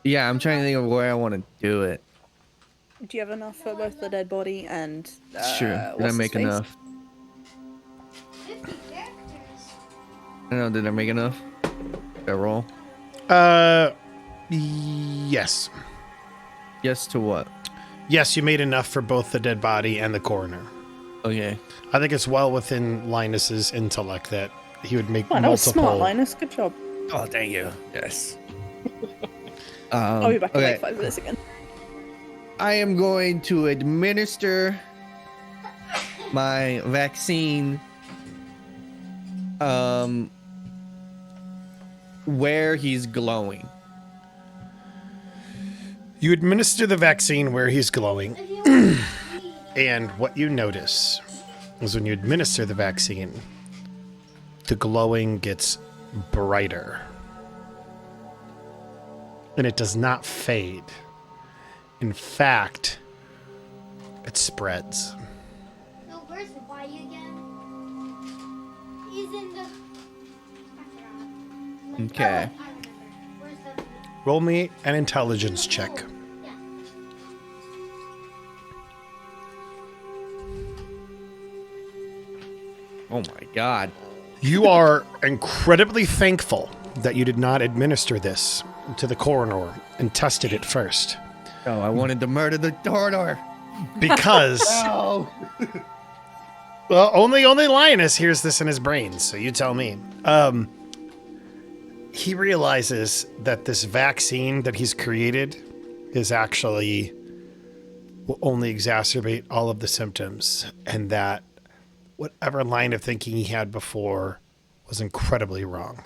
[SPEAKER 4] Yeah, I'm trying to think of where I want to do it.
[SPEAKER 2] Do you have enough for both the dead body and
[SPEAKER 4] Sure. Did I
[SPEAKER 2] what's his
[SPEAKER 4] make
[SPEAKER 2] face?
[SPEAKER 4] enough?
[SPEAKER 8] 50 characters.
[SPEAKER 4] I don't know. Did I make enough? Did I roll?
[SPEAKER 1] Yes.
[SPEAKER 4] Yes to what?
[SPEAKER 1] Yes, you made enough for both the dead body and the coroner.
[SPEAKER 4] Okay.
[SPEAKER 1] I think it's well within Linus's intellect that he would make
[SPEAKER 2] Oh, that was
[SPEAKER 1] multiple.
[SPEAKER 2] smart, Linus. Good job.
[SPEAKER 4] Oh, thank you. Yes.
[SPEAKER 2] I'll be back in
[SPEAKER 4] okay.
[SPEAKER 2] like 5 minutes again.
[SPEAKER 4] I am going to administer my vaccine where he's glowing.
[SPEAKER 1] You administer the vaccine where he's glowing,
[SPEAKER 8] If you want to read,
[SPEAKER 1] and what you notice is when you administer the vaccine, the glowing gets brighter. And it does not fade. In fact, it spreads.
[SPEAKER 8] no, where's the body again? He's in the. I forgot.
[SPEAKER 4] Okay.
[SPEAKER 8] I remember. Where's the.
[SPEAKER 1] Roll me an intelligence check.
[SPEAKER 8] Yeah.
[SPEAKER 4] Oh my god.
[SPEAKER 1] You are incredibly thankful that you did not administer this to the coroner and tested it first.
[SPEAKER 4] Oh, I wanted to murder the coroner.
[SPEAKER 1] Because,
[SPEAKER 4] Oh.
[SPEAKER 1] well, only Linus hears this in his brain, so you tell me. He realizes that this vaccine that he's created is actually will only exacerbate all of the symptoms, and that whatever line of thinking he had before was incredibly wrong.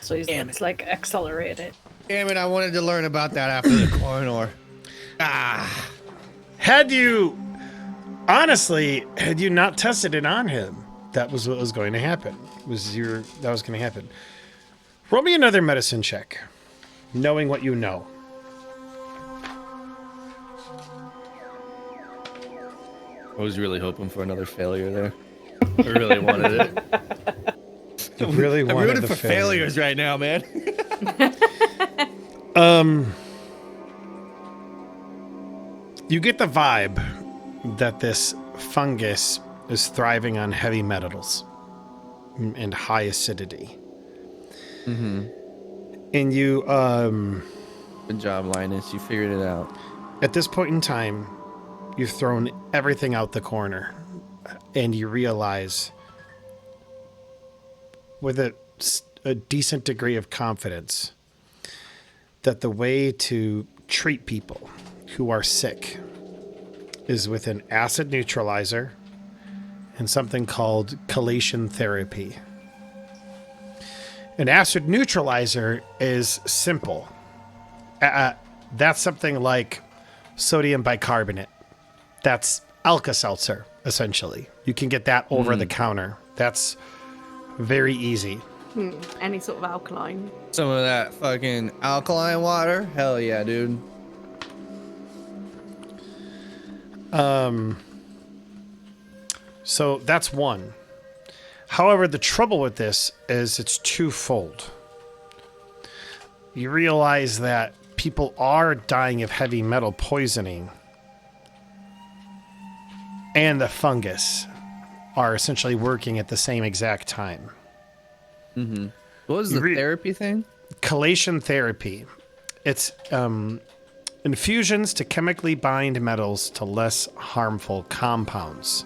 [SPEAKER 3] So it's like accelerated.
[SPEAKER 4] Damn it, I wanted to learn about that after the coroner. Ah.
[SPEAKER 1] Had you not tested it on him, that was what was going to happen. That was going to happen. Roll me another medicine check, knowing what you know.
[SPEAKER 4] I was really hoping for another failure there. I really wanted it.
[SPEAKER 1] I really
[SPEAKER 4] I'm
[SPEAKER 1] wanted
[SPEAKER 4] rooting
[SPEAKER 1] the
[SPEAKER 4] for
[SPEAKER 1] failure.
[SPEAKER 4] failures right now, man.
[SPEAKER 1] You get the vibe that this fungus is thriving on heavy metals and high acidity. Mm-hmm. And you,
[SPEAKER 4] Good job, Linus. You figured it out.
[SPEAKER 1] at this point in time, you've thrown everything out the corner, and you realize, with a decent degree of confidence, that the way to treat people who are sick is with an acid neutralizer and something called chelation therapy. An acid neutralizer is simple. That's something like sodium bicarbonate. That's Alka-Seltzer, essentially. You can get that over the counter. That's very easy.
[SPEAKER 5] Any sort of alkaline.
[SPEAKER 4] Some of that fucking alkaline water. Hell yeah, dude.
[SPEAKER 1] So that's one. However, the trouble with this is it's twofold. You realize that people are dying of heavy metal poisoning, and the fungus are essentially working at the same exact time.
[SPEAKER 4] What was the therapy thing?
[SPEAKER 1] Chelation therapy. It's infusions to chemically bind metals to less harmful compounds.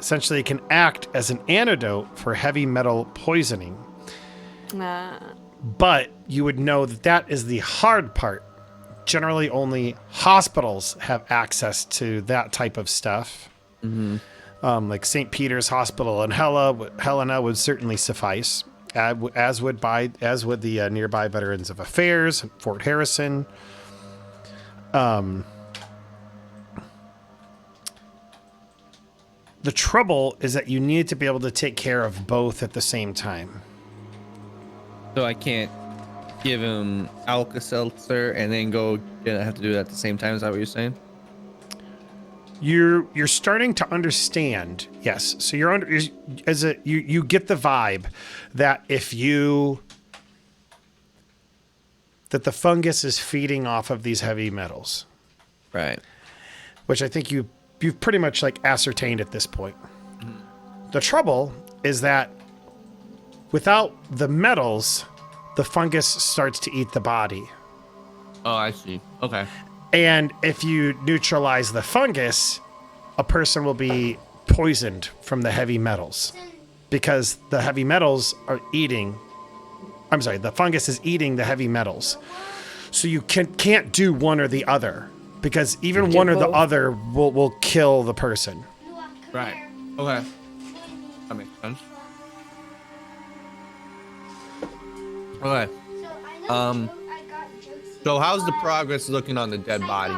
[SPEAKER 1] Essentially, it can act as an antidote for heavy metal poisoning. But you would know that that is the hard part. Generally, only hospitals have access to that type of stuff. Like St. Peter's Hospital in Helena would certainly suffice, as would the nearby Veterans of Affairs, Fort Harrison. The trouble is that you need to be able to take care of both at the same time.
[SPEAKER 4] So I can't give him Alka-Seltzer and then go have to do that at the same time. Is that what you're saying?
[SPEAKER 1] You're starting to understand, yes. So you get the vibe that that the fungus is feeding off of these heavy metals,
[SPEAKER 4] Right.
[SPEAKER 1] which I think you've pretty much like ascertained at this point. The trouble is that without the metals, the fungus starts to eat the body.
[SPEAKER 7] Oh, I see. Okay.
[SPEAKER 1] And if you neutralize the fungus, a person will be poisoned from the heavy metals because the heavy metals are the fungus is eating the heavy metals. So you can't do one or the other because even one or the other will kill the person.
[SPEAKER 7] Right. Okay. That makes sense. Okay. So how's the progress looking on the dead body?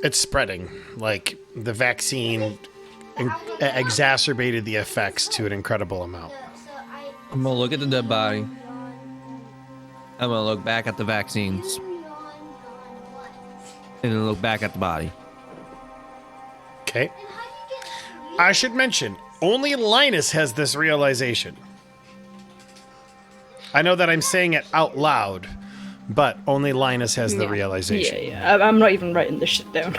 [SPEAKER 1] It's spreading. Like the vaccine exacerbated the effects to an incredible amount.
[SPEAKER 4] I'm gonna look at the dead body. I'm gonna look back at the vaccines. And then look back at the body.
[SPEAKER 1] Okay. I should mention, only Linus has this realization. I know that I'm saying it out loud, but only Linus has the realization.
[SPEAKER 3] Yeah. I'm not even writing this shit down.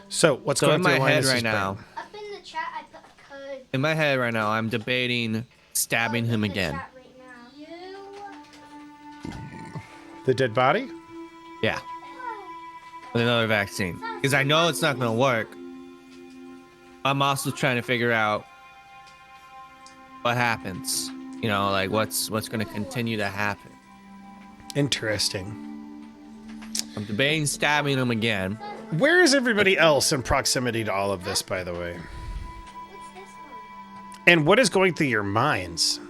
[SPEAKER 1] So what's
[SPEAKER 4] So
[SPEAKER 1] going
[SPEAKER 4] in
[SPEAKER 1] through
[SPEAKER 4] my head
[SPEAKER 1] Linus's
[SPEAKER 4] right now,
[SPEAKER 1] brain?
[SPEAKER 8] Up in the chat, I put a code.
[SPEAKER 4] in my head right now, I'm debating stabbing him
[SPEAKER 8] In the
[SPEAKER 4] again.
[SPEAKER 8] chat right now.
[SPEAKER 1] The dead body?
[SPEAKER 4] Yeah. With another vaccine. Because I know it's not gonna work. I'm also trying to figure out what happens. You know, like what's gonna continue to happen.
[SPEAKER 1] Interesting.
[SPEAKER 4] I'm debating stabbing him again.
[SPEAKER 1] Where is everybody else in proximity to all of this, by the way?
[SPEAKER 8] What's this one?
[SPEAKER 1] And what is going through your minds?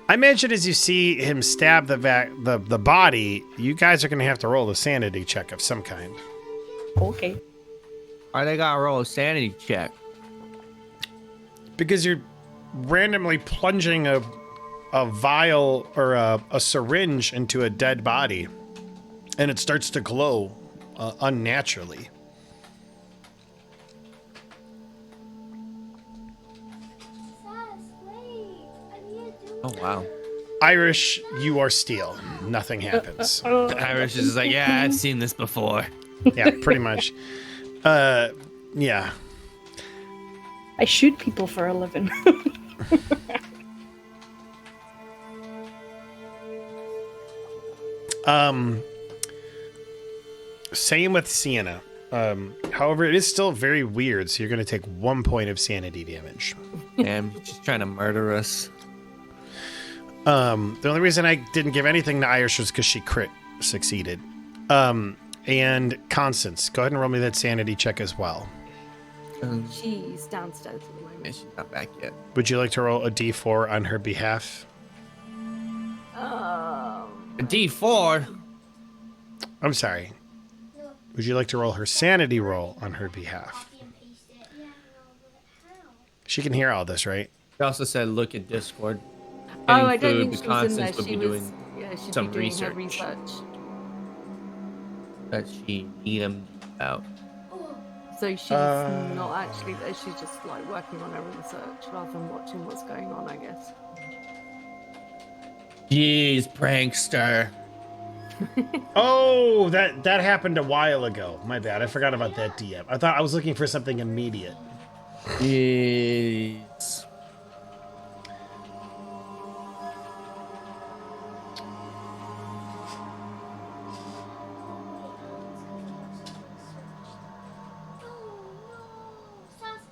[SPEAKER 1] I imagine as you see him stab the body, you guys are going to have to roll a sanity check of some kind.
[SPEAKER 3] Okay.
[SPEAKER 4] Why they gotta roll a sanity check?
[SPEAKER 1] Because you're randomly plunging a vial or a syringe into a dead body, and it starts to glow unnaturally.
[SPEAKER 4] Oh wow.
[SPEAKER 1] Irish, you are steel. Nothing happens.
[SPEAKER 4] Irish is just like, yeah, I've seen this before.
[SPEAKER 1] Yeah, pretty much. Yeah.
[SPEAKER 3] I shoot people for a living.
[SPEAKER 1] Same with Sienna. However, it is still very weird, so you're going to take 1 point of sanity damage.
[SPEAKER 7] And just trying to murder us.
[SPEAKER 1] The only reason I didn't give anything to Irish was because she crit succeeded. And Constance, go ahead and roll me that sanity check as well.
[SPEAKER 5] She's downstairs at the moment.
[SPEAKER 7] She's not back yet.
[SPEAKER 1] Would you like to roll a d4 on her behalf?
[SPEAKER 7] A D4.
[SPEAKER 1] I'm sorry. Would you like to roll her sanity roll on her behalf?
[SPEAKER 8] Copy and paste it. Yeah, no, but how?
[SPEAKER 1] She can hear all this, right?
[SPEAKER 7] She also said, look at Discord.
[SPEAKER 5] Oh,
[SPEAKER 7] Getting
[SPEAKER 5] I don't
[SPEAKER 7] food,
[SPEAKER 5] think
[SPEAKER 7] the
[SPEAKER 5] she was in there.
[SPEAKER 7] Constance would
[SPEAKER 5] She
[SPEAKER 7] be
[SPEAKER 5] was.
[SPEAKER 7] doing
[SPEAKER 5] Yeah, she'd
[SPEAKER 7] some
[SPEAKER 5] be doing her
[SPEAKER 7] research.
[SPEAKER 5] research.
[SPEAKER 7] that she DM'd about.
[SPEAKER 5] So she's not actually there. She's just like working on her research rather than watching what's going on, I guess.
[SPEAKER 7] Jeez, prankster.
[SPEAKER 1] Oh, that happened a while ago. My bad. I forgot about that DM. I thought I was looking for something immediate.
[SPEAKER 7] Jeez.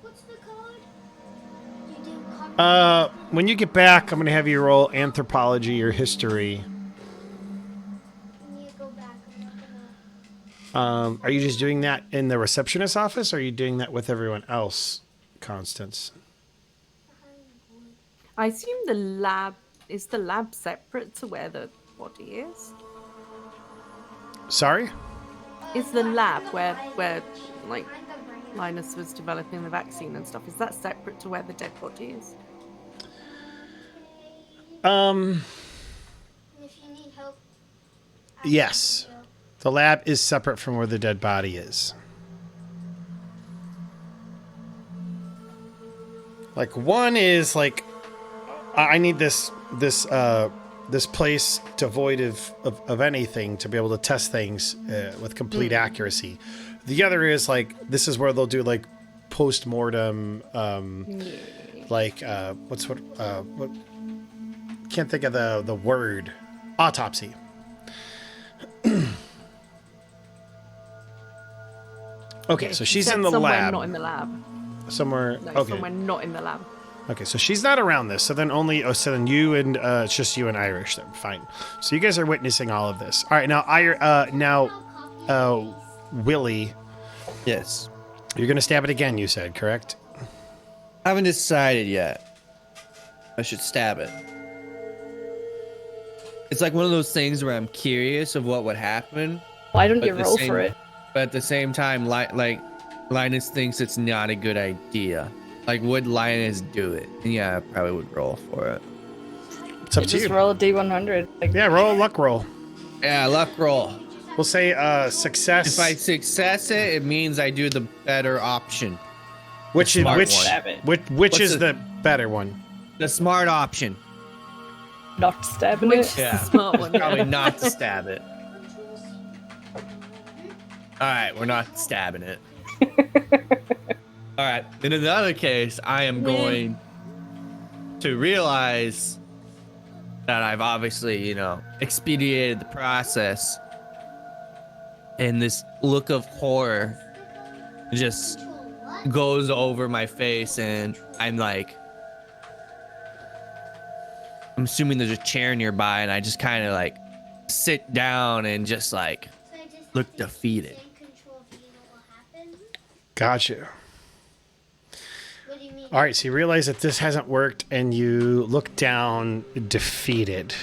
[SPEAKER 8] What's the code? You do copy.
[SPEAKER 1] When you get back, I'm going to have you roll anthropology or history.
[SPEAKER 8] You go back. I'm not gonna.
[SPEAKER 1] Are you just doing that in the receptionist's office, or are you doing that with everyone else, Constance?
[SPEAKER 5] I assume the lab is the lab separate to where the body is.
[SPEAKER 1] Sorry?
[SPEAKER 5] Is the lab where like Linus was developing the vaccine and stuff? Is that separate to where the dead body is?
[SPEAKER 8] If you need help.
[SPEAKER 1] Yes. The lab is separate from where the dead body is. Like, one is like, I need this place devoid of anything to be able to test things with complete accuracy. The other is like, this is where they'll do like post-mortem, like what can't think of the word, autopsy. Okay, so
[SPEAKER 5] she
[SPEAKER 1] she's
[SPEAKER 5] said
[SPEAKER 1] in the
[SPEAKER 5] somewhere
[SPEAKER 1] lab.
[SPEAKER 5] not in the lab.
[SPEAKER 1] Somewhere.
[SPEAKER 5] No,
[SPEAKER 1] Okay.
[SPEAKER 5] somewhere not in the lab.
[SPEAKER 1] Okay, so she's not around this. So then you and it's just you and Irish. Then fine. So you guys are witnessing all of this. All right, now Willie,
[SPEAKER 4] Yes.
[SPEAKER 1] you're gonna stab it again. You said correct.
[SPEAKER 4] I haven't decided yet. I should stab it. It's like one of those things where I'm curious of what would happen,
[SPEAKER 3] Why don't
[SPEAKER 4] But
[SPEAKER 3] you
[SPEAKER 4] the
[SPEAKER 3] roll
[SPEAKER 4] same-
[SPEAKER 3] for it?
[SPEAKER 4] but at the same time, like Linus thinks it's not a good idea. Like, would Linus do it? Yeah, I probably would roll for it.
[SPEAKER 1] It's up
[SPEAKER 3] You
[SPEAKER 1] to
[SPEAKER 3] just
[SPEAKER 1] you.
[SPEAKER 3] roll a d100. Like,
[SPEAKER 1] Yeah, roll a luck roll.
[SPEAKER 4] Yeah, luck roll.
[SPEAKER 1] We'll say success.
[SPEAKER 4] If I success it, it means I do the better option.
[SPEAKER 1] which is
[SPEAKER 4] smart
[SPEAKER 1] which
[SPEAKER 4] one.
[SPEAKER 3] Stab it.
[SPEAKER 1] which
[SPEAKER 4] What's
[SPEAKER 1] is
[SPEAKER 4] the-
[SPEAKER 1] the better one?
[SPEAKER 4] The smart option.
[SPEAKER 3] not stabbing
[SPEAKER 5] Which
[SPEAKER 3] it.
[SPEAKER 5] is
[SPEAKER 4] Yeah.
[SPEAKER 5] the smart one.
[SPEAKER 4] Probably not to stab it. Alright, we're not stabbing it. Alright, in another case, I am going to realize that I've obviously, expedited the process. And this look of horror just goes over my face, and I'm like, I'm assuming there's a chair nearby, and I just kind of like sit down and just like
[SPEAKER 8] So I just
[SPEAKER 4] look defeated.
[SPEAKER 8] take control if you know what happened.
[SPEAKER 1] Gotcha.
[SPEAKER 8] What do you mean?
[SPEAKER 1] All right, so you realize that this hasn't worked, and you look down, defeated.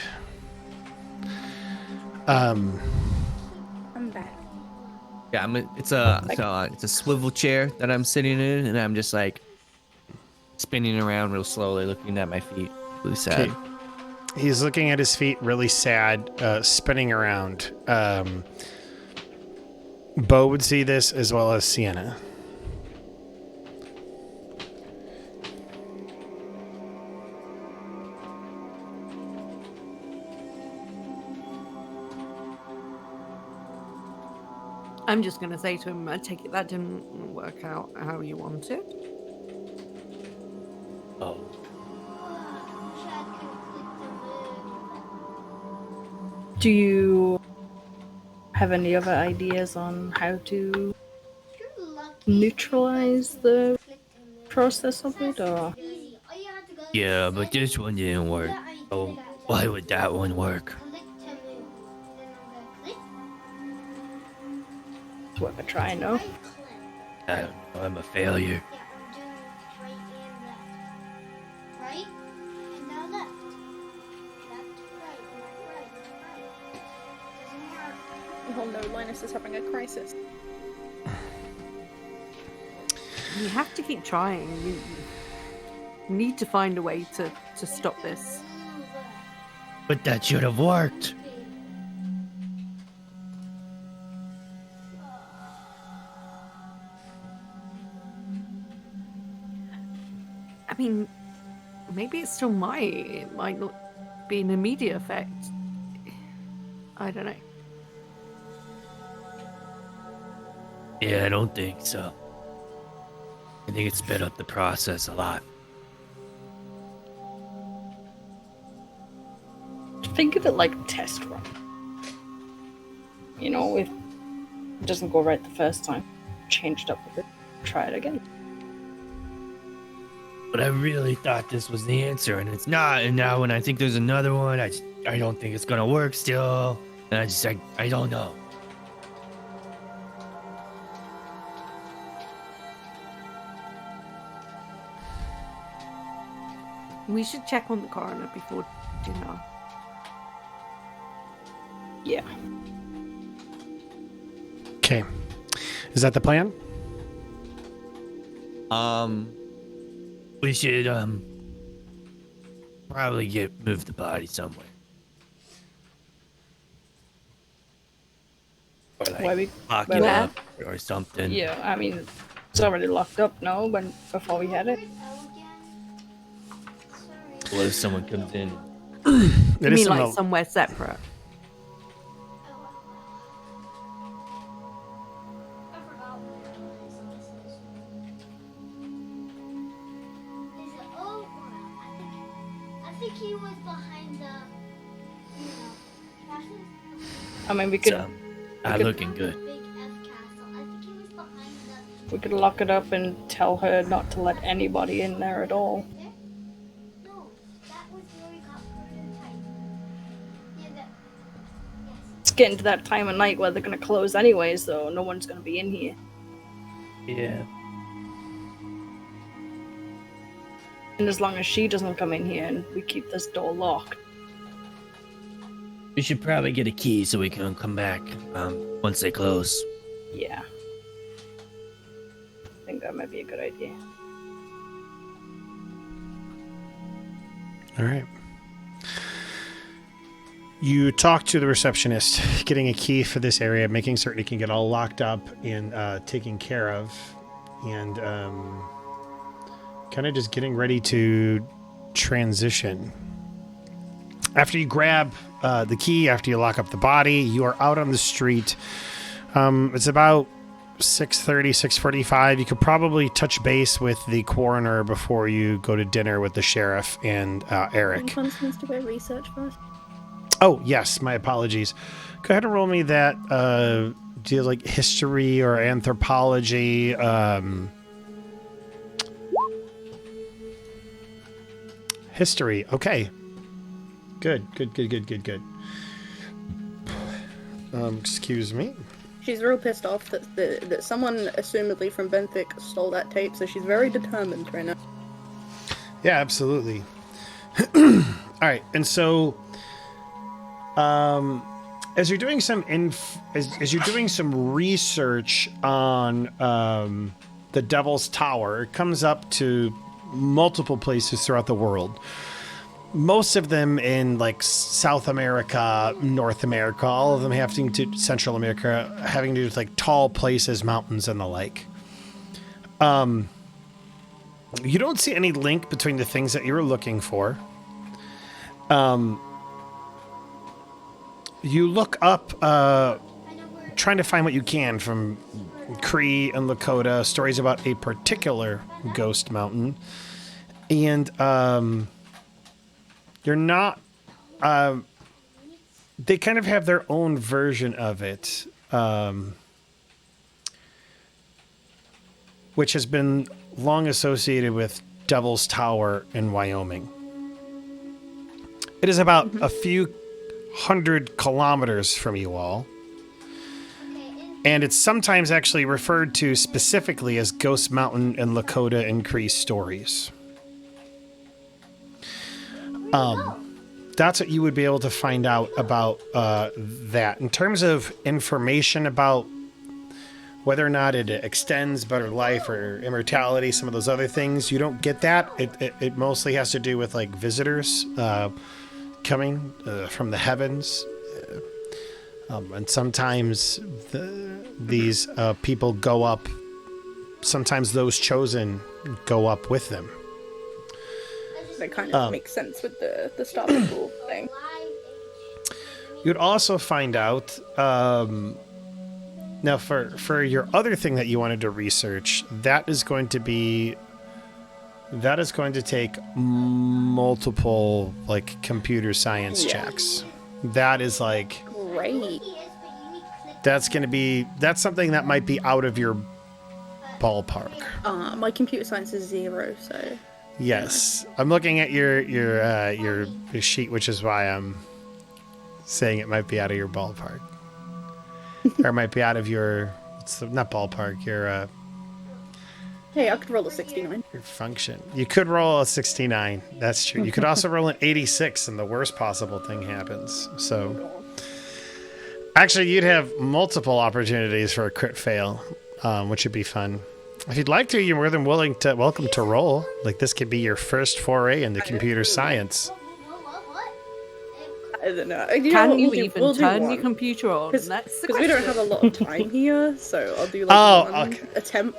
[SPEAKER 2] I'm back.
[SPEAKER 4] Yeah, it's a swivel chair that I'm sitting in, and I'm just like spinning around real slowly, looking at my feet. Really sad.
[SPEAKER 1] Okay. He's looking at his feet, really sad, spinning around. Bo would see this as well as Sienna.
[SPEAKER 5] I'm just going to say to him, I take it that didn't work out how you wanted.
[SPEAKER 4] Oh.
[SPEAKER 8] Chad can click the move.
[SPEAKER 3] Do you have any other ideas on how to neutralize the process of it, or
[SPEAKER 8] Easy. All you have to go
[SPEAKER 9] Yeah, but this one didn't work. So why would that one work?
[SPEAKER 8] click to move. Then I'm gonna click.
[SPEAKER 3] it's worth a try, no?
[SPEAKER 8] Right click.
[SPEAKER 9] I don't know. I'm a failure.
[SPEAKER 8] Yeah, I'm doing right and left. Right and now left. Left, right, right. Doesn't work.
[SPEAKER 2] Oh no, Linus is having a crisis.
[SPEAKER 5] You have to keep trying. You need to find a way to stop this.
[SPEAKER 9] But that should have worked.
[SPEAKER 5] I mean, maybe it still might. It might not be an immediate effect. I don't know.
[SPEAKER 9] Yeah, I don't think so. I think it sped up the process a lot.
[SPEAKER 3] Think of it like a test run. You know, if it doesn't go right the first time, change it up a bit, try it again.
[SPEAKER 9] But I really thought this was the answer, and it's not. And now when I think there's another one, I don't think it's gonna work still. And I don't know.
[SPEAKER 5] We should check on the coroner before dinner.
[SPEAKER 3] Yeah.
[SPEAKER 1] Okay. Is that the plan?
[SPEAKER 9] We should probably move the body somewhere. Or like
[SPEAKER 3] Why we-
[SPEAKER 9] lock
[SPEAKER 3] where
[SPEAKER 9] it
[SPEAKER 3] we-
[SPEAKER 9] up or something.
[SPEAKER 3] Yeah, I mean, it's already locked up, no? Before we had it?
[SPEAKER 9] What if someone comes in?
[SPEAKER 5] You
[SPEAKER 1] It
[SPEAKER 5] mean
[SPEAKER 1] is
[SPEAKER 5] like
[SPEAKER 1] some-
[SPEAKER 5] somewhere separate?
[SPEAKER 8] I forgot where it is. Is it? Oh, I think he was behind the.
[SPEAKER 3] I mean, we could
[SPEAKER 9] Not looking good.
[SPEAKER 8] Big F castle. I think he was behind the.
[SPEAKER 3] we could lock it up and tell her not to let anybody in there at all.
[SPEAKER 8] No, that was where we got prototype. Yeah, that. Yes.
[SPEAKER 3] It's getting to that time of night where they're gonna close anyways, so no one's gonna be in here.
[SPEAKER 9] Yeah.
[SPEAKER 3] And as long as she doesn't come in here and we keep this door locked.
[SPEAKER 9] We should probably get a key so we can come back once they close.
[SPEAKER 3] Yeah. I think that might be a good idea.
[SPEAKER 1] All right. You talk to the receptionist, getting a key for this area, making certain it can get all locked up and taken care of, and kind of just getting ready to transition. After you grab the key, after you lock up the body, you are out on the street. It's about 6:30, 6:45. You could probably touch base with the coroner before you go to dinner with the sheriff and Eric.
[SPEAKER 2] Fun needs to go research first.
[SPEAKER 1] Oh, yes, my apologies. Go ahead and roll me that, do you like history or anthropology? History, okay. Good. Excuse me.
[SPEAKER 2] She's real pissed off that someone, assumedly from Benthic, stole that tape, so she's very determined right now.
[SPEAKER 1] Yeah, absolutely. All right, and so, as you're doing some as you're doing some research on the Devil's Tower, it comes up to multiple places throughout the world. Most of them in like South America, North America, all of them having to Central America, having to do with like tall places, mountains, and the like. You don't see any link between the things that you're looking for. You look up, trying to find what you can from Cree and Lakota, stories about a particular ghost mountain. And you're not... they kind of have their own version of it. which has been long associated with Devil's Tower in Wyoming. It is about a few 100 kilometers from you all, and it's sometimes actually referred to specifically as Ghost Mountain and Lakota and Cree stories. That's what you would be able to find out about that. In terms of information about whether or not it extends better life or immortality, some of those other things, you don't get that. It mostly has to do with like visitors coming from the heavens. And sometimes these people go up, sometimes those chosen go up with them.
[SPEAKER 2] That kind of makes sense with the Star People thing.
[SPEAKER 1] You'd also find out, now for your other thing that you wanted to research, that is going to take multiple like computer science checks. That is like,
[SPEAKER 2] Great.
[SPEAKER 1] that's something that might be out of your ballpark.
[SPEAKER 2] My computer science is 0, so
[SPEAKER 1] Yes, I'm looking at your sheet, which is why I'm saying it might be out of your ballpark, or it might be out of your not ballpark. Your
[SPEAKER 2] hey, I could roll a 69.
[SPEAKER 1] your function. You could roll a 69. That's true. You could also roll an 86, and the worst possible thing happens. So, actually, you'd have multiple opportunities for a crit fail, which would be fun. If you'd like to, you're more than welcome to roll. Like, this could be your first foray into computer science.
[SPEAKER 2] I don't know.
[SPEAKER 5] Can you even turn your computer on?
[SPEAKER 2] Because
[SPEAKER 5] That's the
[SPEAKER 2] we don't
[SPEAKER 5] question.
[SPEAKER 2] have a lot of time here, so I'll do like one attempt.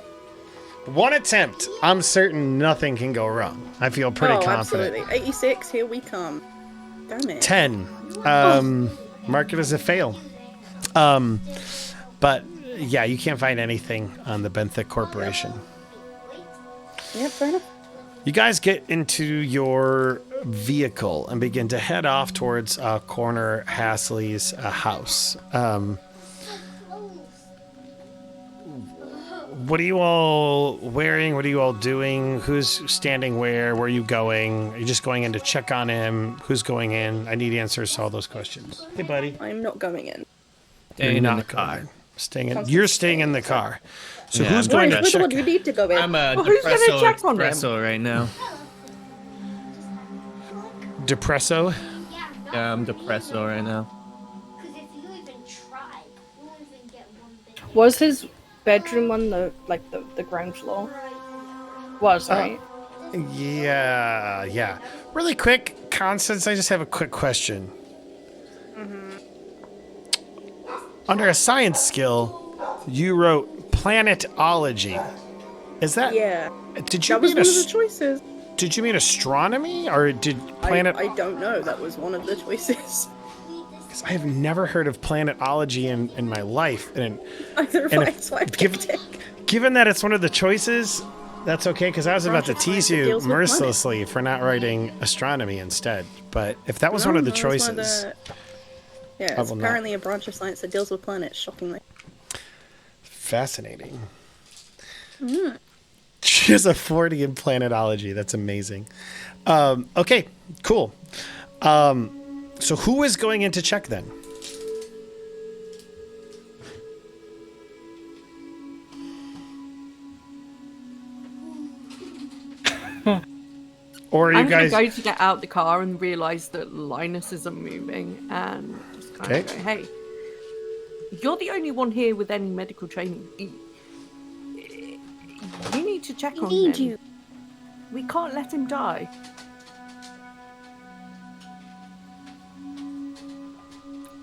[SPEAKER 1] One attempt. I'm certain nothing can go wrong. I feel pretty confident.
[SPEAKER 2] Absolutely. 86, here we come. Damn it.
[SPEAKER 1] 10. Mark it as a fail. But yeah, you can't find anything on the Benthic Corporation.
[SPEAKER 2] Yep, fair enough.
[SPEAKER 1] You guys get into your vehicle and begin to head off towards Corner Hasley's house. What are you all wearing? What are you all doing? Who's standing where? Where are you going? Are you just going in to check on him? Who's going in? I need answers to all those questions. Hey, buddy.
[SPEAKER 2] I'm not going in.
[SPEAKER 7] Staying in the car.
[SPEAKER 1] Going in. Staying in. You're staying in the car. So
[SPEAKER 7] Yeah,
[SPEAKER 1] who's
[SPEAKER 7] I'm
[SPEAKER 1] going
[SPEAKER 2] Right,
[SPEAKER 1] to
[SPEAKER 2] we're the
[SPEAKER 1] check?
[SPEAKER 2] one who need to go in.
[SPEAKER 7] I'm a
[SPEAKER 5] Well, who's gonna
[SPEAKER 7] depresso
[SPEAKER 5] check on him?
[SPEAKER 7] espresso right now.
[SPEAKER 1] Depresso?
[SPEAKER 7] Yeah, I'm depresso right now.
[SPEAKER 8] Because if you even try, you won't even get one thing.
[SPEAKER 3] Was his bedroom on the ground floor? Was right.
[SPEAKER 1] Yeah. Really quick, Constance, I just have a quick question. Under a science skill, you wrote planetology. Is that?
[SPEAKER 2] Yeah.
[SPEAKER 1] Did you
[SPEAKER 2] That was
[SPEAKER 1] mean
[SPEAKER 2] one of the choices.
[SPEAKER 1] Did you mean astronomy or did planet?
[SPEAKER 2] I don't know. That was one of the choices.
[SPEAKER 1] 'Cause I have never heard of planetology in my life, and
[SPEAKER 2] Either
[SPEAKER 1] And
[SPEAKER 2] way,
[SPEAKER 1] if-
[SPEAKER 2] that's why I
[SPEAKER 1] give-
[SPEAKER 2] picked it.
[SPEAKER 1] given that it's one of the choices, that's okay. Because I was about to
[SPEAKER 2] Branch of
[SPEAKER 1] tease
[SPEAKER 2] science that
[SPEAKER 1] you
[SPEAKER 2] deals with
[SPEAKER 1] mercilessly for not writing astronomy instead. But if that was one of the
[SPEAKER 2] No, it's
[SPEAKER 1] choices,
[SPEAKER 2] Yeah,
[SPEAKER 1] I
[SPEAKER 2] it's
[SPEAKER 1] will not.
[SPEAKER 2] apparently a branch of science that deals with planets, shockingly.
[SPEAKER 1] fascinating. She has a 40 in planetology. That's amazing. Okay, cool. So who is going in to check then? Or are you
[SPEAKER 5] I'm
[SPEAKER 1] guys?
[SPEAKER 5] gonna go to get out the car and realise that Linus isn't moving, and just kind of
[SPEAKER 1] Okay.
[SPEAKER 5] go, "Hey, you're the only one here with any medical training. You need to check on him. We can't let him die."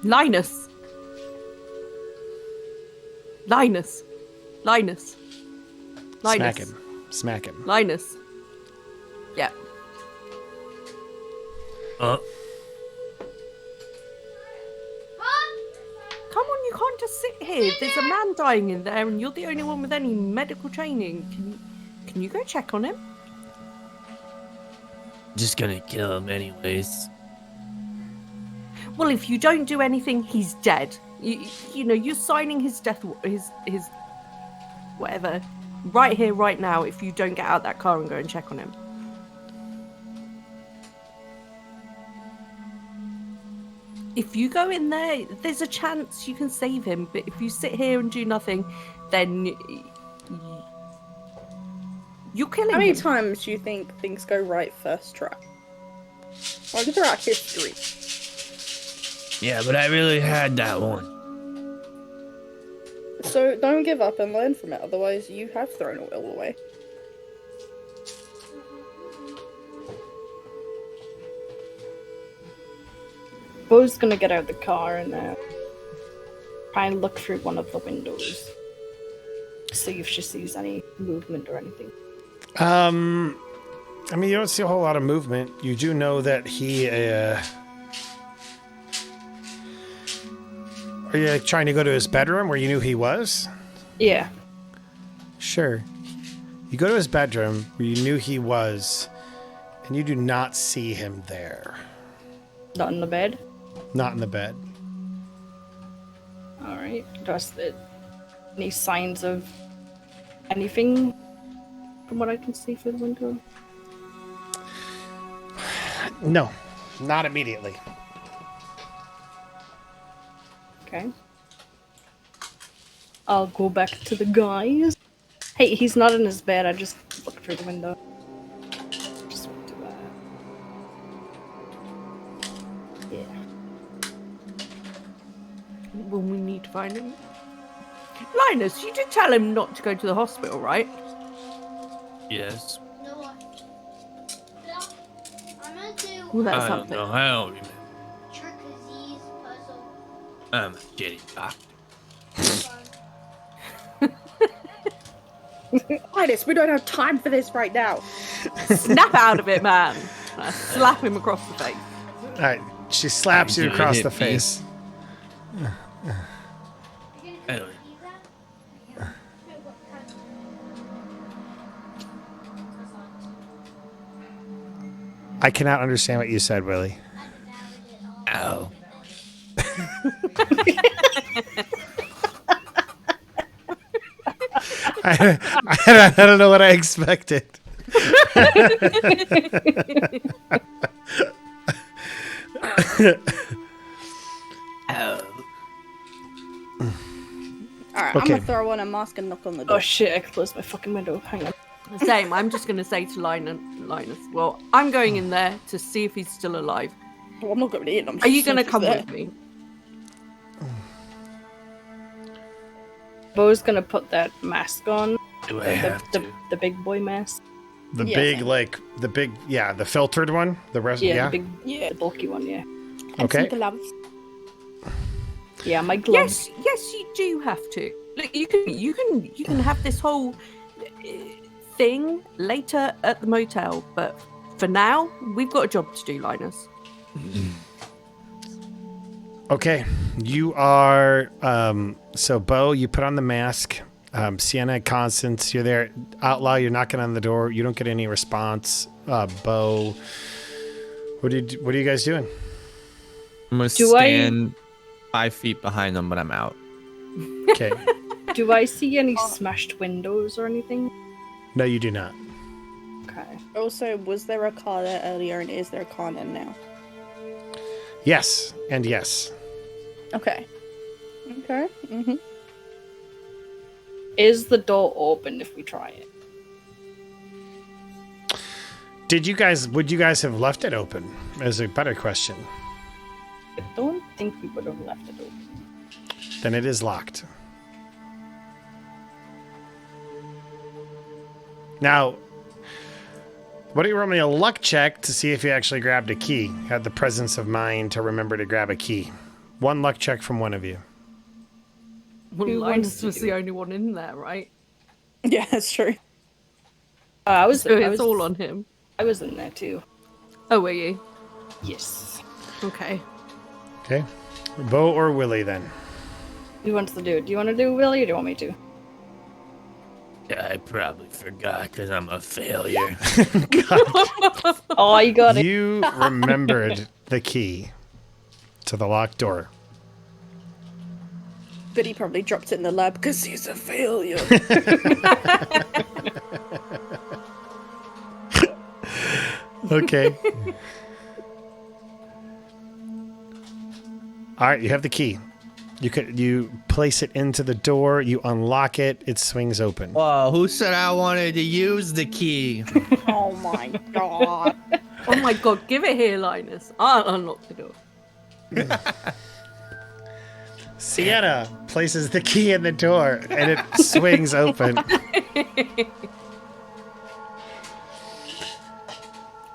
[SPEAKER 5] Linus. Linus. Linus. Linus.
[SPEAKER 1] Smack him. Smack him.
[SPEAKER 5] Linus. Yeah. Come on, you can't just sit here. There's a man dying in there, and you're the only one with any medical training. Can you go check on him?
[SPEAKER 9] Just gonna kill him anyways.
[SPEAKER 5] Well, if you don't do anything, he's dead. You know, you're signing his death, his whatever right here, right now, if you don't get out that car and go and check on him. If you go in there, there's a chance you can save him. But if you sit here and do nothing, then you're killing
[SPEAKER 2] How many
[SPEAKER 5] him.
[SPEAKER 2] times do you think things go right first try? Like throughout history.
[SPEAKER 9] Yeah, but I really had that one.
[SPEAKER 2] So don't give up and learn from it, otherwise you have thrown it all away.
[SPEAKER 3] Bo's gonna get out of the car and try and look through one of the windows. See if she sees any movement or anything.
[SPEAKER 1] I mean, you don't see a whole lot of movement. You do know that he. Are you like, trying to go to his bedroom where you knew he was?
[SPEAKER 3] Yeah.
[SPEAKER 1] Sure. You go to his bedroom where you knew he was, and you do not see him there.
[SPEAKER 3] Not in the bed.
[SPEAKER 1] Not in the bed.
[SPEAKER 3] Alright. Any signs of anything from what I can see through the window?
[SPEAKER 1] No, not immediately.
[SPEAKER 3] Okay. I'll go back to the guys. Hey, he's not in his bed. I just looked through the window. Just went to yeah.
[SPEAKER 5] Well, we need to find him. Linus, you did tell him not to go to the hospital, right?
[SPEAKER 9] Yes.
[SPEAKER 8] No, no, I'm gonna do
[SPEAKER 5] Well, that's
[SPEAKER 9] I don't
[SPEAKER 5] something.
[SPEAKER 9] know. I don't remember.
[SPEAKER 8] Trick-a-Z's puzzle.
[SPEAKER 9] I'm a shitty doctor.
[SPEAKER 2] Linus, we don't have time for this right now.
[SPEAKER 5] Snap out of it, man. I slap him across the face.
[SPEAKER 1] All right, she slaps you
[SPEAKER 9] Did it
[SPEAKER 1] across
[SPEAKER 9] hit
[SPEAKER 1] the
[SPEAKER 9] me?
[SPEAKER 1] face.
[SPEAKER 9] Anyway.
[SPEAKER 1] I cannot understand what you said, Willie.
[SPEAKER 9] Ow.
[SPEAKER 1] I don't know what I expected.
[SPEAKER 2] Alright, I'm
[SPEAKER 1] Okay.
[SPEAKER 2] gonna throw on a mask and knock on the door.
[SPEAKER 3] Oh shit, I closed my fucking window. Hang on.
[SPEAKER 5] Same. I'm just going to say to Linus, well, I'm going in there to see if he's still alive.
[SPEAKER 2] Well, I'm not going in. I'm
[SPEAKER 5] Are you
[SPEAKER 2] just
[SPEAKER 5] going to
[SPEAKER 2] just
[SPEAKER 5] come
[SPEAKER 2] there.
[SPEAKER 5] with me?
[SPEAKER 3] Bo's gonna put that mask on.
[SPEAKER 9] Do I have to?
[SPEAKER 3] The big boy mask.
[SPEAKER 1] The
[SPEAKER 2] Yeah,
[SPEAKER 1] big,
[SPEAKER 2] same.
[SPEAKER 1] like, the filtered one? The rest,
[SPEAKER 3] Yeah,
[SPEAKER 1] yeah?
[SPEAKER 3] the big,
[SPEAKER 2] Yeah.
[SPEAKER 3] the bulky one, yeah.
[SPEAKER 2] And
[SPEAKER 1] Okay.
[SPEAKER 2] some gloves.
[SPEAKER 3] Yeah, my gloves.
[SPEAKER 5] Yes, you do have to. Look, you can have this whole thing later at the motel, but for now, we've got a job to do, Linus.
[SPEAKER 1] Okay, you are, so Bo, you put on the mask. Sienna, Constance, you're there. Outlaw, you're knocking on the door. You don't get any response. Bo, what are you guys doing?
[SPEAKER 7] I'm gonna
[SPEAKER 3] Do I-
[SPEAKER 7] stand 5 feet behind them, but I'm out.
[SPEAKER 1] Okay.
[SPEAKER 3] Do I see any smashed windows or anything?
[SPEAKER 1] No, you do not.
[SPEAKER 3] Okay.
[SPEAKER 2] Also, was there a car there earlier and is there a car there now?
[SPEAKER 1] Yes, and yes.
[SPEAKER 2] Okay. Okay. Mm-hmm.
[SPEAKER 3] Is the door open if we try it?
[SPEAKER 1] Would you guys have left it open? Is a better question.
[SPEAKER 3] I don't think we would have left it open.
[SPEAKER 1] Then it is locked. Now, what do you roll me a luck check to see if you actually grabbed a key? Had the presence of mind to remember to grab a key. One luck check from one of you.
[SPEAKER 5] Well,
[SPEAKER 3] Who wants
[SPEAKER 5] Linus
[SPEAKER 3] to
[SPEAKER 5] was
[SPEAKER 3] do
[SPEAKER 5] the
[SPEAKER 3] it?
[SPEAKER 5] only one in there, right?
[SPEAKER 2] Yeah, that's true.
[SPEAKER 3] I was.
[SPEAKER 5] So
[SPEAKER 3] I
[SPEAKER 5] it's
[SPEAKER 3] was
[SPEAKER 5] all on him.
[SPEAKER 3] I was in there too.
[SPEAKER 5] Oh, were you?
[SPEAKER 3] Yes.
[SPEAKER 5] Okay.
[SPEAKER 1] Okay. Bo or Willie then?
[SPEAKER 3] Who wants to do it? Do you want to do it, Willie, or do you want me to?
[SPEAKER 9] I probably forgot because I'm a failure.
[SPEAKER 3] Oh, you got it.
[SPEAKER 1] You remembered the key to the locked door.
[SPEAKER 2] But he probably dropped it in the lab because he's a failure.
[SPEAKER 1] Okay. All right, you have the key. You place it into the door, you unlock it, it swings open.
[SPEAKER 4] Whoa, who said I wanted to use the key?
[SPEAKER 2] Oh my god.
[SPEAKER 5] Oh my god, give it here, Linus. I'll unlock the door.
[SPEAKER 1] Sienna places the key in the door and it swings open.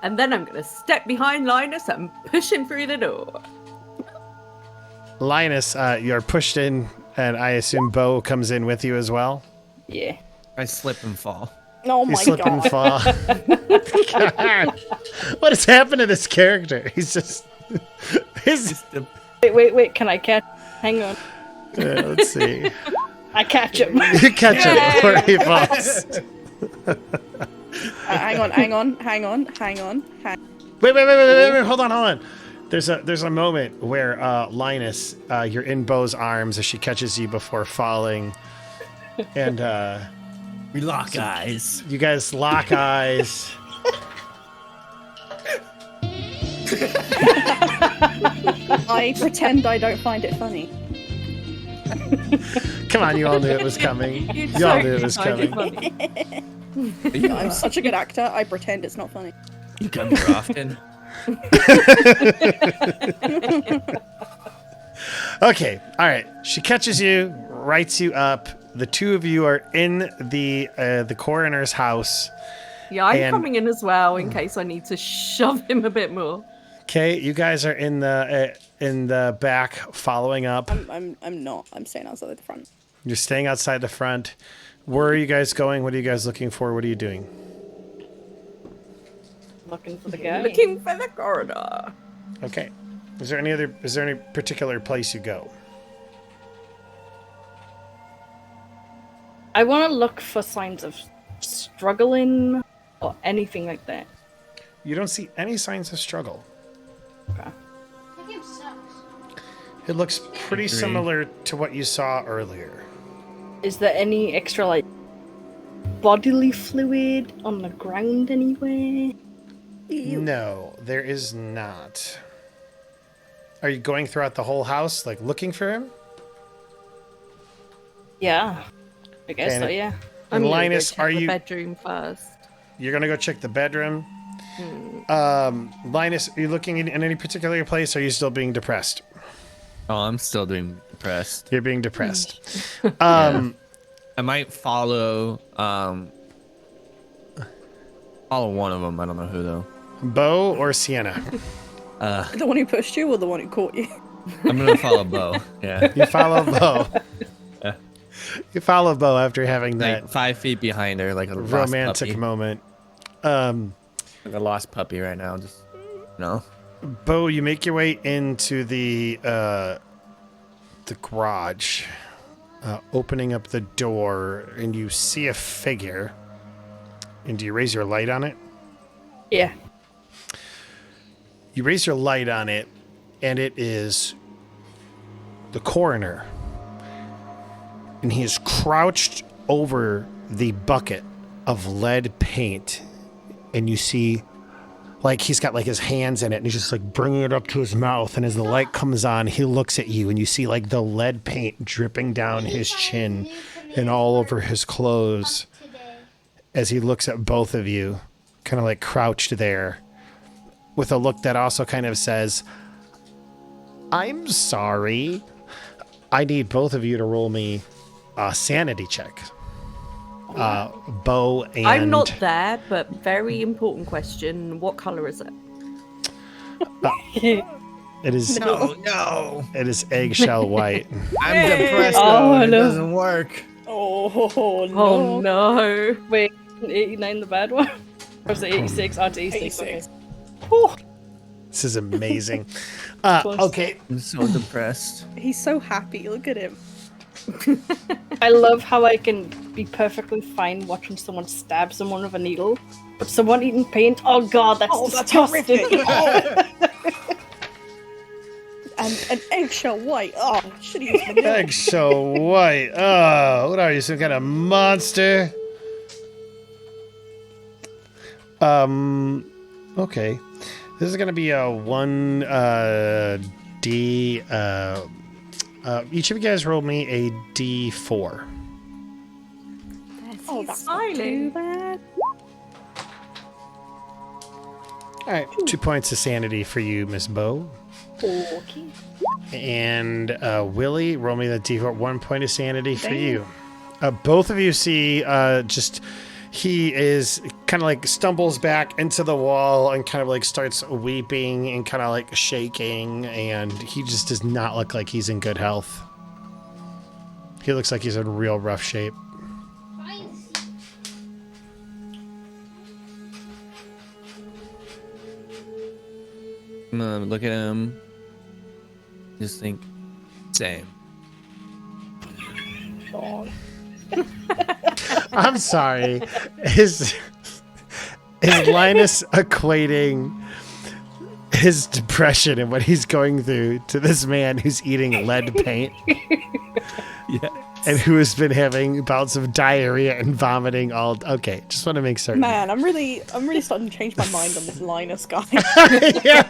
[SPEAKER 5] And then I'm gonna step behind Linus and push him through the door.
[SPEAKER 1] Linus, you're pushed in, and I assume Bo comes in with you as well.
[SPEAKER 3] Yeah.
[SPEAKER 7] I slip and fall.
[SPEAKER 2] Oh
[SPEAKER 1] You
[SPEAKER 2] my
[SPEAKER 1] slip and
[SPEAKER 2] god.
[SPEAKER 1] fall. God. What has happened to this character? He's just...
[SPEAKER 3] Wait. Can I catch? Hang on.
[SPEAKER 1] let's see.
[SPEAKER 3] I catch him.
[SPEAKER 1] You catch him before he falls.
[SPEAKER 2] Hang on.
[SPEAKER 1] Wait, hold on. There's a moment where Linus, you're in Bo's arms as she catches you before falling, and
[SPEAKER 9] We lock eyes.
[SPEAKER 1] you guys lock eyes.
[SPEAKER 2] I pretend I don't find it funny.
[SPEAKER 1] Come on, you all knew it was coming. You all knew it was coming.
[SPEAKER 2] I'm such a good actor, I pretend it's not funny.
[SPEAKER 9] You come here often.
[SPEAKER 1] Okay, all right. She catches you, writes you up. The two of you are in the coroner's house.
[SPEAKER 5] Yeah, I'm
[SPEAKER 1] And-
[SPEAKER 5] coming in as well in case I need to shove him a bit more.
[SPEAKER 1] Okay, you guys are in the back following up.
[SPEAKER 2] I'm not. I'm staying outside the front.
[SPEAKER 1] You're staying outside the front. Where are you guys going? What are you guys looking for? What are you doing?
[SPEAKER 3] Looking for the guy.
[SPEAKER 5] Looking for the corridor.
[SPEAKER 1] Okay. Is there any particular place you go?
[SPEAKER 3] I want to look for signs of struggling or anything like that.
[SPEAKER 1] You don't see any signs of struggle.
[SPEAKER 3] Okay.
[SPEAKER 8] That game sucks.
[SPEAKER 1] It looks pretty similar to what you saw earlier.
[SPEAKER 3] Is there any extra like bodily fluid on the ground anywhere?
[SPEAKER 1] No, there is not. Are you going throughout the whole house, like looking for him?
[SPEAKER 3] Yeah. I guess
[SPEAKER 1] And-
[SPEAKER 3] so, yeah.
[SPEAKER 1] And
[SPEAKER 5] I'm gonna go
[SPEAKER 1] Linus,
[SPEAKER 5] check
[SPEAKER 1] are
[SPEAKER 5] the
[SPEAKER 1] you?
[SPEAKER 5] bedroom first?
[SPEAKER 1] You're gonna go check the bedroom. Linus, are you looking in any particular place? Or are you still being depressed?
[SPEAKER 7] Oh, I'm still doing depressed.
[SPEAKER 1] You're being depressed.
[SPEAKER 7] I might follow one of them. I don't know who though.
[SPEAKER 1] Bo or Sienna?
[SPEAKER 2] The one who pushed you or the one who caught you?
[SPEAKER 7] I'm gonna follow Bo. Yeah.
[SPEAKER 1] You follow Bo. You follow Bo after having that
[SPEAKER 7] Like 5 feet behind her, like a lost
[SPEAKER 1] romantic
[SPEAKER 7] puppy.
[SPEAKER 1] moment.
[SPEAKER 7] Like a lost puppy right now. Just
[SPEAKER 1] Bo, you make your way into the garage, opening up the door, and you see a figure. And do you raise your light on it?
[SPEAKER 3] Yeah.
[SPEAKER 1] You raise your light on it, and it is the coroner. And he is crouched over the bucket of lead paint. And you see, like, he's got, like, his hands in it, and he's just, like, bringing it up to his mouth. And as the light comes on, he looks at you, and you see, like, the lead paint dripping down his chin and all over his clothes
[SPEAKER 8] Today.
[SPEAKER 1] as he looks at both of you, kind of, like, crouched there, with a look that also kind of says, I'm sorry. I need both of you to roll me a sanity check. Bo and...
[SPEAKER 5] I'm not there, but very important question. What color is it?
[SPEAKER 1] It is...
[SPEAKER 7] no.
[SPEAKER 1] It is eggshell white.
[SPEAKER 7] I'm depressed
[SPEAKER 3] Oh,
[SPEAKER 7] though. And it
[SPEAKER 3] no.
[SPEAKER 7] doesn't work.
[SPEAKER 2] Oh no.
[SPEAKER 5] Oh no.
[SPEAKER 3] Wait, 89 the bad one? Or was it 86? Oh, it's 86.
[SPEAKER 2] 86.
[SPEAKER 3] Okay.
[SPEAKER 1] This is amazing.
[SPEAKER 3] Close.
[SPEAKER 1] Okay.
[SPEAKER 7] I'm so depressed.
[SPEAKER 2] He's so happy. Look at him.
[SPEAKER 3] I love how I can be perfectly fine watching someone stab someone with a needle, but someone eating paint, oh god, that's
[SPEAKER 2] Oh, that's
[SPEAKER 3] disgusting.
[SPEAKER 2] horrific. And an eggshell white. Oh, should have used manila.
[SPEAKER 1] Eggshell white. Oh, what are you, some kind of monster? Okay. This is gonna be a 1D. Each of you guys roll me a D4.
[SPEAKER 2] Oh, that's not too
[SPEAKER 5] smiling.
[SPEAKER 2] bad.
[SPEAKER 1] All right, 2 points of sanity for you, Miss Bo.
[SPEAKER 3] Okay.
[SPEAKER 1] And Willie, roll me the D4. 1 point of sanity for you. Both of you see he is kind of like stumbles back into the wall and kind of like starts weeping and kind of like shaking, and he just does not look like he's in good health. He looks like he's in real rough shape.
[SPEAKER 8] Try and see.
[SPEAKER 4] Look at him. Just think, same.
[SPEAKER 1] I'm sorry. Is Linus equating his depression and what he's going through to this man who's eating lead paint?
[SPEAKER 4] Yeah.
[SPEAKER 1] And who has been having bouts of diarrhea and vomiting all... Okay, just want to make certain.
[SPEAKER 2] Man, I'm really starting to change my mind on this Linus guy.
[SPEAKER 1] Yeah.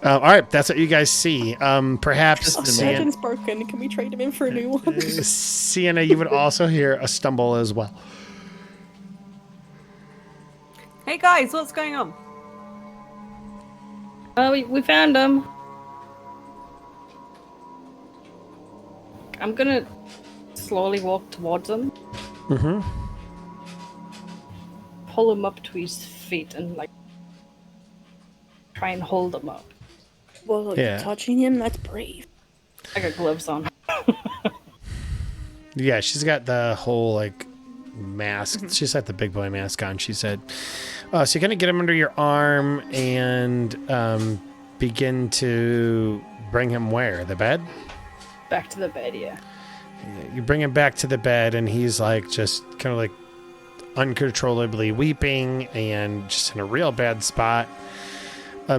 [SPEAKER 1] All right, that's what you guys see. Perhaps
[SPEAKER 2] Oh,
[SPEAKER 4] Just a man.
[SPEAKER 2] surgeon's broken. Can we trade him in for a new one?
[SPEAKER 1] Sienna, you would also hear a stumble as well.
[SPEAKER 5] Hey guys, what's going on?
[SPEAKER 3] We found him. I'm gonna slowly walk towards him.
[SPEAKER 1] Mm-hmm.
[SPEAKER 3] Pull him up to his feet and like try and hold him up.
[SPEAKER 2] Well,
[SPEAKER 1] Yeah.
[SPEAKER 2] you're touching him? That's brave.
[SPEAKER 3] I got gloves on.
[SPEAKER 1] Yeah, she's got the whole like mask. She's got the big boy mask on. She said, so you're gonna get him under your arm and begin to bring him where? The bed?
[SPEAKER 3] Back to the bed, yeah.
[SPEAKER 1] You bring him back to the bed, and he's like just kind of like uncontrollably weeping and just in a real bad spot.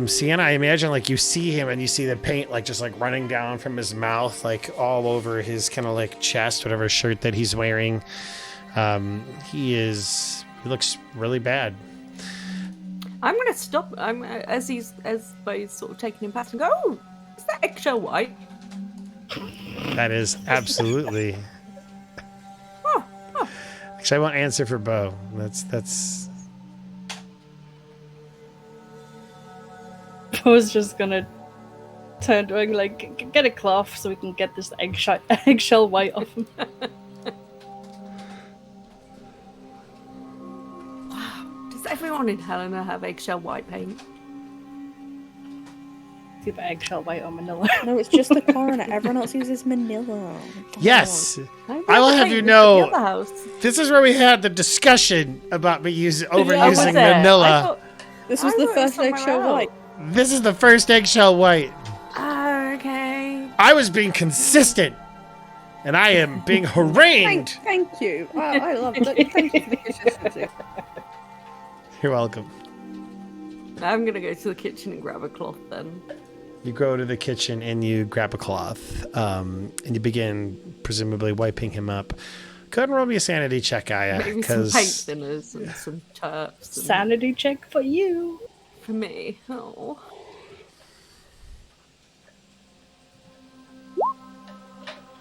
[SPEAKER 1] Sienna, I imagine like you see him and you see the paint like just like running down from his mouth, like all over his kind of like chest, whatever shirt that he's wearing. He looks really bad.
[SPEAKER 5] I'm gonna stop. As Bo's sort of taking him past and go. Oh, is that eggshell white?
[SPEAKER 1] That is absolutely. Actually, I won't answer for Bo. That's.
[SPEAKER 3] I was just gonna turn to him like, get a cloth so we can get this eggshell white off him.
[SPEAKER 5] Does everyone in Helena have eggshell white paint?
[SPEAKER 3] See the eggshell white or manila.
[SPEAKER 2] No, it's just the coroner. Everyone else uses manila. Come
[SPEAKER 1] Yes,
[SPEAKER 5] I
[SPEAKER 1] I will
[SPEAKER 5] really
[SPEAKER 1] have
[SPEAKER 5] think
[SPEAKER 1] you
[SPEAKER 5] it's
[SPEAKER 1] know-
[SPEAKER 5] The other house.
[SPEAKER 1] this is where we had the discussion about me overusing
[SPEAKER 5] I was there. I
[SPEAKER 1] Manila.
[SPEAKER 5] thought-
[SPEAKER 2] on. This was
[SPEAKER 5] I
[SPEAKER 2] the
[SPEAKER 5] thought it was
[SPEAKER 2] first
[SPEAKER 5] somewhere
[SPEAKER 2] eggshell
[SPEAKER 5] else.
[SPEAKER 2] white.
[SPEAKER 1] This is the first eggshell white.
[SPEAKER 5] Oh, okay.
[SPEAKER 1] I was being consistent, and I am being harangued.
[SPEAKER 2] Thank you. I love it. Thank you for the consistency.
[SPEAKER 1] You're welcome.
[SPEAKER 5] I'm gonna go to the kitchen and grab a cloth then.
[SPEAKER 1] You go to the kitchen and you grab a cloth, and you begin presumably wiping him up. Go ahead and roll me a sanity check, Aya,
[SPEAKER 5] Maybe some paint
[SPEAKER 1] because
[SPEAKER 5] thinners and some turfs. And
[SPEAKER 3] Sanity check for you.
[SPEAKER 5] for me. Oh.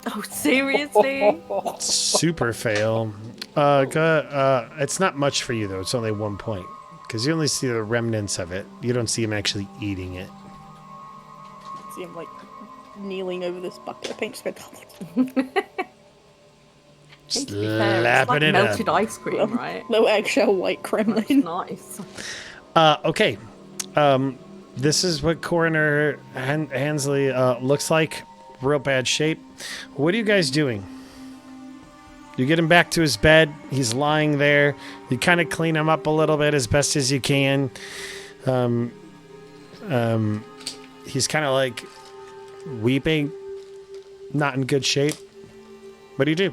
[SPEAKER 5] Oh, seriously?
[SPEAKER 1] super fail. It's not much for you though. It's only 1 point because you only see the remnants of it. You don't see him actually eating it.
[SPEAKER 2] See him like kneeling over this bucket of paint. Just
[SPEAKER 1] Just
[SPEAKER 5] To be fair, it's
[SPEAKER 1] lapping
[SPEAKER 5] like
[SPEAKER 1] it up.
[SPEAKER 5] melted ice cream, right?
[SPEAKER 2] no eggshell white
[SPEAKER 5] That's
[SPEAKER 2] Kremlin.
[SPEAKER 5] nice.
[SPEAKER 1] Okay. This is what Coroner Hansley looks like. Real bad shape. What are you guys doing? You get him back to his bed. He's lying there. You kind of clean him up a little bit as best as you can. He's kind of like weeping, not in good shape. What do?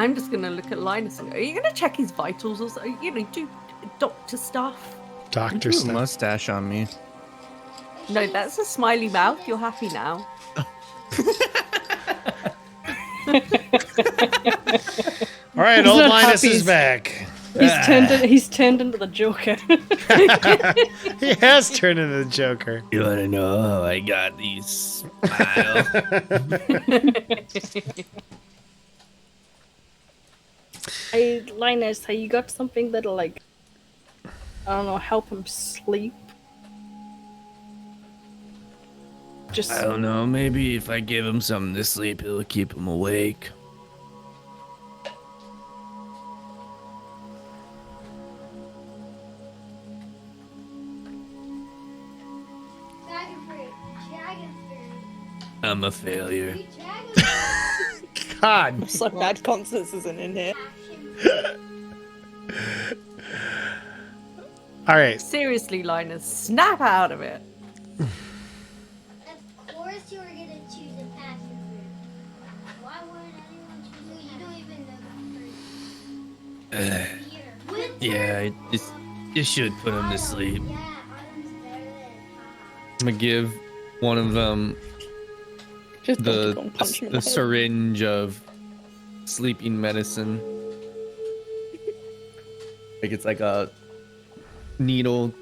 [SPEAKER 5] I'm just gonna look at Linus and go, are you gonna check his vitals or so? You know, do doctor stuff.
[SPEAKER 1] Doctor
[SPEAKER 7] Drew a
[SPEAKER 1] stuff.
[SPEAKER 7] mustache on me.
[SPEAKER 5] No, that's a smiley mouth. You're happy now.
[SPEAKER 1] All right,
[SPEAKER 3] He's
[SPEAKER 1] old
[SPEAKER 3] not
[SPEAKER 1] Linus
[SPEAKER 3] happy.
[SPEAKER 1] is back.
[SPEAKER 3] He's turned into the Joker.
[SPEAKER 1] He has turned into the Joker.
[SPEAKER 9] You wanna know how I got these smiles?
[SPEAKER 3] Hey, Linus, have you got something that'll, like, I don't know, help him sleep? Just
[SPEAKER 9] I don't know. Maybe if I give him something to sleep, it'll keep him awake.
[SPEAKER 8] Dragon fruit. Dragon fruit.
[SPEAKER 9] I'm a failure.
[SPEAKER 8] Dragon fruit.
[SPEAKER 1] God.
[SPEAKER 2] I'm so glad Constance isn't in here.
[SPEAKER 1] All right.
[SPEAKER 5] Seriously, Linus, snap out of it.
[SPEAKER 8] Of course you were gonna choose a passion fruit. Why wouldn't anyone choose it? You don't even know the fruit. Here. With
[SPEAKER 9] Yeah, it should put him to sleep.
[SPEAKER 8] Yeah, Autumn's better than
[SPEAKER 4] I'm gonna give one of them
[SPEAKER 2] Just
[SPEAKER 4] the
[SPEAKER 2] go and punch him in
[SPEAKER 4] the
[SPEAKER 2] the head.
[SPEAKER 4] syringe of sleeping medicine. Like it's like a needle,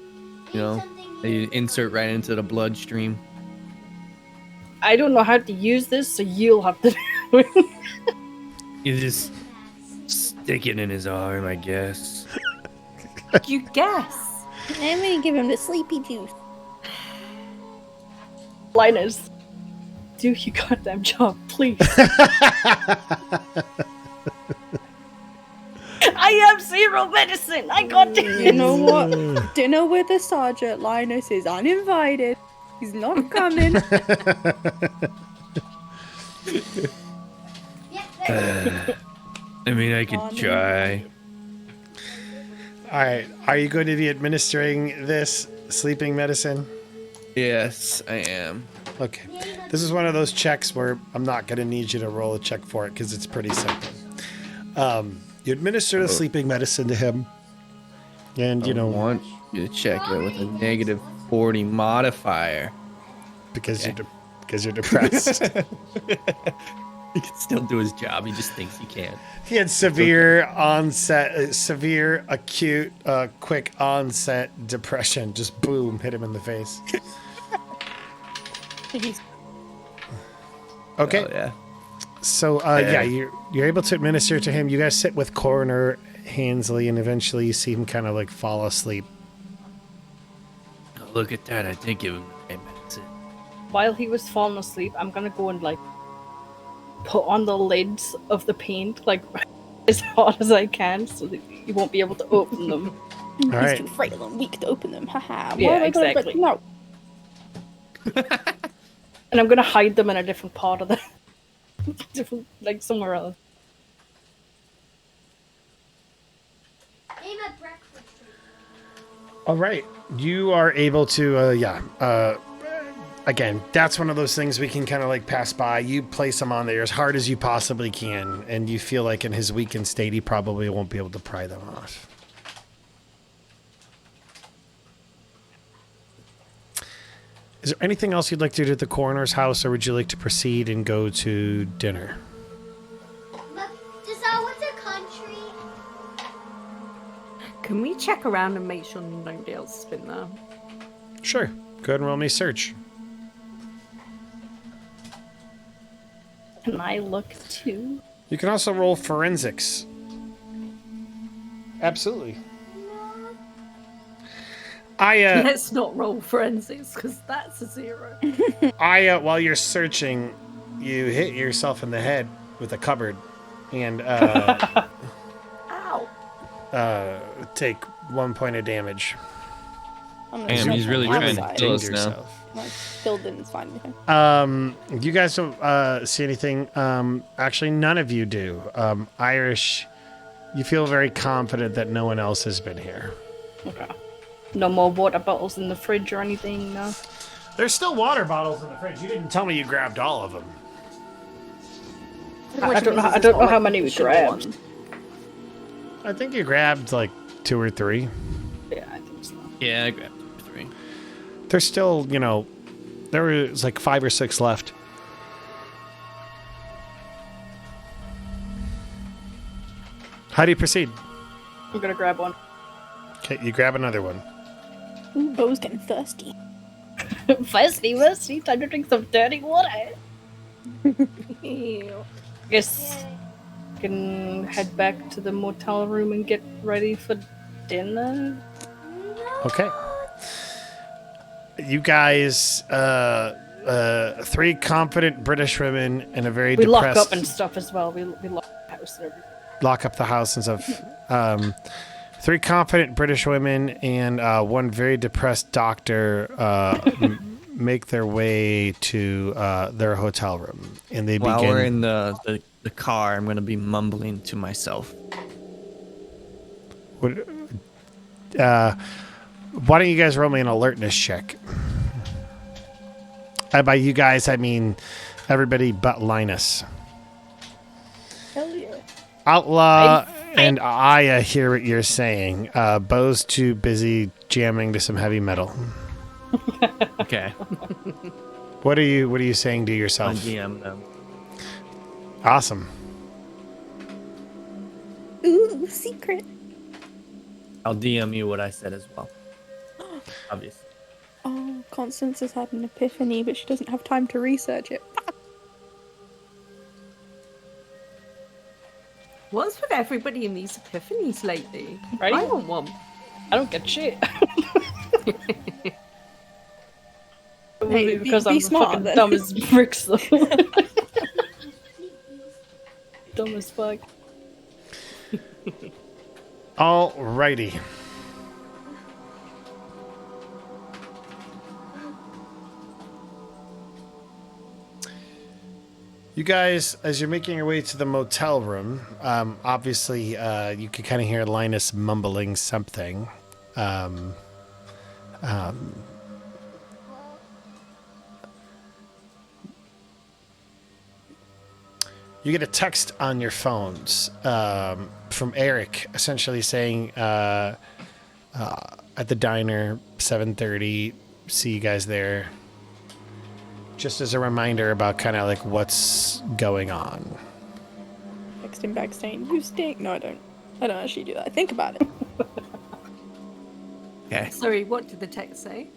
[SPEAKER 4] you know, that you insert right into the bloodstream.
[SPEAKER 3] I don't know how to use this, so you'll have to do it.
[SPEAKER 9] You just stick it in his arm, I guess.
[SPEAKER 5] You guess.
[SPEAKER 2] I'm gonna give him the sleepy juice.
[SPEAKER 3] Linus, do your goddamn job, please. I have zero medicine. I got
[SPEAKER 2] You know what? Dinner with the sergeant. Linus is uninvited. He's not coming.
[SPEAKER 9] I mean, I could try.
[SPEAKER 1] All right. Are you going to be administering this sleeping medicine?
[SPEAKER 4] Yes, I am.
[SPEAKER 1] Okay. This is one of those checks where I'm not going to need you to roll a check for it because it's pretty simple. You administer the sleeping medicine to him, and you
[SPEAKER 4] I
[SPEAKER 1] know
[SPEAKER 4] want you to check it with a negative 40 modifier.
[SPEAKER 1] because you're depressed.
[SPEAKER 9] He can still do his job. He just thinks he can't.
[SPEAKER 1] He had severe onset, severe acute, quick onset depression. Just boom, hit him in the face.
[SPEAKER 2] He's
[SPEAKER 1] Okay.
[SPEAKER 4] Oh, yeah.
[SPEAKER 1] So yeah, you're able to administer to him. You guys sit with Coroner Hansley, and eventually you see him kind of like fall asleep.
[SPEAKER 9] Oh, look at that. I did give him a medicine.
[SPEAKER 3] While he was falling asleep, I'm gonna go and like put on the lids of the paint like as hard as I can, so that you won't be able to open them.
[SPEAKER 1] All right.
[SPEAKER 2] too frail and weak to open them. Haha.
[SPEAKER 3] Yeah,
[SPEAKER 2] Why would I do it?
[SPEAKER 3] exactly.
[SPEAKER 2] No.
[SPEAKER 3] And I'm gonna hide them in a different part of the different, like somewhere else.
[SPEAKER 8] Aim at breakfast.
[SPEAKER 1] All right, you are able to again, that's one of those things we can kind of like pass by. You place him on there as hard as you possibly can, and you feel like in his weakened state, he probably won't be able to pry them off. Is there anything else you'd like to do at the coroner's house, or would you like to proceed and go to dinner?
[SPEAKER 8] Look, Giselle, what's a country?
[SPEAKER 5] Can we check around and make sure nobody else has been there?
[SPEAKER 1] Sure. Go ahead and roll me search.
[SPEAKER 3] Can I look too?
[SPEAKER 1] You can also roll forensics. Absolutely.
[SPEAKER 5] Let's not roll forensics because that's a 0.
[SPEAKER 1] While you're searching, you hit yourself in the head with a cupboard, and
[SPEAKER 5] Ow.
[SPEAKER 1] take 1 point of damage.
[SPEAKER 7] Damn, he's really trying to
[SPEAKER 1] Dinged
[SPEAKER 7] kill us now.
[SPEAKER 1] yourself.
[SPEAKER 2] My still didn't find anything.
[SPEAKER 1] You guys don't see anything. Actually, none of you do. Irish, you feel very confident that no one else has been here.
[SPEAKER 3] Okay. No more water bottles in the fridge or anything, no?
[SPEAKER 1] There's still water bottles in the fridge. You didn't tell me you grabbed all of them.
[SPEAKER 3] I don't know. I don't know how many we grabbed.
[SPEAKER 1] I think you grabbed like 2 or 3.
[SPEAKER 3] Yeah, I think so.
[SPEAKER 7] Yeah, I grabbed 3.
[SPEAKER 1] There's still, there was like 5 or 6 left. How do you proceed?
[SPEAKER 3] I'm gonna grab one.
[SPEAKER 1] Okay, you grab another one.
[SPEAKER 2] Ooh, Bo's getting thirsty.
[SPEAKER 3] Thirsty, time to drink some dirty water.
[SPEAKER 5] Ew.
[SPEAKER 3] Guess we can head back to the motel room and get ready for dinner.
[SPEAKER 1] Okay. You guys, 3 confident British women and a very
[SPEAKER 3] We lock
[SPEAKER 1] depressed...
[SPEAKER 3] up and stuff as well. We lock the house and everything.
[SPEAKER 1] Lock up the house and stuff. 3 confident British women and 1 very depressed doctor make their way to their hotel room, and they
[SPEAKER 7] While
[SPEAKER 1] begin.
[SPEAKER 7] we're in the car, I'm gonna be mumbling to myself.
[SPEAKER 1] Why don't you guys roll me an alertness check? By you guys, I mean everybody but Linus.
[SPEAKER 2] Hell yeah.
[SPEAKER 1] Outlaw and Aya hear what you're saying. Bo's too busy jamming to some heavy metal.
[SPEAKER 7] Okay.
[SPEAKER 1] What are you saying to
[SPEAKER 7] I
[SPEAKER 1] yourself?
[SPEAKER 7] DM them.
[SPEAKER 1] Awesome.
[SPEAKER 2] Ooh, secret.
[SPEAKER 7] I'll DM you what I said as well. Obviously.
[SPEAKER 2] Oh, Constance has had an epiphany, but she doesn't have time to research it.
[SPEAKER 5] What's with everybody in these epiphanies lately?
[SPEAKER 3] Right?
[SPEAKER 5] I want one.
[SPEAKER 3] I don't get shit.
[SPEAKER 2] Hey,
[SPEAKER 3] because
[SPEAKER 2] be
[SPEAKER 3] I'm
[SPEAKER 2] smart,
[SPEAKER 3] fucking
[SPEAKER 2] then.
[SPEAKER 3] dumb as bricks though. Dumb as fuck.
[SPEAKER 1] Alrighty. You guys, as you're making your way to the motel room, obviously you can kind of hear Linus mumbling something. You get a text on your phones from Eric, essentially saying, at the diner, 7:30, see you guys there. Just as a reminder about kind of like what's going on.
[SPEAKER 2] Text him back saying, "You stink." No, I don't. I don't actually do that. I think about it.
[SPEAKER 7] Okay.
[SPEAKER 5] Sorry, what did the text say?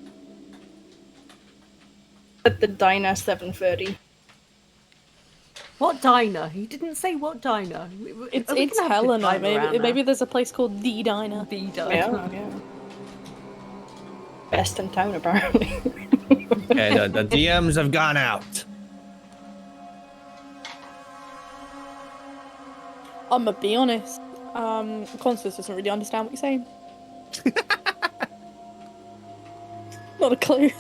[SPEAKER 3] At the diner, 7:30.
[SPEAKER 5] What diner? He didn't say what diner.
[SPEAKER 2] It's
[SPEAKER 5] Are we gonna have to
[SPEAKER 2] Helena.
[SPEAKER 5] drive around
[SPEAKER 2] Maybe
[SPEAKER 5] now?
[SPEAKER 2] there's a place called The Diner.
[SPEAKER 5] The diner.
[SPEAKER 3] Yeah. Best in town, apparently.
[SPEAKER 7] Okay, the DMs have gone out.
[SPEAKER 2] I'm gonna be honest. Constance doesn't really understand what you're saying. Not a clue.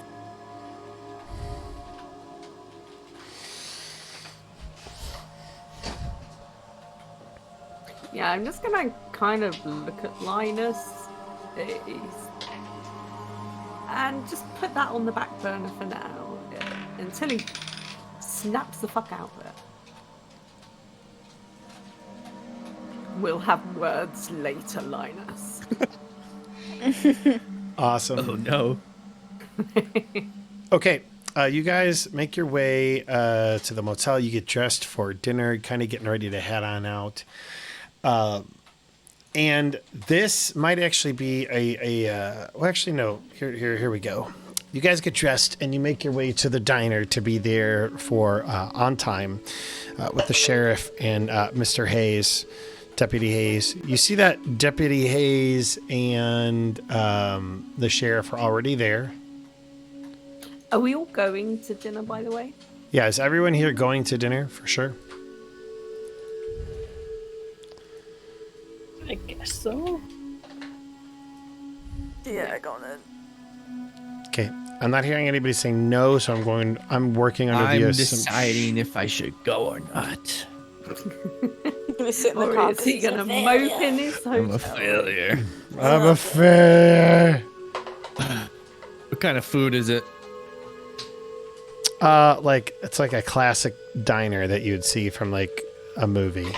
[SPEAKER 5] Yeah, I'm just gonna kind of look at Linus and just put that on the back burner for now until he snaps the fuck out there. We'll have words later, Linus.
[SPEAKER 1] Awesome.
[SPEAKER 7] Oh no.
[SPEAKER 1] Okay, you guys make your way to the motel. You get dressed for dinner, kind of getting ready to head on out. And this might actually be well, actually, no. Here we go. You guys get dressed and you make your way to the diner to be there for on time with the sheriff and Mr. Hayes, Deputy Hayes. You see that Deputy Hayes and the sheriff are already there.
[SPEAKER 5] Are we all going to dinner, by the way?
[SPEAKER 1] Yeah, is everyone here going to dinner for sure?
[SPEAKER 3] I guess so.
[SPEAKER 2] Yeah, go on then.
[SPEAKER 1] Okay, I'm not hearing anybody saying no, so I'm working under
[SPEAKER 7] I'm
[SPEAKER 1] the
[SPEAKER 7] deciding if I should go or not.
[SPEAKER 2] Gonna sit in the
[SPEAKER 5] Or
[SPEAKER 2] car.
[SPEAKER 5] is he gonna mope in his
[SPEAKER 7] I'm a
[SPEAKER 5] hotel?
[SPEAKER 7] failure.
[SPEAKER 1] I'm a failure.
[SPEAKER 7] What kind of food is it?
[SPEAKER 1] Like it's like a classic diner that you would see from like a movie.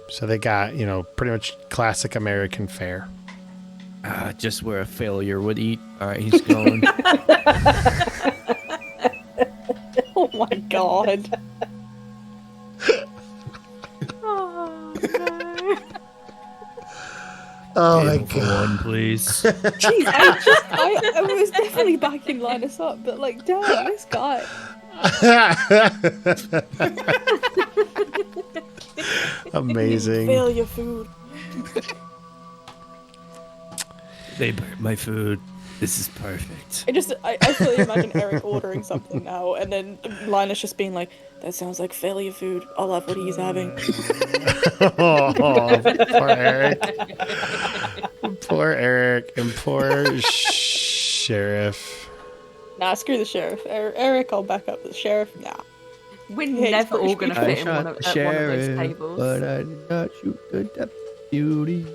[SPEAKER 1] So they got, pretty much classic American fare.
[SPEAKER 9] Just where a failure would eat. All right, he's going.
[SPEAKER 2] Oh my god.
[SPEAKER 5] Oh, no.
[SPEAKER 1] Oh my
[SPEAKER 9] Table for one, please.
[SPEAKER 2] Jeez, I was definitely backing Linus up, but like, damn, this guy.
[SPEAKER 1] Amazing.
[SPEAKER 2] Fail your food.
[SPEAKER 9] They burnt my food. This is perfect.
[SPEAKER 2] I fully imagine Eric ordering something now, and then Linus just being like, "That sounds like failure food. I'll have what he's having."
[SPEAKER 1] Oh, poor Eric. Poor Eric and poor Sheriff.
[SPEAKER 2] Nah, screw the sheriff. Eric, I'll back up the sheriff. Nah.
[SPEAKER 5] We're
[SPEAKER 2] Yeah, he's
[SPEAKER 5] never all
[SPEAKER 2] pretty
[SPEAKER 5] going to
[SPEAKER 4] I
[SPEAKER 5] fit in
[SPEAKER 4] shot
[SPEAKER 5] one of,
[SPEAKER 4] the
[SPEAKER 5] at one of those
[SPEAKER 4] sheriff,
[SPEAKER 5] tables.
[SPEAKER 4] but I did not shoot the deputy.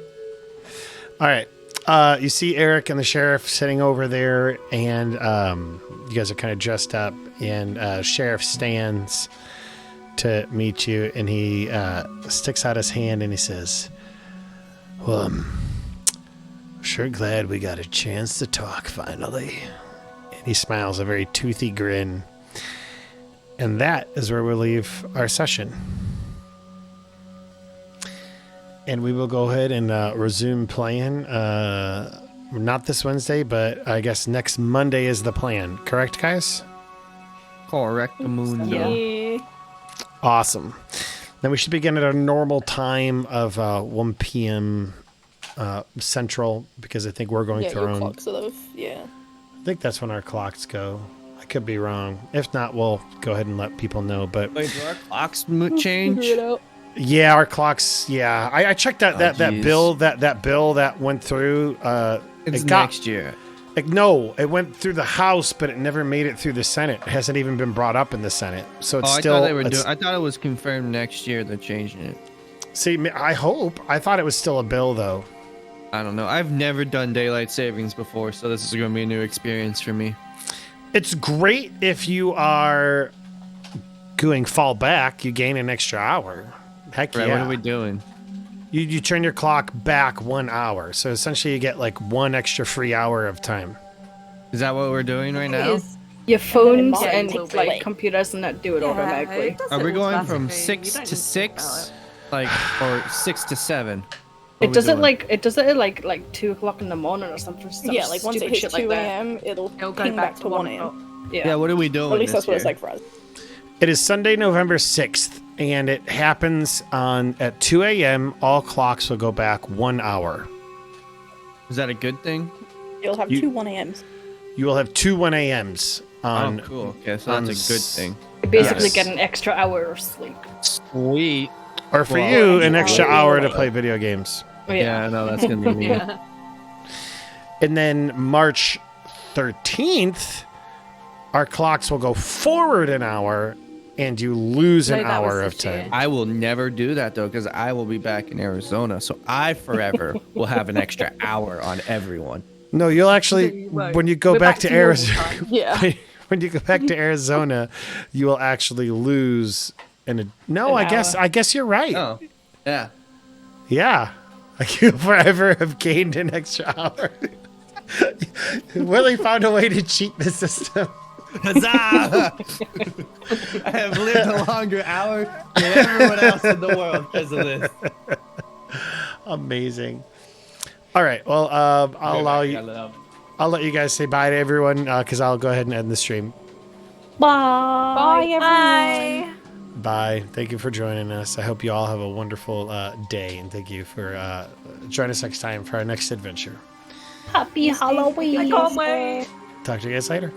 [SPEAKER 1] All right. You see Eric and the sheriff sitting over there, and you guys are kind of dressed up, and Sheriff stands to meet you, and he sticks out his hand and he says, "Well, I'm sure glad we got a chance to talk finally." And he smiles a very toothy grin. And that is where we'll leave our session. And we will go ahead and resume playing. Not this Wednesday, but I guess next Monday is the plan. Correct, guys?
[SPEAKER 4] Correct, Mundo.
[SPEAKER 2] Yeah.
[SPEAKER 1] Awesome. Then we should begin at our normal time of 1 p.m. Central, because I think we're going
[SPEAKER 2] Yeah,
[SPEAKER 1] through
[SPEAKER 2] your
[SPEAKER 1] our own.
[SPEAKER 2] clock sort of. Yeah.
[SPEAKER 1] I think that's when our clocks go. I could be wrong. If not, we'll go ahead and let people know. But
[SPEAKER 4] Wait, do our clocks
[SPEAKER 2] Figure it out.
[SPEAKER 1] yeah, our clocks. Yeah, I checked that that
[SPEAKER 4] jeez.
[SPEAKER 1] bill that bill that went through.
[SPEAKER 4] It's
[SPEAKER 1] it got
[SPEAKER 4] next year.
[SPEAKER 1] like no, it went through the House, but it never made it through the Senate. It hasn't even been brought up in the Senate, so it's
[SPEAKER 4] Oh, I
[SPEAKER 1] still.
[SPEAKER 4] thought they were
[SPEAKER 1] it's-
[SPEAKER 4] doing. I thought it was confirmed next year. They're changing it.
[SPEAKER 1] See, I hope. I thought it was still a bill though.
[SPEAKER 4] I don't know. I've never done daylight savings before, so this is going to be a new experience for me.
[SPEAKER 1] It's great if you are going fall back. You gain an extra hour. Heck
[SPEAKER 4] Right?
[SPEAKER 1] yeah.
[SPEAKER 4] What are we doing?
[SPEAKER 1] You turn your clock back 1 hour, so essentially you get like one extra free hour of time.
[SPEAKER 4] Is that what we're doing right now?
[SPEAKER 5] Is-
[SPEAKER 3] Your phones
[SPEAKER 2] mine
[SPEAKER 3] and
[SPEAKER 2] will be
[SPEAKER 3] like
[SPEAKER 2] late.
[SPEAKER 3] computers and that do it
[SPEAKER 5] Yeah,
[SPEAKER 3] automatically.
[SPEAKER 5] it does
[SPEAKER 4] Are
[SPEAKER 5] it
[SPEAKER 4] we going from
[SPEAKER 5] automatically.
[SPEAKER 4] 6
[SPEAKER 5] You don't
[SPEAKER 4] to
[SPEAKER 5] need think
[SPEAKER 4] 6,
[SPEAKER 5] about it.
[SPEAKER 4] like, or 6 to 7?
[SPEAKER 3] It does it like 2 o'clock in the morning or something. Some
[SPEAKER 2] Yeah, like once it
[SPEAKER 3] stupid
[SPEAKER 2] hits
[SPEAKER 3] shit
[SPEAKER 2] 2
[SPEAKER 3] like that.
[SPEAKER 2] a.m., it'll
[SPEAKER 5] It'll go
[SPEAKER 2] ping back to 1
[SPEAKER 5] o'clock.
[SPEAKER 2] a.m.
[SPEAKER 3] Yeah.
[SPEAKER 4] Yeah, what are we doing?
[SPEAKER 2] Or at least
[SPEAKER 4] this
[SPEAKER 2] that's what it's
[SPEAKER 4] year?
[SPEAKER 2] like for us.
[SPEAKER 1] It is Sunday, November 6th, and it happens at 2 a.m. All clocks will go back 1 hour.
[SPEAKER 4] Is that a good thing?
[SPEAKER 2] You'll have
[SPEAKER 1] You-
[SPEAKER 2] 2 1 a.m.s.
[SPEAKER 1] You will have 2 1 a.m.s on.
[SPEAKER 4] Oh, cool. Okay, so
[SPEAKER 1] on
[SPEAKER 4] that's a good
[SPEAKER 1] s-
[SPEAKER 4] thing.
[SPEAKER 3] You basically
[SPEAKER 1] Yes.
[SPEAKER 3] get an extra hour of sleep.
[SPEAKER 4] Sweet.
[SPEAKER 1] Or for
[SPEAKER 4] Well,
[SPEAKER 1] you, an extra
[SPEAKER 2] yeah.
[SPEAKER 1] hour to play video games.
[SPEAKER 3] Oh,
[SPEAKER 4] Yeah, no, that's going to be me.
[SPEAKER 5] Yeah.
[SPEAKER 1] And then March 13th, our clocks will go forward an hour, and you lose an
[SPEAKER 5] No, that was
[SPEAKER 1] hour of
[SPEAKER 5] this year.
[SPEAKER 1] time.
[SPEAKER 4] I will never do that, though, because I will be back in Arizona, so I forever will have an extra hour on everyone.
[SPEAKER 1] No, you'll
[SPEAKER 5] No,
[SPEAKER 1] actually,
[SPEAKER 5] you won't.
[SPEAKER 1] when you go
[SPEAKER 5] We're
[SPEAKER 1] back
[SPEAKER 5] back
[SPEAKER 1] to
[SPEAKER 5] to normal
[SPEAKER 1] Arizona,
[SPEAKER 5] time.
[SPEAKER 2] Yeah.
[SPEAKER 1] when you go back to Arizona, you will actually lose no,
[SPEAKER 3] An
[SPEAKER 1] I guess you're right.
[SPEAKER 4] Oh, yeah.
[SPEAKER 1] Yeah. You forever have gained an extra hour. Willie found a way to cheat the system.
[SPEAKER 9] Huzzah! I have lived a longer hour than everyone else in the world because of this.
[SPEAKER 1] Amazing. All right. Well, I'll let you guys say bye to everyone because I'll go ahead and end the stream.
[SPEAKER 2] Bye, everyone.
[SPEAKER 5] Bye.
[SPEAKER 1] Bye. Thank you for joining us. I hope you all have a wonderful day, and thank you for joining us next time for our next adventure.
[SPEAKER 3] Happy Halloween.
[SPEAKER 5] I can't wait.
[SPEAKER 1] Talk to you guys later.